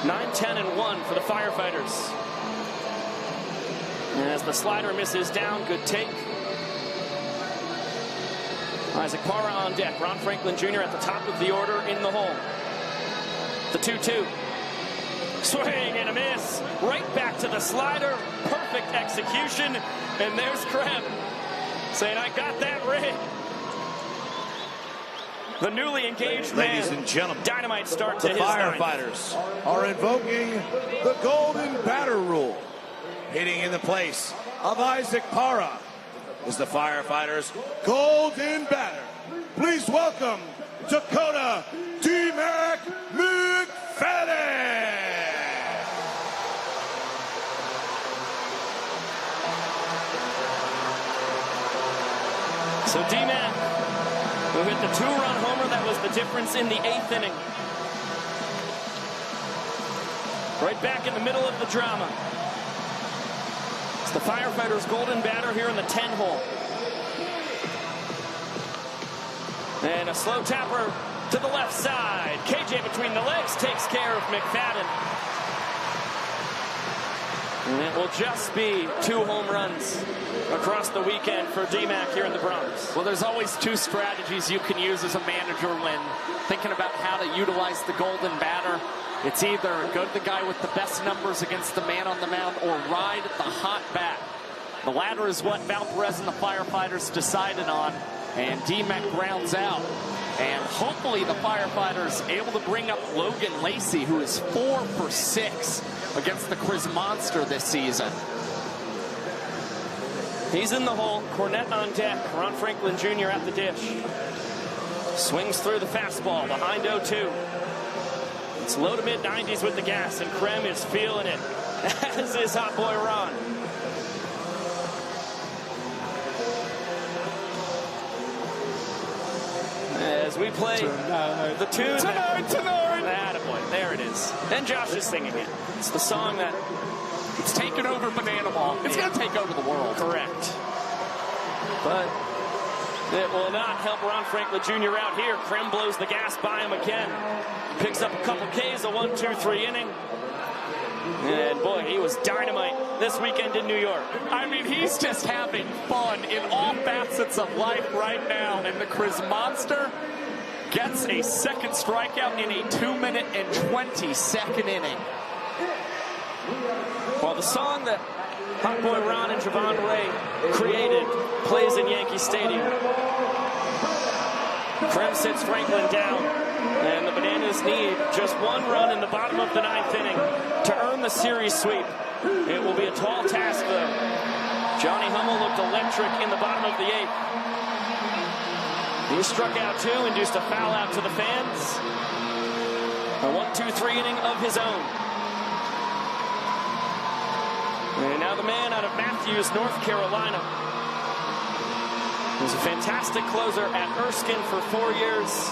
9-10-1 for the Firefighters. And as the slider misses down, good take. Isaac Parra on deck. Ron Franklin Jr. at the top of the order in the hole. The 2-2. Swing and a miss. Right back to the slider. Perfect execution. And there's Krebs saying, I got that rig. The newly engaged man. Ladies and gentlemen, dynamite start to the his Firefighters are invoking the golden batter rule. Hitting in the place of Isaac Para is the Firefighters Golden Batter. Please welcome Dakota D-Mac McFadden. So D-Mac, who hit the 2-run homer that was the difference in the 8th inning. Right back in the middle of the drama. It's the Firefighters Golden Batter here in the 10-hole. And a slow tapper to the left side. KJ between the legs takes care of McFadden. And it will just be 2 home runs across the weekend for D-Mac here in the Bronx. Well, there's always 2 strategies you can use as a manager when thinking about how to utilize the golden batter. It's either go to the guy with the best numbers against the man on the mound or ride the hot bat. The latter is what Val Perez and the Firefighters decided on, and D-Mac grounds out. And hopefully the Firefighters able to bring up Logan Lacey, who is 4 for 6 against the Chris Monster this season. He's in the hole. Cornette on deck. Ron Franklin Jr. at the dish. Swings through the fastball behind 0-2. It's low to mid-90s with the gas, and Krem is feeling it, as is hot boy Ron. As we play the tune. Tonight. Attaboy, there it is. And Josh is singing it. It's the song that... It's taken over Bananaball. It's going to take over the world. Correct. But it will not help Ron Franklin Jr. out here. Krem blows the gas by him again. Picks up a couple Ks, a 1-2-3 inning. And boy, he was dynamite this weekend in New York. I mean, he's just having fun in all facets of life right now. And the Chris Monster gets a second strikeout in a 2-minute and 20-second inning. Well, the song that Hot Boy Ron and Javon Ray created plays in Yankee Stadium. Krem sits Franklin down, and the Bananas need just 1 run in the bottom of the 9th inning to earn the series sweep. It will be a tall task, though. Johnny Hummel looked electric in the bottom of the 8th. He struck out 2, induced a foul out to the fans. A 1-2-3 inning of his own. And now the man out of Matthews, North Carolina. He was a fantastic closer at Erskine for 4 years.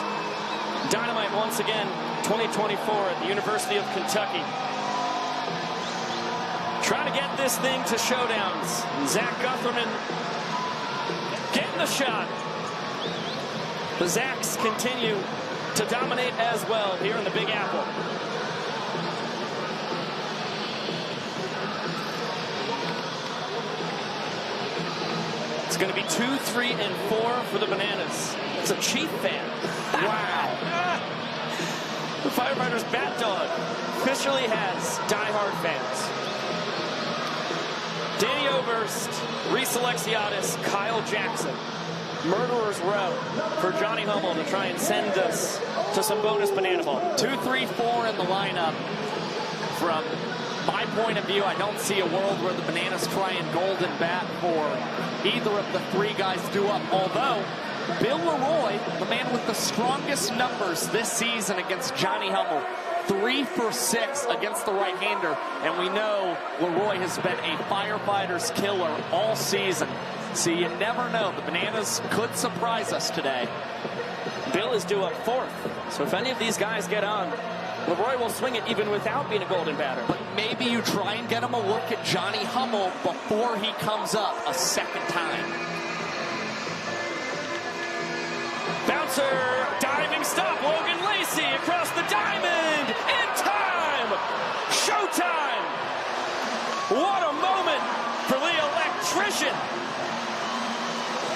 Dynamite once again, 2024 at the University of Kentucky. Trying to get this thing to showdowns. Zach Gutherman getting the shot. The Zacks continue to dominate as well here in the Big Apple. It's going to be 2, 3, and 4 for the Bananas. It's a Chief fan. Wow. The Firefighters Bat Dog officially has diehard fans. Danny Oberst, Reese Alexiadis, Kyle Jackson. Murderer's Row for Johnny Hummel to try and send us to some bonus banana ball. 2, 3, 4 in the lineup. From my point of view, I don't see a world where the Bananas try and golden bat for either of the 3 guys due up. Although, Bill Leroy, the man with the strongest numbers this season against Johnny Hummel, 3 for 6 against the right-hander. And we know Leroy has been a Firefighters killer all season. So you never know. The Bananas could surprise us today. Bill is due up 4th. So if any of these guys get on, Leroy will swing it even without being a golden batter. But maybe you try and get him a look at Johnny Hummel before he comes up a second time. Bouncer, diving stop, Logan Lacey across the diamond, in time, showtime. What a moment for the electrician.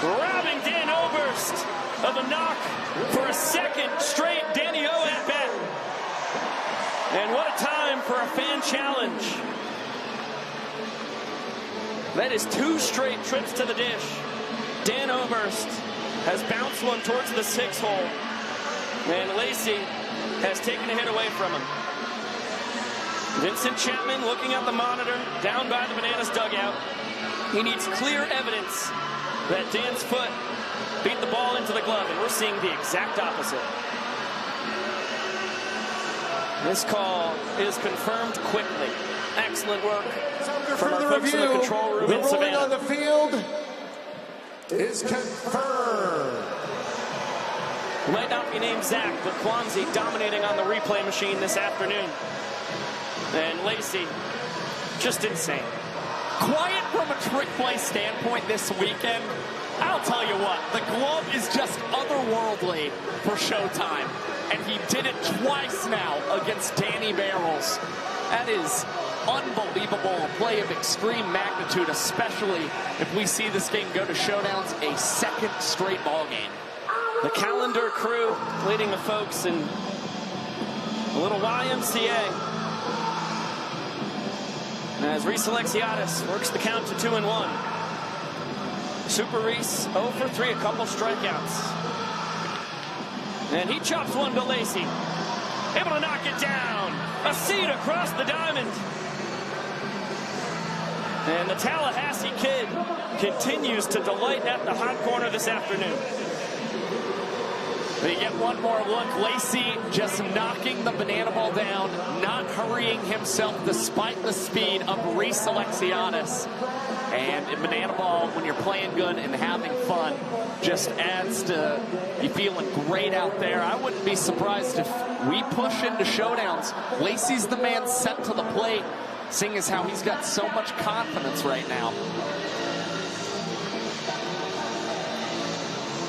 Robbing Dan Oberst of a knock for a second straight Danny O at bat. And what a time for a fan challenge. That is 2 straight trips to the dish. Dan Oberst has bounced one towards the 6th hole. And Lacey has taken a hit away from him. Vincent Chapman looking at the monitor down by the Bananas dugout. He needs clear evidence that Dan's foot beat the ball into the glove, and we're seeing the exact opposite. This call is confirmed quickly. Excellent work from our folks in the control room in Savannah. On the field is confirmed. He might not be named Zach, but Kwanzi dominating on the replay machine this afternoon. And Lacey, just insane. Quiet from a trick play standpoint this weekend. I'll tell you what, the glove is just otherworldly for Showtime. And he did it twice now against Danny Barrels. That is unbelievable. A play of extreme magnitude, especially if we see this game go to showdowns a second straight ball game. The calendar crew leading the folks in a little YMCA. As Reese Alexiadis works the count to 2-1. Super Reese 0 for 3, a couple strikeouts. And he chops one to Lacey. Able to knock it down. A seed across the diamond. And the Tallahassee kid continues to delight at the hot corner this afternoon. They get one more look. Lacey just knocking the banana ball down, not hurrying himself despite the speed of Reese Alexiadis. And in banana ball, when you're playing good and having fun, just adds to you feeling great out there. I wouldn't be surprised if we push into showdowns. Lacey's the man sent to the plate, seeing as how he's got so much confidence right now.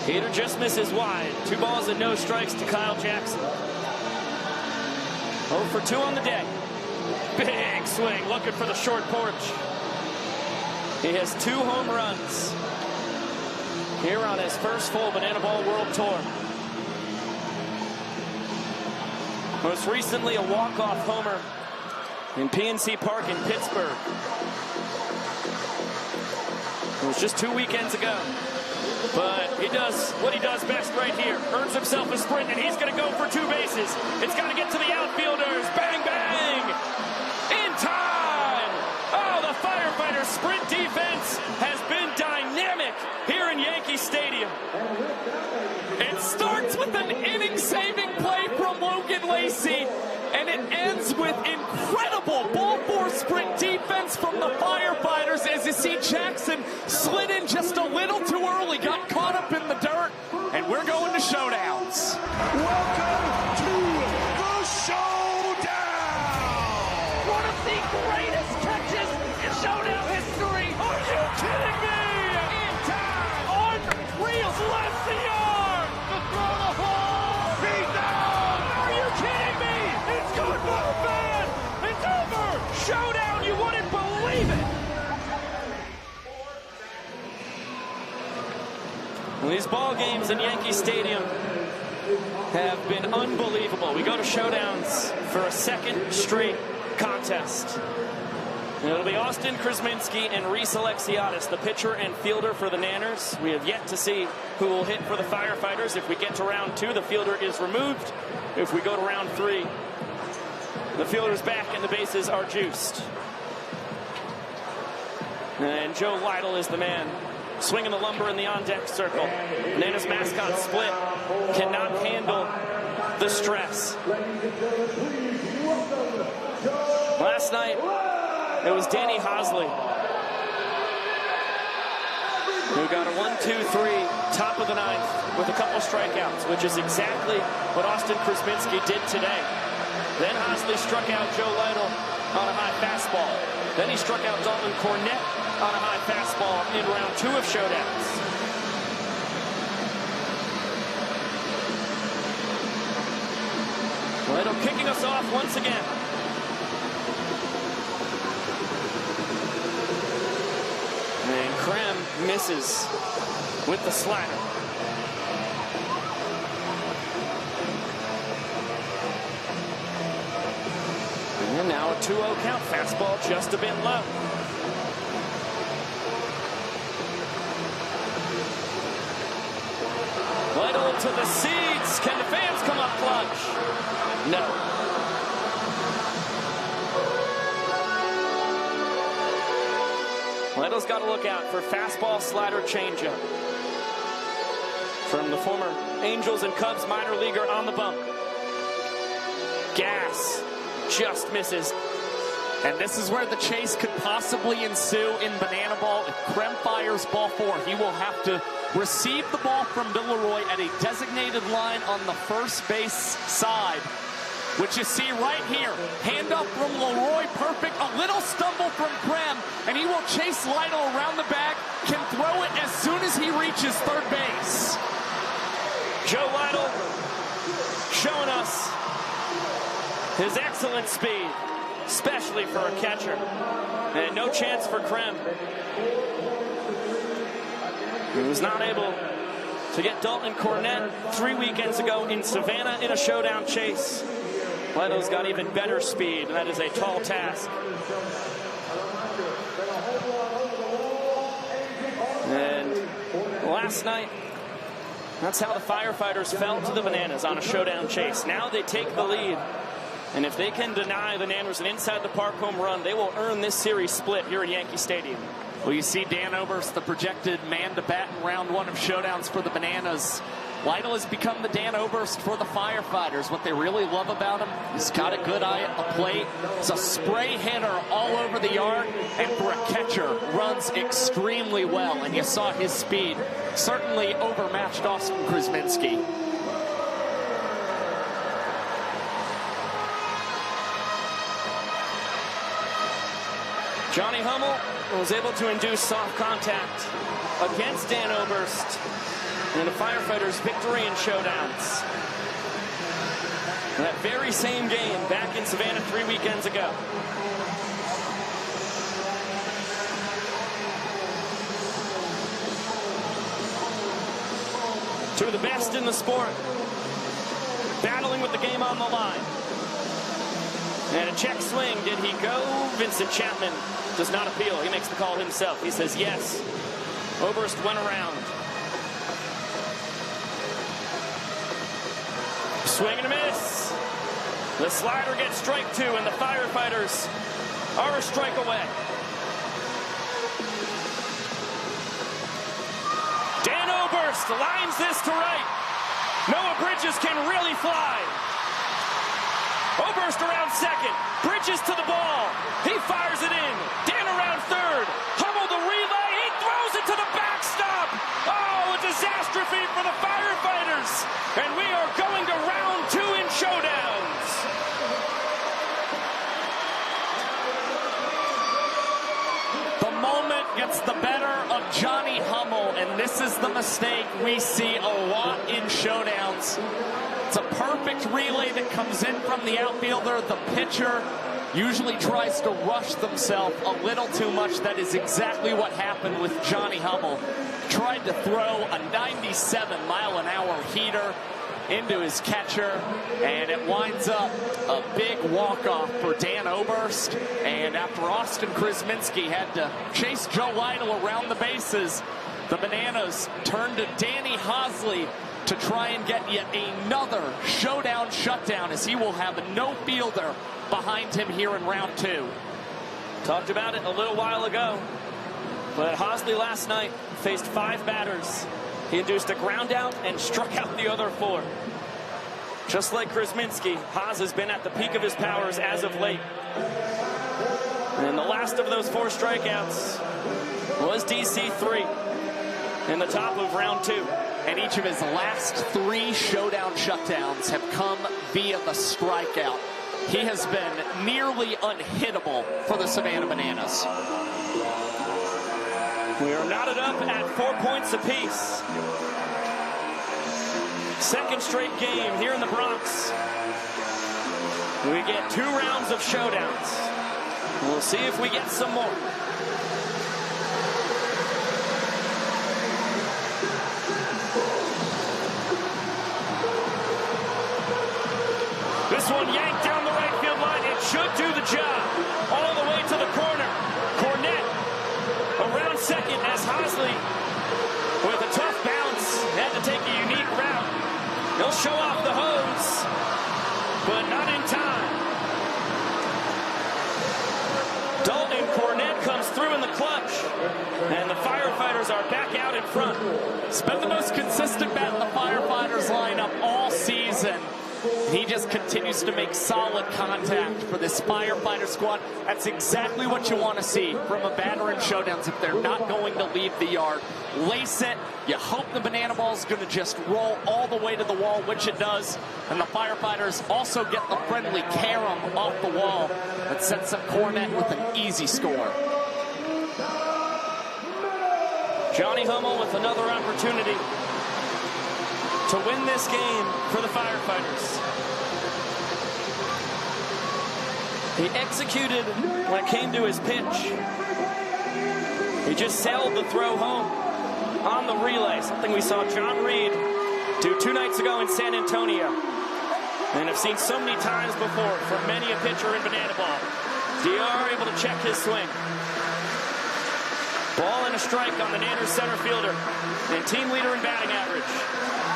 Peter just misses wide. 2 balls and no strikes to Kyle Jackson. 0 for 2 on the day. Big swing, looking for the short porch. He has 2 home runs here on his first full Banana Ball World Tour. Most recently, a walk-off homer in PNC Park in Pittsburgh. It was just 2 weekends ago. But he does what he does best right here. Earns himself a sprint, and he's going to go for 2 bases. It's got to get to the outfielders. Bang, bang! In time! Oh, the Firefighters sprint defense has been dynamic here in Yankee Stadium. It starts with an inning-saving play from Logan Lacey, and it ends with incredible ball 4 sprint defense from the Firefighters as you see Jackson slid in just a little too early, got caught up in the dirt, and we're going to showdowns. Welcome to the showdown! One of the greatest catches in showdown history! Are you kidding me? In time! Unreal! Left the arm! To throw the ball! He's down! Are you kidding me? It's good for the fan! It's over! Showdown! You wouldn't believe it! Well, these ball games in Yankee Stadium have been unbelievable. We go to showdowns for a second straight contest. And it'll be Austin Krasminski and Reese Alexiadis, the pitcher and fielder for the Nanners. We have yet to see who will hit for the Firefighters. If we get to round 2, the fielder is removed. If we go to round 3, the fielder's back and the bases are juiced. And Joe Lytle is the man swinging the lumber in the on-deck circle. Nana's mascot Split cannot handle the stress. Last night, it was Danny Hosley who got a 1-2-3, top of the 9th with a couple strikeouts, which is exactly what Austin Krasminski did today. Then Hosley struck out Joe Lytle on a high fastball. Then he struck out Dalton Cornett on a high fastball in round 2 of showdowns. Lytle kicking us off once again. And Krem misses with the slider. And now a 2-0 count. Fastball just a bit low. Lytle to the seats. Can the fans come up clutch? No. Leto's got to look out for fastball, slider, changeup. From the former Angels and Cubs minor leaguer on the bump. Gas just misses. And this is where the chase could possibly ensue in Bananaball. If Krem fires ball 4, he will have to receive the ball from Villeroy at a designated line on the first base side, which you see right here. Hand up from Leroy, perfect. A little stumble from Krem, and he will chase Lytle around the bag, can throw it as soon as he reaches third base. Joe Lytle showing us his excellent speed, especially for a catcher. And no chance for Krem. He was not able to get Dalton Cornette 3 weekends ago in Savannah in a showdown chase. Leto's got even better speed, and that is a tall task. And last night, that's how the Firefighters fell to the Bananas on a showdown chase. Now they take the lead. And if they can deny the Nanners an inside-the-park home run, they will earn this series split here at Yankee Stadium. Well, you see Dan Oberst, the projected man to bat in round 1 of showdowns for the Bananas. Lytle has become the Dan Oberst for the Firefighters. What they really love about him, he's got a good eye at the plate. He's a spray hitter all over the yard, and for a catcher, runs extremely well. And you saw his speed certainly overmatched Austin Krasminski. Johnny Hummel was able to induce soft contact against Dan Oberst in the Firefighters' victory in showdowns. That very same game back in Savannah 3 weekends ago. Two of the best in the sport, battling with the game on the line. And a check swing, did he go? Vincent Chapman does not appeal. He makes the call himself. He says yes. Oberst went around. Swing and a miss. The slider gets strike 2, and the Firefighters are a strike away. Dan Oberst lines this to right. Noah Bridges can really fly. Oberst around second. Bridges to the ball. He fires it in. Dan around third. Hummel the relay. He throws it to the backstop. Oh, a disastrophe for the Firefighters. And we are going to round 2 in showdowns. The moment gets the better of Johnny Hummel, and this is the mistake we see a lot in showdowns. It's a perfect relay that comes in from the outfielder. The pitcher usually tries to rush themselves a little too much. That is exactly what happened with Johnny Hummel. Tried to throw a 97-mile-an-hour heater into his catcher, and it winds up a big walk-off for Dan Oberst. And after Austin Krasminski had to chase Joe Lytle around the bases, the Bananas turned to Danny Hosley to try and get yet another showdown shutdown, as he will have no fielder behind him here in round 2. Talked about it a little while ago, but Hosley last night faced 5 batters. He induced a ground out and struck out the other 4. Just like Krasminski, Haas has been at the peak of his powers as of late. And the last of those 4 strikeouts was DC3 in the top of round 2. And each of his last 3 showdown shutdowns have come via the strikeout. He has been nearly unhittable for the Savannah Bananas. We are knotted up at 4 points apiece. Second straight game here in the Bronx. We get 2 rounds of showdowns. We'll see if we get some more. This one yanked down the right field line. It should do the job. All the way to the corner. Cornette around second as Hosley, with a tough bounce, had to take a unique route. He'll show off the hose, but not in time. Dalton Cornette comes through in the clutch. And the Firefighters are back out in front. It's been the most consistent bat in the Firefighters lineup all season. He just continues to make solid contact for this Firefighter squad. That's exactly what you want to see from a batter in showdowns if they're not going to leave the yard. Lace it. You hope the banana ball is going to just roll all the way to the wall, which it does. And the Firefighters also get the friendly carom off the wall that sets up Cornette with an easy score. Johnny Hummel with another opportunity to win this game for the Firefighters. He executed when it came to his pitch. He just sailed the throw home on the relay, something we saw John Reed do 2 nights ago in San Antonio, and have seen so many times before from many a pitcher in banana ball. DR able to check his swing. Ball and a strike on the Nanners center fielder and team leader in batting average.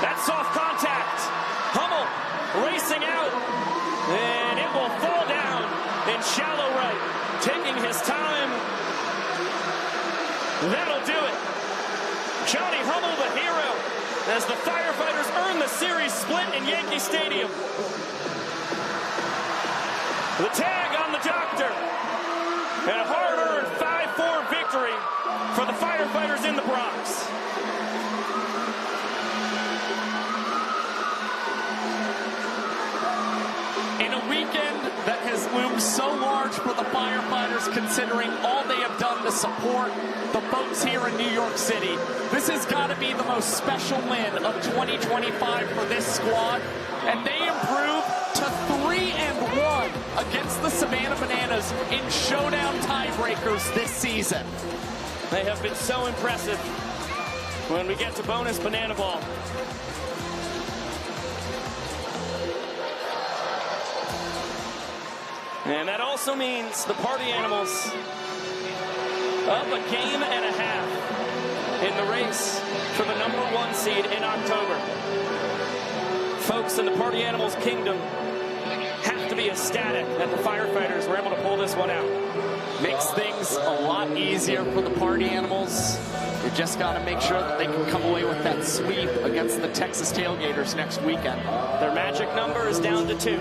That's soft contact. Hummel racing out, and it will fall down in shallow right. Taking his time. That'll do it. Johnny Hummel, the hero, as the Firefighters earn the series split in Yankee Stadium. The tag on the doctor, and a hard-earned 5-4 victory for the Firefighters in the Bronx. In a weekend that has loomed so large for the Firefighters, considering all they have done to support the folks here in New York City, this has got to be the most special win of 2025 for this squad, and they improve to 3-1 against the Savannah Bananas in showdown tiebreakers this season. They have been so impressive when we get to bonus banana ball. And that also means the Party Animals up a game and a half in the race for the #1 seed in October. Folks in the Party Animals kingdom have to be ecstatic that the Firefighters were able to pull this one out. Makes things a lot easier for the Party Animals. You just got to make sure that they can come away with that sweep against the Texas Tailgaters next weekend. Their magic number is down to 2.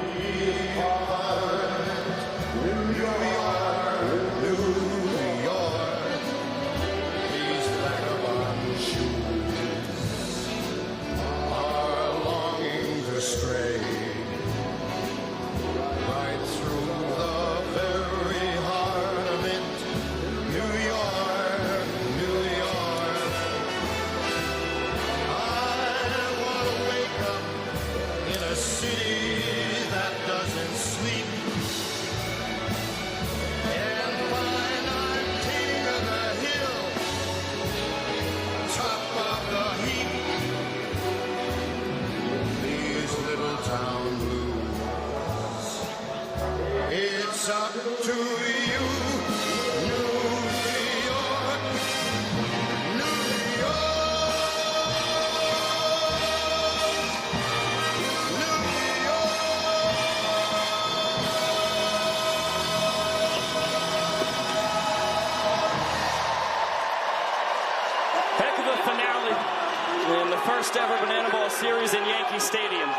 First ever Banana Ball series in Yankee Stadium.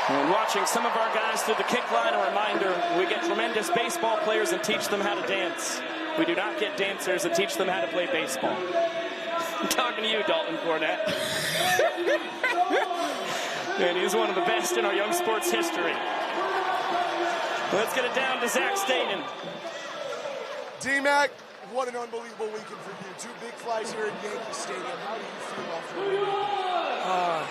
And watching some of our guys through the kick line, a reminder, we get tremendous baseball players and teach them how to dance. We do not get dancers and teach them how to play baseball. I'm talking to you, Dalton Cornette. And he's one of the best in our young sports history. Let's get it down to Zach Staten. D-Mac, what an unbelievable weekend for you. 2 big flies here at Yankee Stadium. How do you feel after the weekend?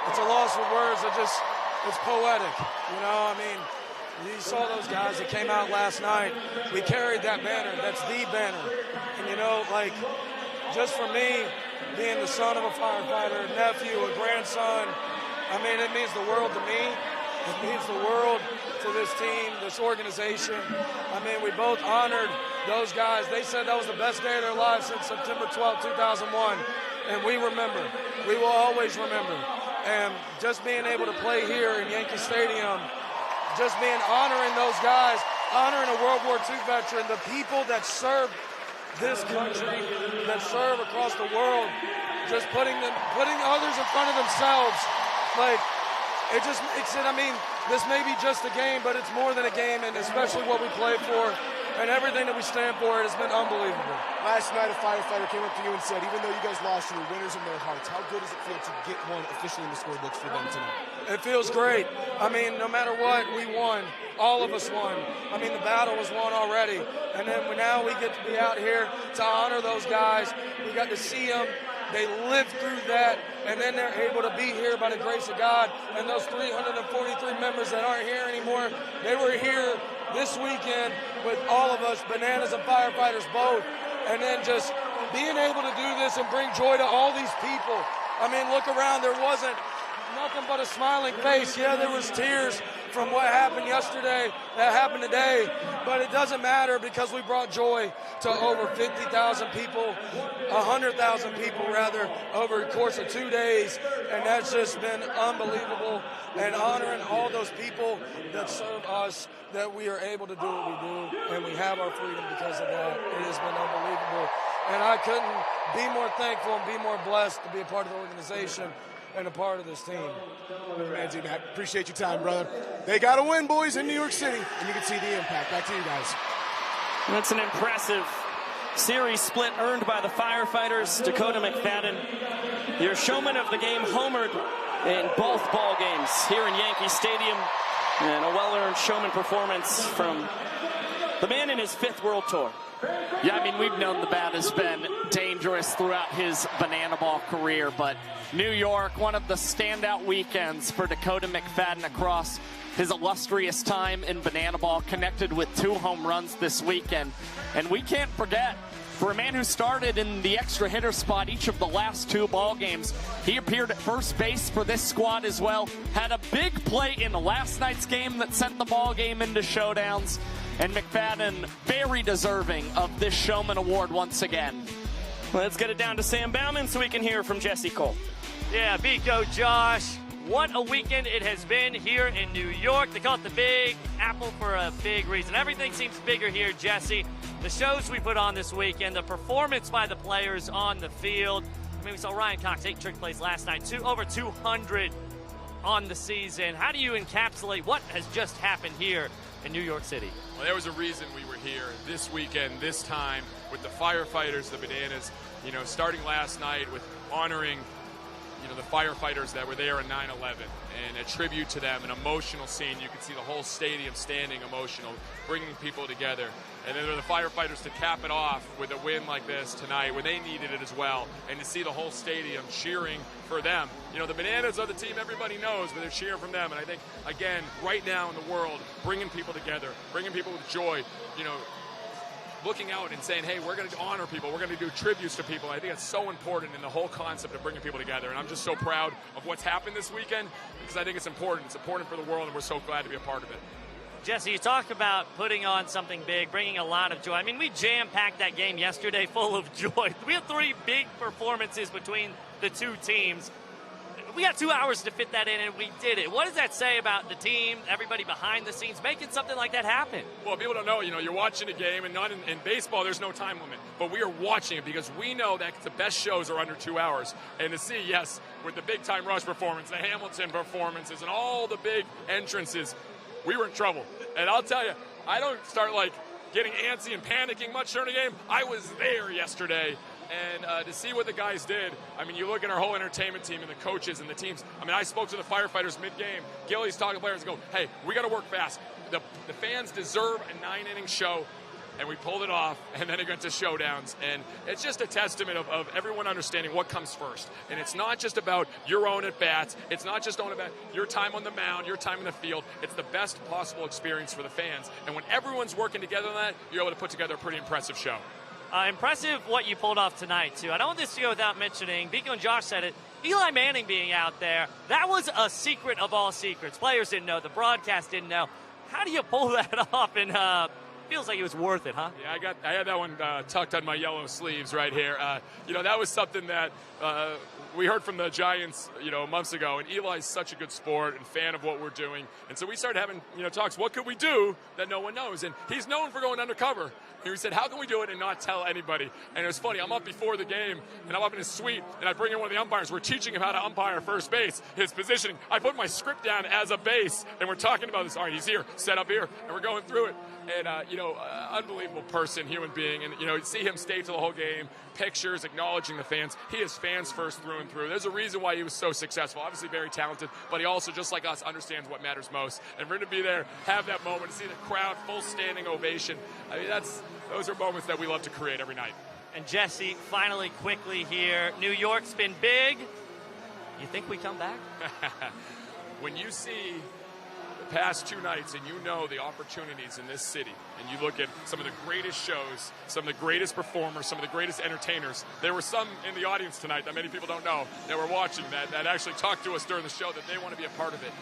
It's a loss for words. It's poetic. You know, I mean, you saw those guys that came out last night. We carried that banner. That's the banner. And, you know, like, just for me, being the son of a firefighter, a nephew, a grandson, I mean, it means the world to me. It means the world to this team, this organization. I mean, we both honored those guys. They said that was the best day of their lives since September 12, 2001. And we remember. We will always remember. And just being able to play here in Yankee Stadium, just being honoring those guys honoring a World War II veteran, the people that served this country, that serve across the world, just putting others in front of themselves. Like, I mean, this may be just a game, but it's more than a game, and especially what we play for and everything that we stand for, it has been unbelievable. Last night, a firefighter came up to you and said, even though you guys lost, you were winners in their hearts. How good does it feel to get one officially in the scorebooks for them tonight? It feels great. I mean, no matter what, we won. All of us won. I mean, the battle was won already. And then now we get to be out here to honor those guys. We got to see them. They lived through that, and then they're able to be here by the grace of God. And those 343 members that aren't here anymore, they were here this weekend with all of us, Bananas and Firefighters both. And then just being able to do this and bring joy to all these people. I mean, look around. There wasn't nothing but a smiling face. Yeah, there was tears from what happened yesterday that happened today, but it doesn't matter because we brought joy to over 50,000 people, 100,000 people rather, over the course of 2 days, and that's just been unbelievable. And honoring all those people that serve us, that we are able to do what we do, and we have our freedom because of that. It has been unbelievable, and I couldn't be more thankful and be more blessed to be a part of the organization and a part of this team. Man, T-Mac, appreciate your time, brother. They got to win, boys, in New York City, and you can see the impact. Back to you guys. That's an impressive series split earned by the Firefighters. Dakota McFadden, your showman of the game, homered in both ball games here in Yankee Stadium, and a well-earned showman performance from the man in his 5th World Tour. Yeah, I mean, we've known the bat has been dangerous throughout his banana ball career, but New York, one of the standout weekends for Dakota McFadden across his illustrious time in banana ball, connected with 2 home runs this weekend. And we can't forget, for a man who started in the extra hitter spot each of the last 2 ball games, he appeared at first base for this squad as well, had a big play in last night's game that sent the ball game into showdowns. And McFadden, very deserving of this Showman Award once again. Let's get it down to Sam Bauman so we can hear from Jesse Cole. Yeah, Biko, Josh, what a weekend it has been here in New York. They call it the Big Apple for a big reason. Everything seems bigger here, Jesse. The shows we put on this weekend, the performance by the players on the field. I mean, we saw Ryan Cox 8 trick plays last night, over 200 on the season. How do you encapsulate what has just happened here in New York City? Well, there was a reason we were here this weekend, this time, with the Firefighters, the Bananas, starting last night with honoring, the firefighters that were there in 9/11, and a tribute to them, an emotional scene. You could see the whole stadium standing emotional, bringing people together. And then there were the Firefighters to cap it off with a win like this tonight when they needed it as well, and to see the whole stadium cheering for them. The Bananas are the team everybody knows, but they're cheering from them. And I think, again, right now in the world, bringing people together, bringing people with joy, looking out and saying, hey, we're going to honor people, we're going to do tributes to people. I think it's so important in the whole concept of bringing people together. And I'm just so proud of what's happened this weekend, because I think it's important. It's important for the world, and we're so glad to be a part of it. Jesse, you talk about putting on something big, bringing a lot of joy. I mean, we jam-packed that game yesterday full of joy. We had 3 big performances between the 2 teams. We got 2 hours to fit that in, and we did it. What does that say about the team, everybody behind the scenes, making something like that happen? Well, people don't know, you're watching a game, and not in baseball, there's no time limit. But we are watching it because we know that the best shows are under 2 hours. And to see, yes, with the big-time Rush performance, the Hamilton performances, and all the big entrances, we were in trouble. And I'll tell you, I don't start, getting antsy and panicking much during the game. I was there yesterday. And to see what the guys did, I mean, you look at our whole entertainment team and the coaches and the teams. I mean, I spoke to the Firefighters mid-game. Gilly's talking to players and go, hey, we got to work fast. The fans deserve a 9-inning show, and we pulled it off, and then it got to showdowns. And it's just a testament of everyone understanding what comes first. And it's not just about your own at-bats. It's not just about your time on the mound, your time in the field. It's the best possible experience for the fans. And when everyone's working together on that, you're able to put together a pretty impressive show. Impressive what you pulled off tonight, too. I don't want this to go without mentioning, Biko and Josh said it, Eli Manning being out there, that was a secret of all secrets. Players didn't know, the broadcast didn't know. How do you pull that off? And feels like it was worth it, huh? Yeah, I had that one tucked on my yellow sleeves right here. That was something that we heard from the Giants, months ago, and Eli's such a good sport and fan of what we're doing. And so we started having, talks. What could we do that no one knows? And he's known for going undercover. And we said, how can we do it and not tell anybody? And it was funny. I'm up before the game, and I'm up in his suite, and I bring in one of the umpires. We're teaching him how to umpire first base, his positioning. I put my script down as a base, and we're talking about this. All right, he's here, set up here, and we're going through it. And, unbelievable person, human being. And, see him stay to the whole game, pictures, acknowledging the fans. He is fans first through and through. There's a reason why he was so successful. Obviously very talented, but he also, just like us, understands what matters most. And for him to be there, have that moment, to see the crowd, full standing ovation. I mean, those are moments that we love to create every night. And Jesse, finally, quickly here, New York's been big. You think we come back? When you see the past 2 nights and you know the opportunities in this city, and you look at some of the greatest shows, some of the greatest performers, some of the greatest entertainers, there were some in the audience tonight that many people don't know that were watching that actually talked to us during the show that they want to be a part of it.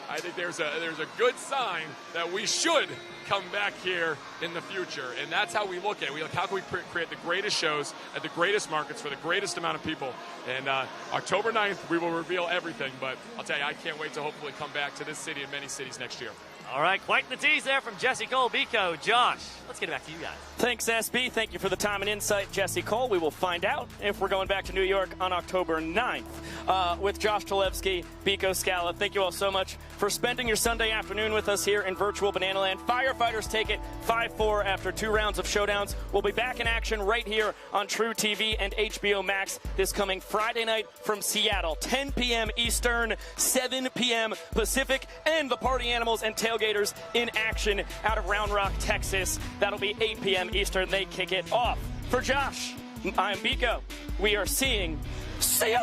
I think there's a good sign that we should come back here in the future, and that's how we look at it. We look, how can we create the greatest shows at the greatest markets for the greatest amount of people? And October 9th, we will reveal everything, but I'll tell you, I can't wait to hopefully come back to this city and many cities next year. All right, quite the tease there from Jesse Cole, Biko, Josh. Let's get it back to you guys. Thanks, SB. Thank you for the time and insight, Jesse Cole. We will find out if we're going back to New York on October 9th with Josh Talevsky, Biko Scala. Thank you all so much for spending your Sunday afternoon with us here in virtual Banana Land. Firefighters take it 5-4 after 2 rounds of showdowns. We'll be back in action right here on TruTV and HBO Max this coming Friday night from Seattle, 10 p.m. Eastern, 7 p.m. Pacific, and the Party Animals and Tailgaters in action out of Round Rock, Texas. That'll be 8 p.m. Eastern. They kick it off. For Josh, I'm Biko. We are seeing. See you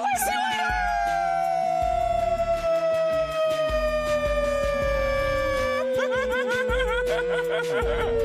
later!